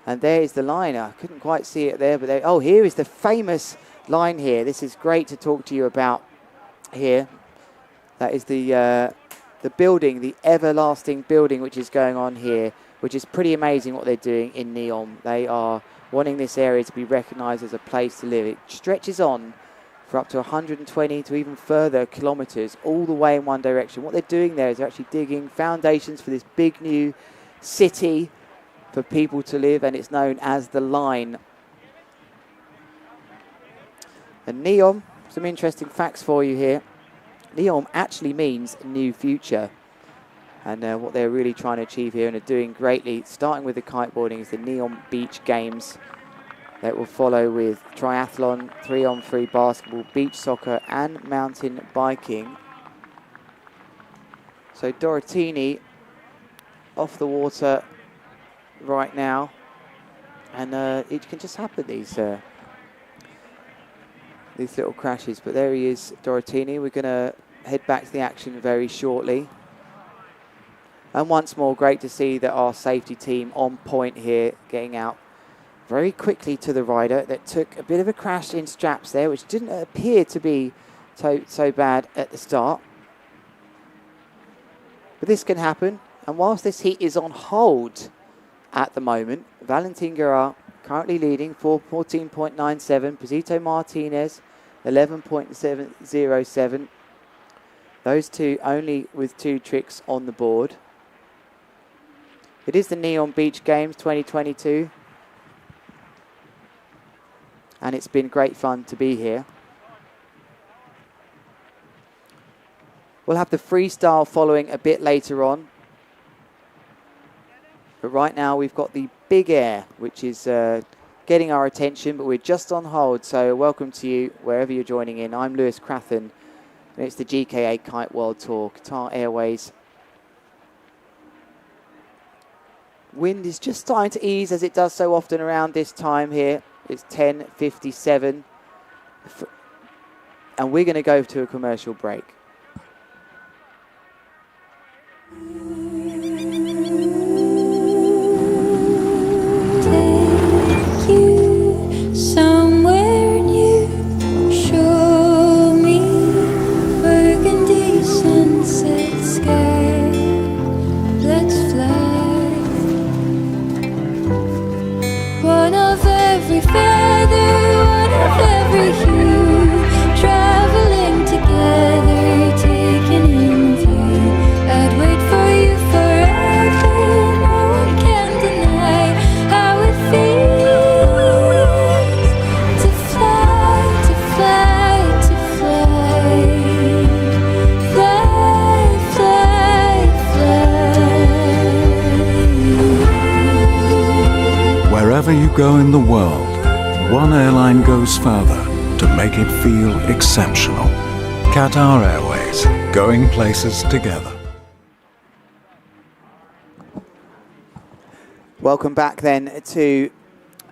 And there is the line. I couldn't quite see it there, but there, oh, here is the famous line here. This is great to talk to you about here. That is the building, the everlasting building which is going on here, which is pretty amazing what they're doing in NEOM. They are wanting this area to be recognised as a place to live. It stretches on for up to 120 to even further kilometres, all the way in one direction. What they're doing there is they're actually digging foundations for this big new city for people to live, and it's known as the Line. And NEOM, some interesting facts for you here. NEOM actually means new future. And what they're really trying to achieve here and are doing greatly, starting with the kiteboarding, is the NEOM Beach Games. That will follow with triathlon, 3-on-3 basketball, beach soccer and mountain biking. So Dorotini off the water right now. And it can just happen, these little crashes. But there he is, Dorotini. We're going to head back to the action very shortly. And once more, great to see that our safety team on point here, getting out very quickly to the rider that took a bit of a crash in straps there, which didn't appear to be so bad at the start. But this can happen. And whilst this heat is on hold at the moment, Valentin Guerra currently leading 14.97. Posito Martinez 11.707. Those two only with 2 tricks on the board. It is the NEOM Beach Games 2022. And it's been great fun to be here. We'll have the freestyle following a bit later on. But right now we've got the big air, which is getting our attention, but we're just on hold. So welcome to you wherever you're joining in. I'm Lewis Crathen, and it's the GKA Kite World Tour, Qatar Airways. Wind is just starting to ease, as it does so often around this time here. It's 10:57, and we're going to go to a commercial break. every feather, one of every hue, traveling together, taken in view. I'd wait for you forever, no one can deny how it feels to fly, to fly, to fly. Fly, fly, fly. Wherever you go in the world, one airline goes further to make it feel exceptional. Qatar Airways, going places together. Welcome back then to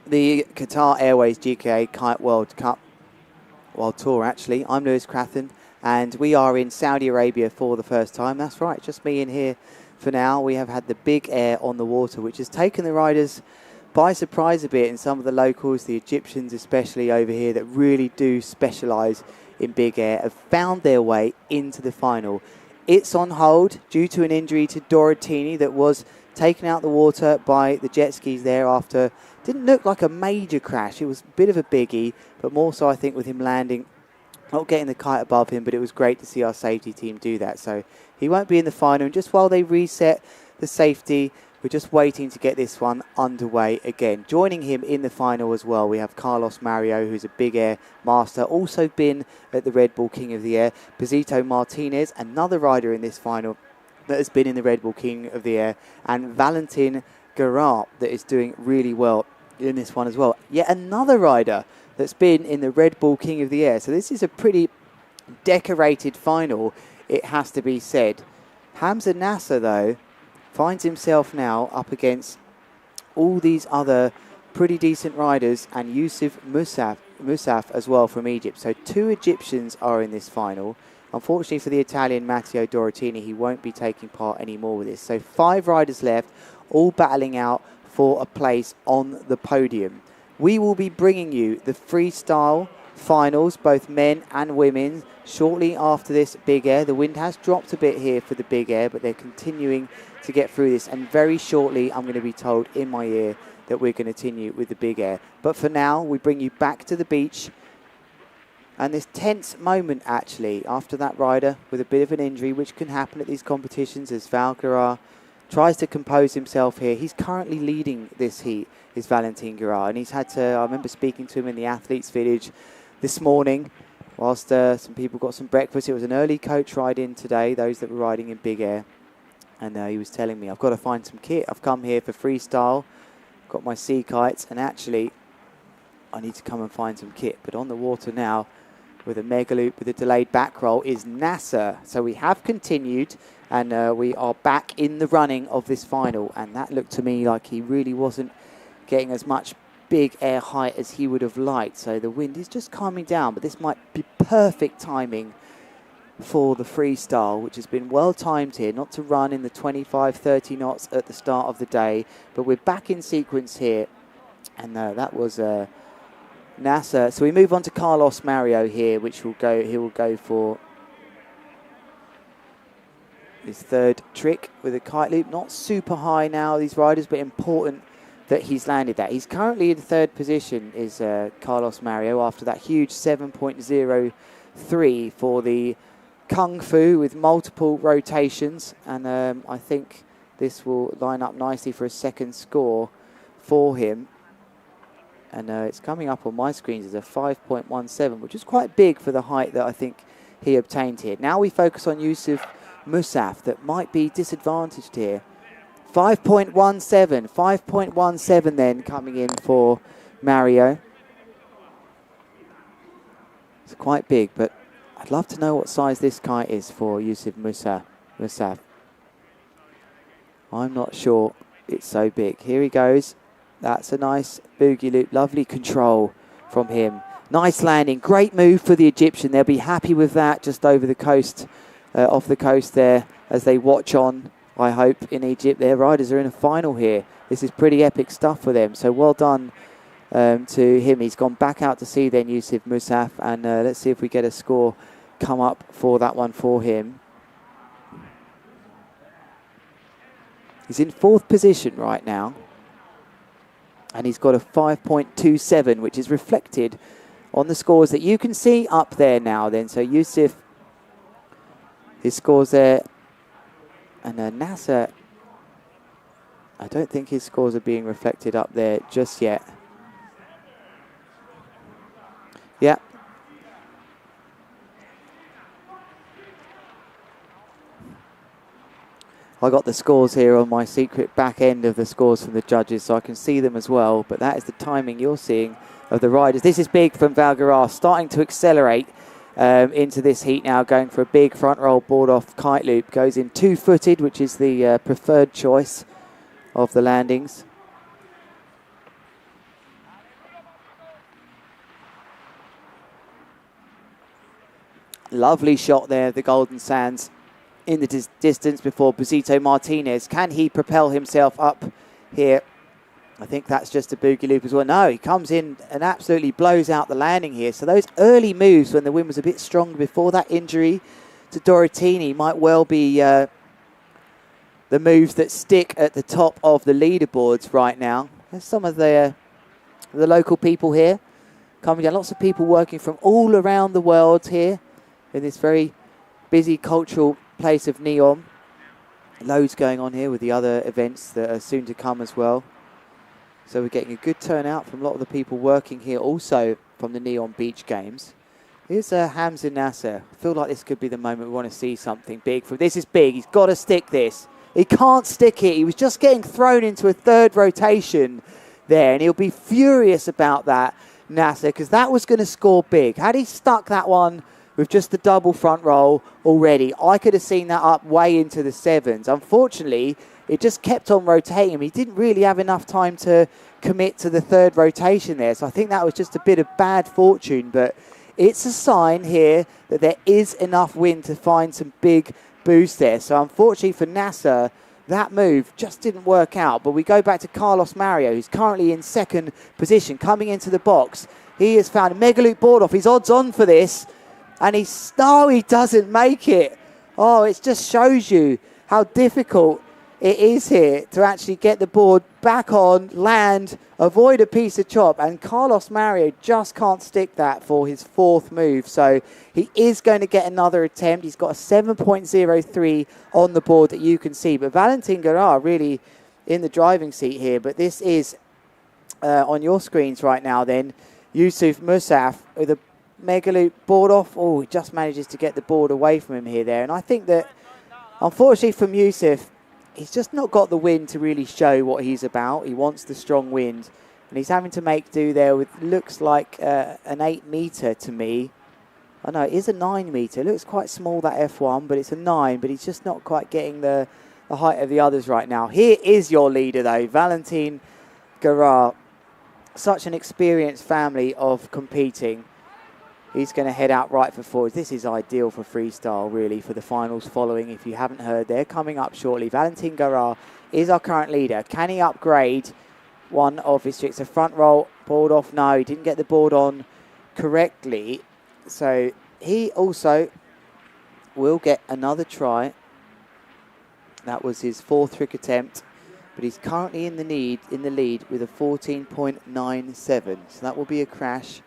the Qatar Airways GKA Kite World Cup, World Tour actually. I'm Lewis Crathen and we are in Saudi Arabia for the first time. That's right, just me in here for now. We have had the big air on the water, which has taken the riders by surprise a bit, and some of the locals, the Egyptians especially over here that really do specialise in big air, have found their way into the final. It's on hold due to an injury to Dorotini that was taken out the water by the jet skis there after, didn't look like a major crash. It was a bit of a biggie, but more so I think with him landing, not getting the kite above him, but it was great to see our safety team do that. So he won't be in the final, and just while they reset the safety, we're just waiting to get this one underway again. Joining him in the final as well, we have Carlos Mario, who's a big air master, also been at the Red Bull King of the Air. Bezito Martinez, another rider in this final that has been in the Red Bull King of the Air. And Valentin Gerard, that is doing really well in this one as well. Yet another rider that's been in the Red Bull King of the Air. So this is a pretty decorated final, it has to be said. Hamza Nasser, though, finds himself now up against all these other pretty decent riders, and Yusuf Musaf as well from Egypt. So two Egyptians are in this final. Unfortunately for the Italian Matteo Dorotini, he won't be taking part anymore with this. So 5 riders left, all battling out for a place on the podium. We will be bringing you the freestyle finals, both men and women, shortly after this big air. The wind has dropped a bit here for the big air, but they're continuing to get through this, and very shortly I'm going to be told in my ear that we're going to continue with the big air. But for now, we bring you back to the beach, and this tense moment actually after that rider with a bit of an injury, which can happen at these competitions, as Valgara tries to compose himself here. He's currently leading this heat, is Valentin Gerard, and he's had to, I remember speaking to him in the athletes village this morning whilst some people got some breakfast. It was an early coach ride in today, those that were riding in big air. And he was telling me, I've got to find some kit. I've come here for freestyle, got my sea kites, and actually I need to come and find some kit. But on the water now with a mega loop with a delayed back roll is Nasser. So we have continued, and we are back in the running of this final. And that looked to me like he really wasn't getting as much big air height as he would have liked. So the wind is just calming down, but this might be perfect timing for the freestyle, which has been well timed here, not to run in the 25-30 knots at the start of the day, but we're back in sequence here, and that was Nasser. So we move on to Carlos Mario here, which will go for his third trick with a kite loop. Not super high now, these riders, but important that he's landed that. He's currently in third position, is Carlos Mario, after that huge 7.03 for the Kung Fu with multiple rotations, and I think this will line up nicely for a second score for him. And it's coming up on my screens as a 5.17, which is quite big for the height that I think he obtained here. Now we focus on Yusuf Musaf, that might be disadvantaged here. 5.17 then coming in for Mario. It's quite big, but I'd love to know what size this kite is for Yusuf Musaf. I'm not sure it's so big. Here he goes. That's a nice boogie loop. Lovely control from him. Nice landing. Great move for the Egyptian. They'll be happy with that just over the coast, off the coast there, as they watch on, I hope, in Egypt. Their riders are in a final here. This is pretty epic stuff for them. So well done to him. He's gone back out to sea then, Yusuf Musaf, and let's see if we get a score come up for that one for him. He's in 4th position right now. And he's got a 5.27, which is reflected on the scores that you can see up there now then. So Yusuf, his scores there. And Nasser, I don't think his scores are being reflected up there just yet. Yeah. I got the scores here on my secret back end of the scores from the judges, so I can see them as well. But that is the timing you're seeing of the riders. This is big from Valgarar, starting to accelerate into this heat now, going for a big front roll board off kite loop. Goes in two-footed, which is the preferred choice of the landings. Lovely shot there, the Golden Sands in the distance before Busito Martinez. Can he propel himself up here? I think that's just a boogie loop as well. No, he comes in and absolutely blows out the landing here. So those early moves when the wind was a bit stronger before that injury to Dorotini might well be the moves that stick at the top of the leaderboards right now. There's some of the local people here coming down. Lots of people working from all around the world here in this very busy cultural place of NEOM. Loads going on here with the other events that are soon to come as well. So we're getting a good turnout from a lot of the people working here, also from the NEOM Beach Games. Here's Hamza Nasser. I feel like this could be the moment we want to see something big. This is big. He's got to stick this. He can't stick it. He was just getting thrown into a third rotation there, and he'll be furious about that, Nasser, because that was going to score big. Had he stuck that one with just the double front roll already, I could have seen that up way into the sevens. Unfortunately, it just kept on rotating him. He didn't really have enough time to commit to the third rotation there. So I think that was just a bit of bad fortune. But it's a sign here that there is enough wind to find some big boost there. So unfortunately for Nasser, that move just didn't work out. But we go back to Carlos Mario, who's currently in second position, coming into the box. He has found a mega loop board off. He's odds on for this. And he doesn't make it. Oh, it just shows you how difficult it is here to actually get the board back on, land, avoid a piece of chop. And Carlos Mario just can't stick that for his fourth move. So he is going to get another attempt. He's got a 7.03 on the board that you can see. But Valentin Garrar really in the driving seat here. But this is on your screens right now then. Yusuf Musaf with a mega loop board off. Oh, he just manages to get the board away from him here there. And I think that, unfortunately from Yusuf, he's just not got the wind to really show what he's about. He wants the strong wind. And he's having to make do there with, looks like an 8 metre to me. I know, it is a 9 metre. It looks quite small, that F1, but it's a 9. But he's just not quite getting the height of the others right now. Here is your leader, though, Valentin Garrar. Such an experienced family of competing. He's going to head out right for forwards. This is ideal for freestyle, really, for the finals following. If you haven't heard, they're coming up shortly. Valentin Garrar is our current leader. Can he upgrade one of his tricks? A front roll, board off. No, he didn't get the board on correctly. So he also will get another try. That was his fourth trick attempt. But he's currently in the lead with a 14.97. So that will be a crash.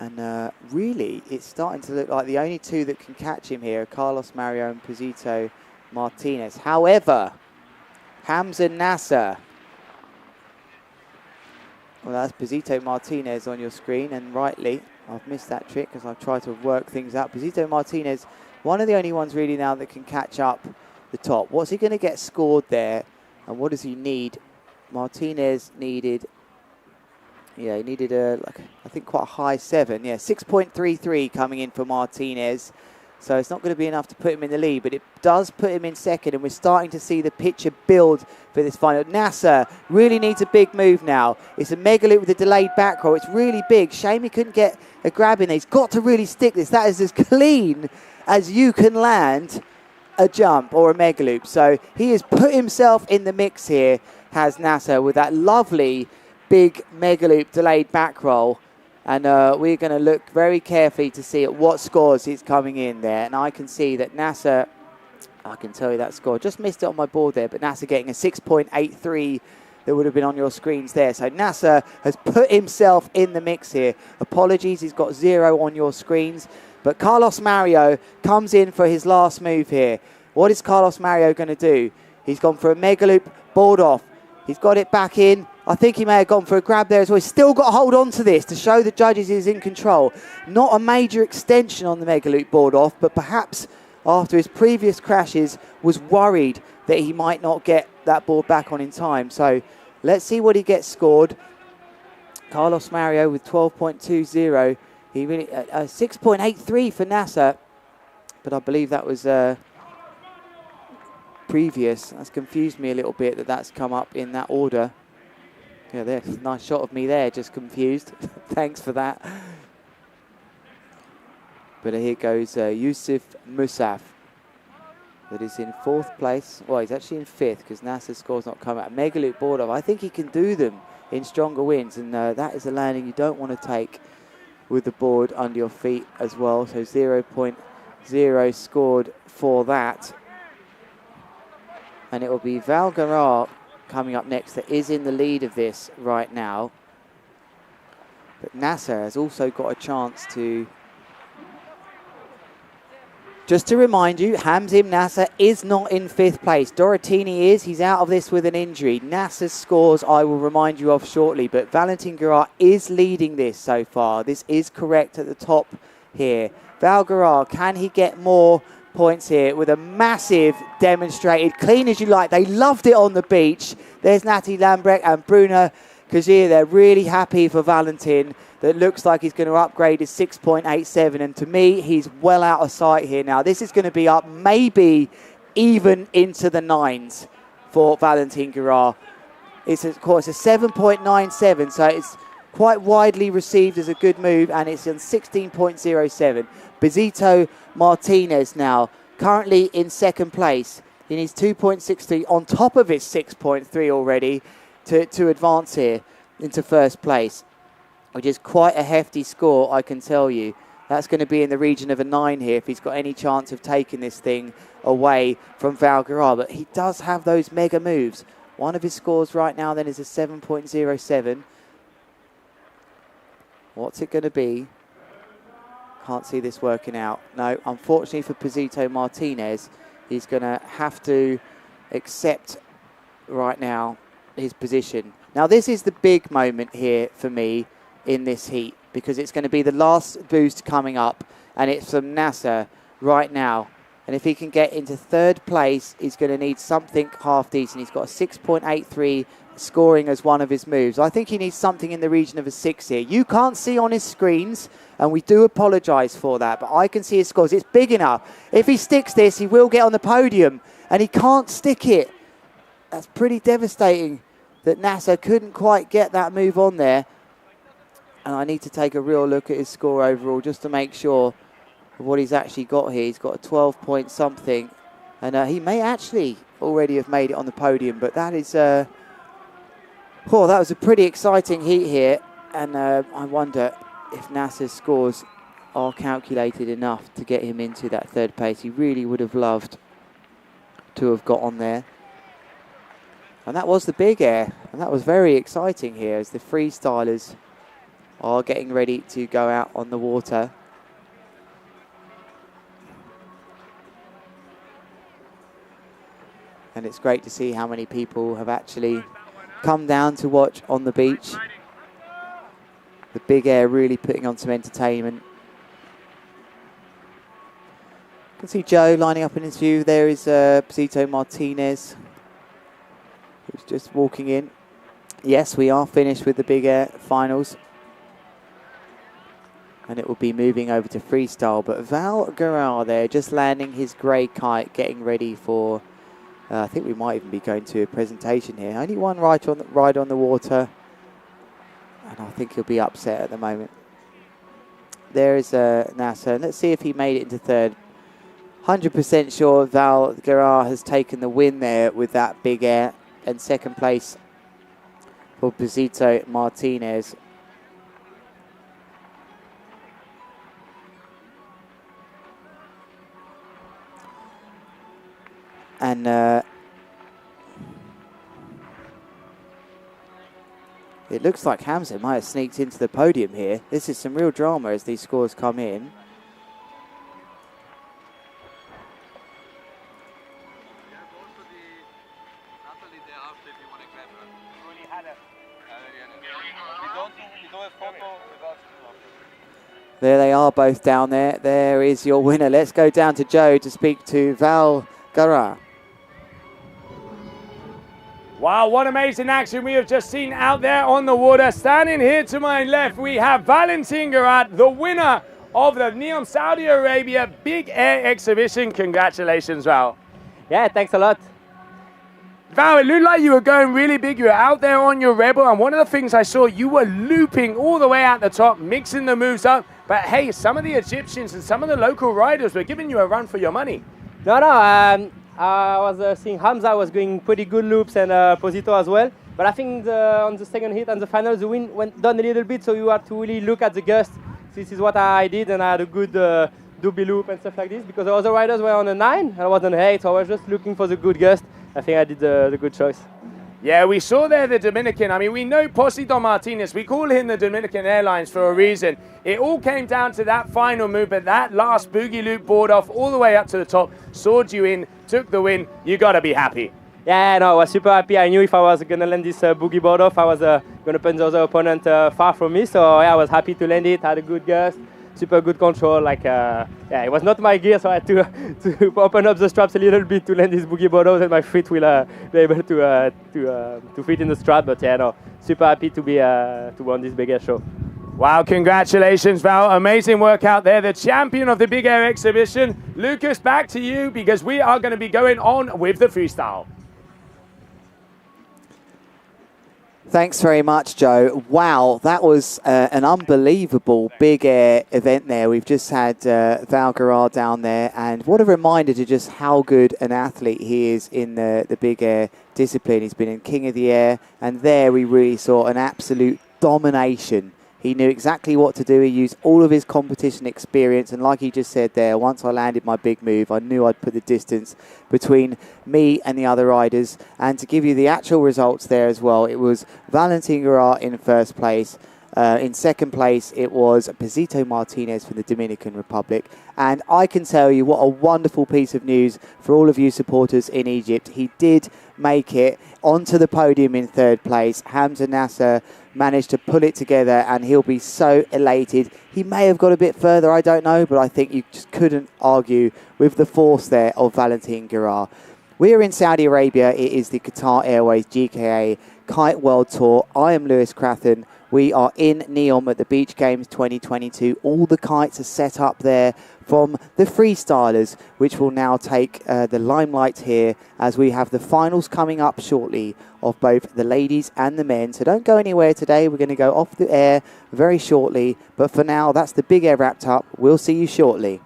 And really, it's starting to look like the only two that can catch him here are Carlos Mario and Busito Martinez. However, Hamza Nasser. Well, that's Busito Martinez on your screen, and rightly, I've missed that trick because I've tried to work things out. Busito Martinez, one of the only ones really now that can catch up the top. What's he going to get scored there, and what does he need? Martinez needed... Yeah, he needed I think quite a high 7. Yeah, 6.33 coming in for Martinez. So it's not going to be enough to put him in the lead, but it does put him in second, and we're starting to see the picture build for this final. Nasser really needs a big move now. It's a mega loop with a delayed back roll. It's really big. Shame he couldn't get a grab in there. He's got to really stick this. That is as clean as you can land a jump or a mega loop. So he has put himself in the mix here, has Nasser, with that lovely big mega loop delayed back roll. And we're going to look very carefully to see at what scores he's coming in there. And I can see that Nasser, I can tell you that score, just missed it on my board there, but Nasser getting a 6.83 that would have been on your screens there. So Nasser has put himself in the mix here. Apologies, he's got 0 on your screens. But Carlos Mario comes in for his last move here. What is Carlos Mario going to do? He's gone for a mega loop, board off. He's got it back in. I think he may have gone for a grab there as well. He's still got to hold on to this to show the judges he's in control. Not a major extension on the mega loop board off, but perhaps after his previous crashes was worried that he might not get that board back on in time. So let's see what he gets scored. Carlos Mario with 12.20. He really 6.83 for Nasser, but I believe that was previous. That's confused me a little bit that that's come up in that order. Yeah, there's a nice shot of me there, just confused. Thanks for that. But here goes Yusuf Musaf, that is in 4th place. Well, he's actually in 5th because Nasser's score's not come out. Mega loop board off. I think he can do them in stronger winds, and that is a landing you don't want to take with the board under your feet as well. So 0.0 scored for that. And it will be Val Garrar coming up next that is in the lead of this right now. But Nasser has also got a chance to... Just to remind you, Hamzim Nasser is not in 5th place. Dorotini is. He's out of this with an injury. Nasser's scores I will remind you of shortly, but Valentin Garrar is leading this so far. This is correct at the top here. Val Garrar, can he get more points here with a massive demonstrated, clean as you like? They loved it on the beach. There's Natalie Lambrecht and Bruna Kajir. They're really happy for Valentin. That looks like he's going to upgrade his 6.87, and to me, he's well out of sight here now. This is going to be up maybe even into the 9s for Valentin Garrar. It's, of course, a 7.97, so it's quite widely received as a good move, and it's on 16.07. Bezito Martinez now, currently in 2nd place. He needs 2.63 on top of his 6.3 already to advance here into 1st place, which is quite a hefty score, I can tell you. That's going to be in the region of a 9 here if he's got any chance of taking this thing away from Val Garrar. But he does have those mega moves. One of his scores right now then is a 7.07. What's it going to be? Can't see this working out. No, unfortunately for Bezito Martinez, he's going to have to accept right now his position. Now this is the big moment here for me in this heat, because it's going to be the last boost coming up, and it's from Nasser right now. And if he can get into 3rd place, he's going to need something half decent. He's got a 6.83 scoring as one of his moves. I think he needs something in the region of a 6 here. You can't see on his screens, and we do apologise for that, but I can see his scores. It's big enough. If he sticks this, he will get on the podium, and he can't stick it. That's pretty devastating that Nasser couldn't quite get that move on there. And I need to take a real look at his score overall just to make sure of what he's actually got here. He's got a 12 point something. And he may actually already have made it on the podium. But that is... that was a pretty exciting heat here. And I wonder if Nasser's scores are calculated enough to get him into that 3rd place. He really would have loved to have got on there. And that was the big air. And that was very exciting here as the freestylers are getting ready to go out on the water. And it's great to see how many people have actually come down to watch on the beach. The big air really putting on some entertainment. You can see Joe lining up in his view. There is Bezito Martinez, who's just walking in. Yes, we are finished with the big air finals. And it will be moving over to freestyle. But Val Garrar there, just landing his grey kite, getting ready for... I think we might even be going to a presentation here. Only one ride on the water. And I think he'll be upset at the moment. There is Nasser. Let's see if he made it into 3rd. 100% sure Val Garrar has taken the win there with that big air. And 2nd place for Bezito Martinez. And it looks like Hamza might have sneaked into the podium here. This is some real drama as these scores come in. There they are, both down there. There is your winner. Let's go down to Joe to speak to Val Gara. Wow, what amazing action we have just seen out there on the water. Standing here to my left, we have Valentin Garat, the winner of the NEOM Saudi Arabia Big Air Exhibition. Congratulations, Val. Yeah, thanks a lot. Val, it looked like you were going really big. You were out there on your Rebel, and one of the things I saw, you were looping all the way at the top, mixing the moves up. But hey, some of the Egyptians and some of the local riders were giving you a run for your money. No, I was seeing Hamza was going pretty good loops and Posito as well. But I think on the second hit and the final, the wind went down a little bit, so you have to really look at the gust. This is what I did, and I had a good doobie loop and stuff like this, because the other riders were on a 9 and I was on an 8, so I was just looking for the good gust. I think I did the good choice. Yeah, we saw there the Dominican. I mean, we know Posito Martinez. We call him the Dominican Airlines for a reason. It all came down to that final move, but that last boogie loop board off all the way up to the top, sawed you in, took the win. You got to be happy. Yeah, no, I was super happy. I knew if I was going to land this boogie board off, I was going to punch the other opponent far from me. So yeah, I was happy to land it, had a good gust, super good control. Like, yeah, it was not my gear, so I had to open up the straps a little bit to land this boogie board off, and my feet will be able to fit in the strap. But yeah, no, super happy to be to win this big air show. Wow, congratulations, Val. Amazing work out there. The champion of the Big Air Exhibition. Lucas, back to you, because we are going to be going on with the freestyle. Thanks very much, Joe. Wow, that was an unbelievable big air event there. We've just had Val Garard down there, and what a reminder to just how good an athlete he is in the big air discipline. He's been in King of the Air, and there we really saw an absolute domination. He knew exactly what to do. He used all of his competition experience. And like he just said there, once I landed my big move, I knew I'd put the distance between me and the other riders. And to give you the actual results there as well, it was Valentin Garat in first place. In second place, it was Posito Martinez from the Dominican Republic. And I can tell you what a wonderful piece of news for all of you supporters in Egypt. He did make it onto the podium in third place. Hamza Nasser managed to pull it together, and he'll be so elated. He may have got a bit further, I don't know, but I think you just couldn't argue with the force there of Valentin Garat. We're in Saudi Arabia. It is the Qatar Airways GKA Kite World Tour. I am Lewis Crathen. We are in NEOM at the Beach Games 2022. All the kites are set up there from the freestylers, which will now take the limelight here as we have the finals coming up shortly of both the ladies and the men. So don't go anywhere today. We're going to go off the air very shortly. But for now, that's the big air wrapped up. We'll see you shortly.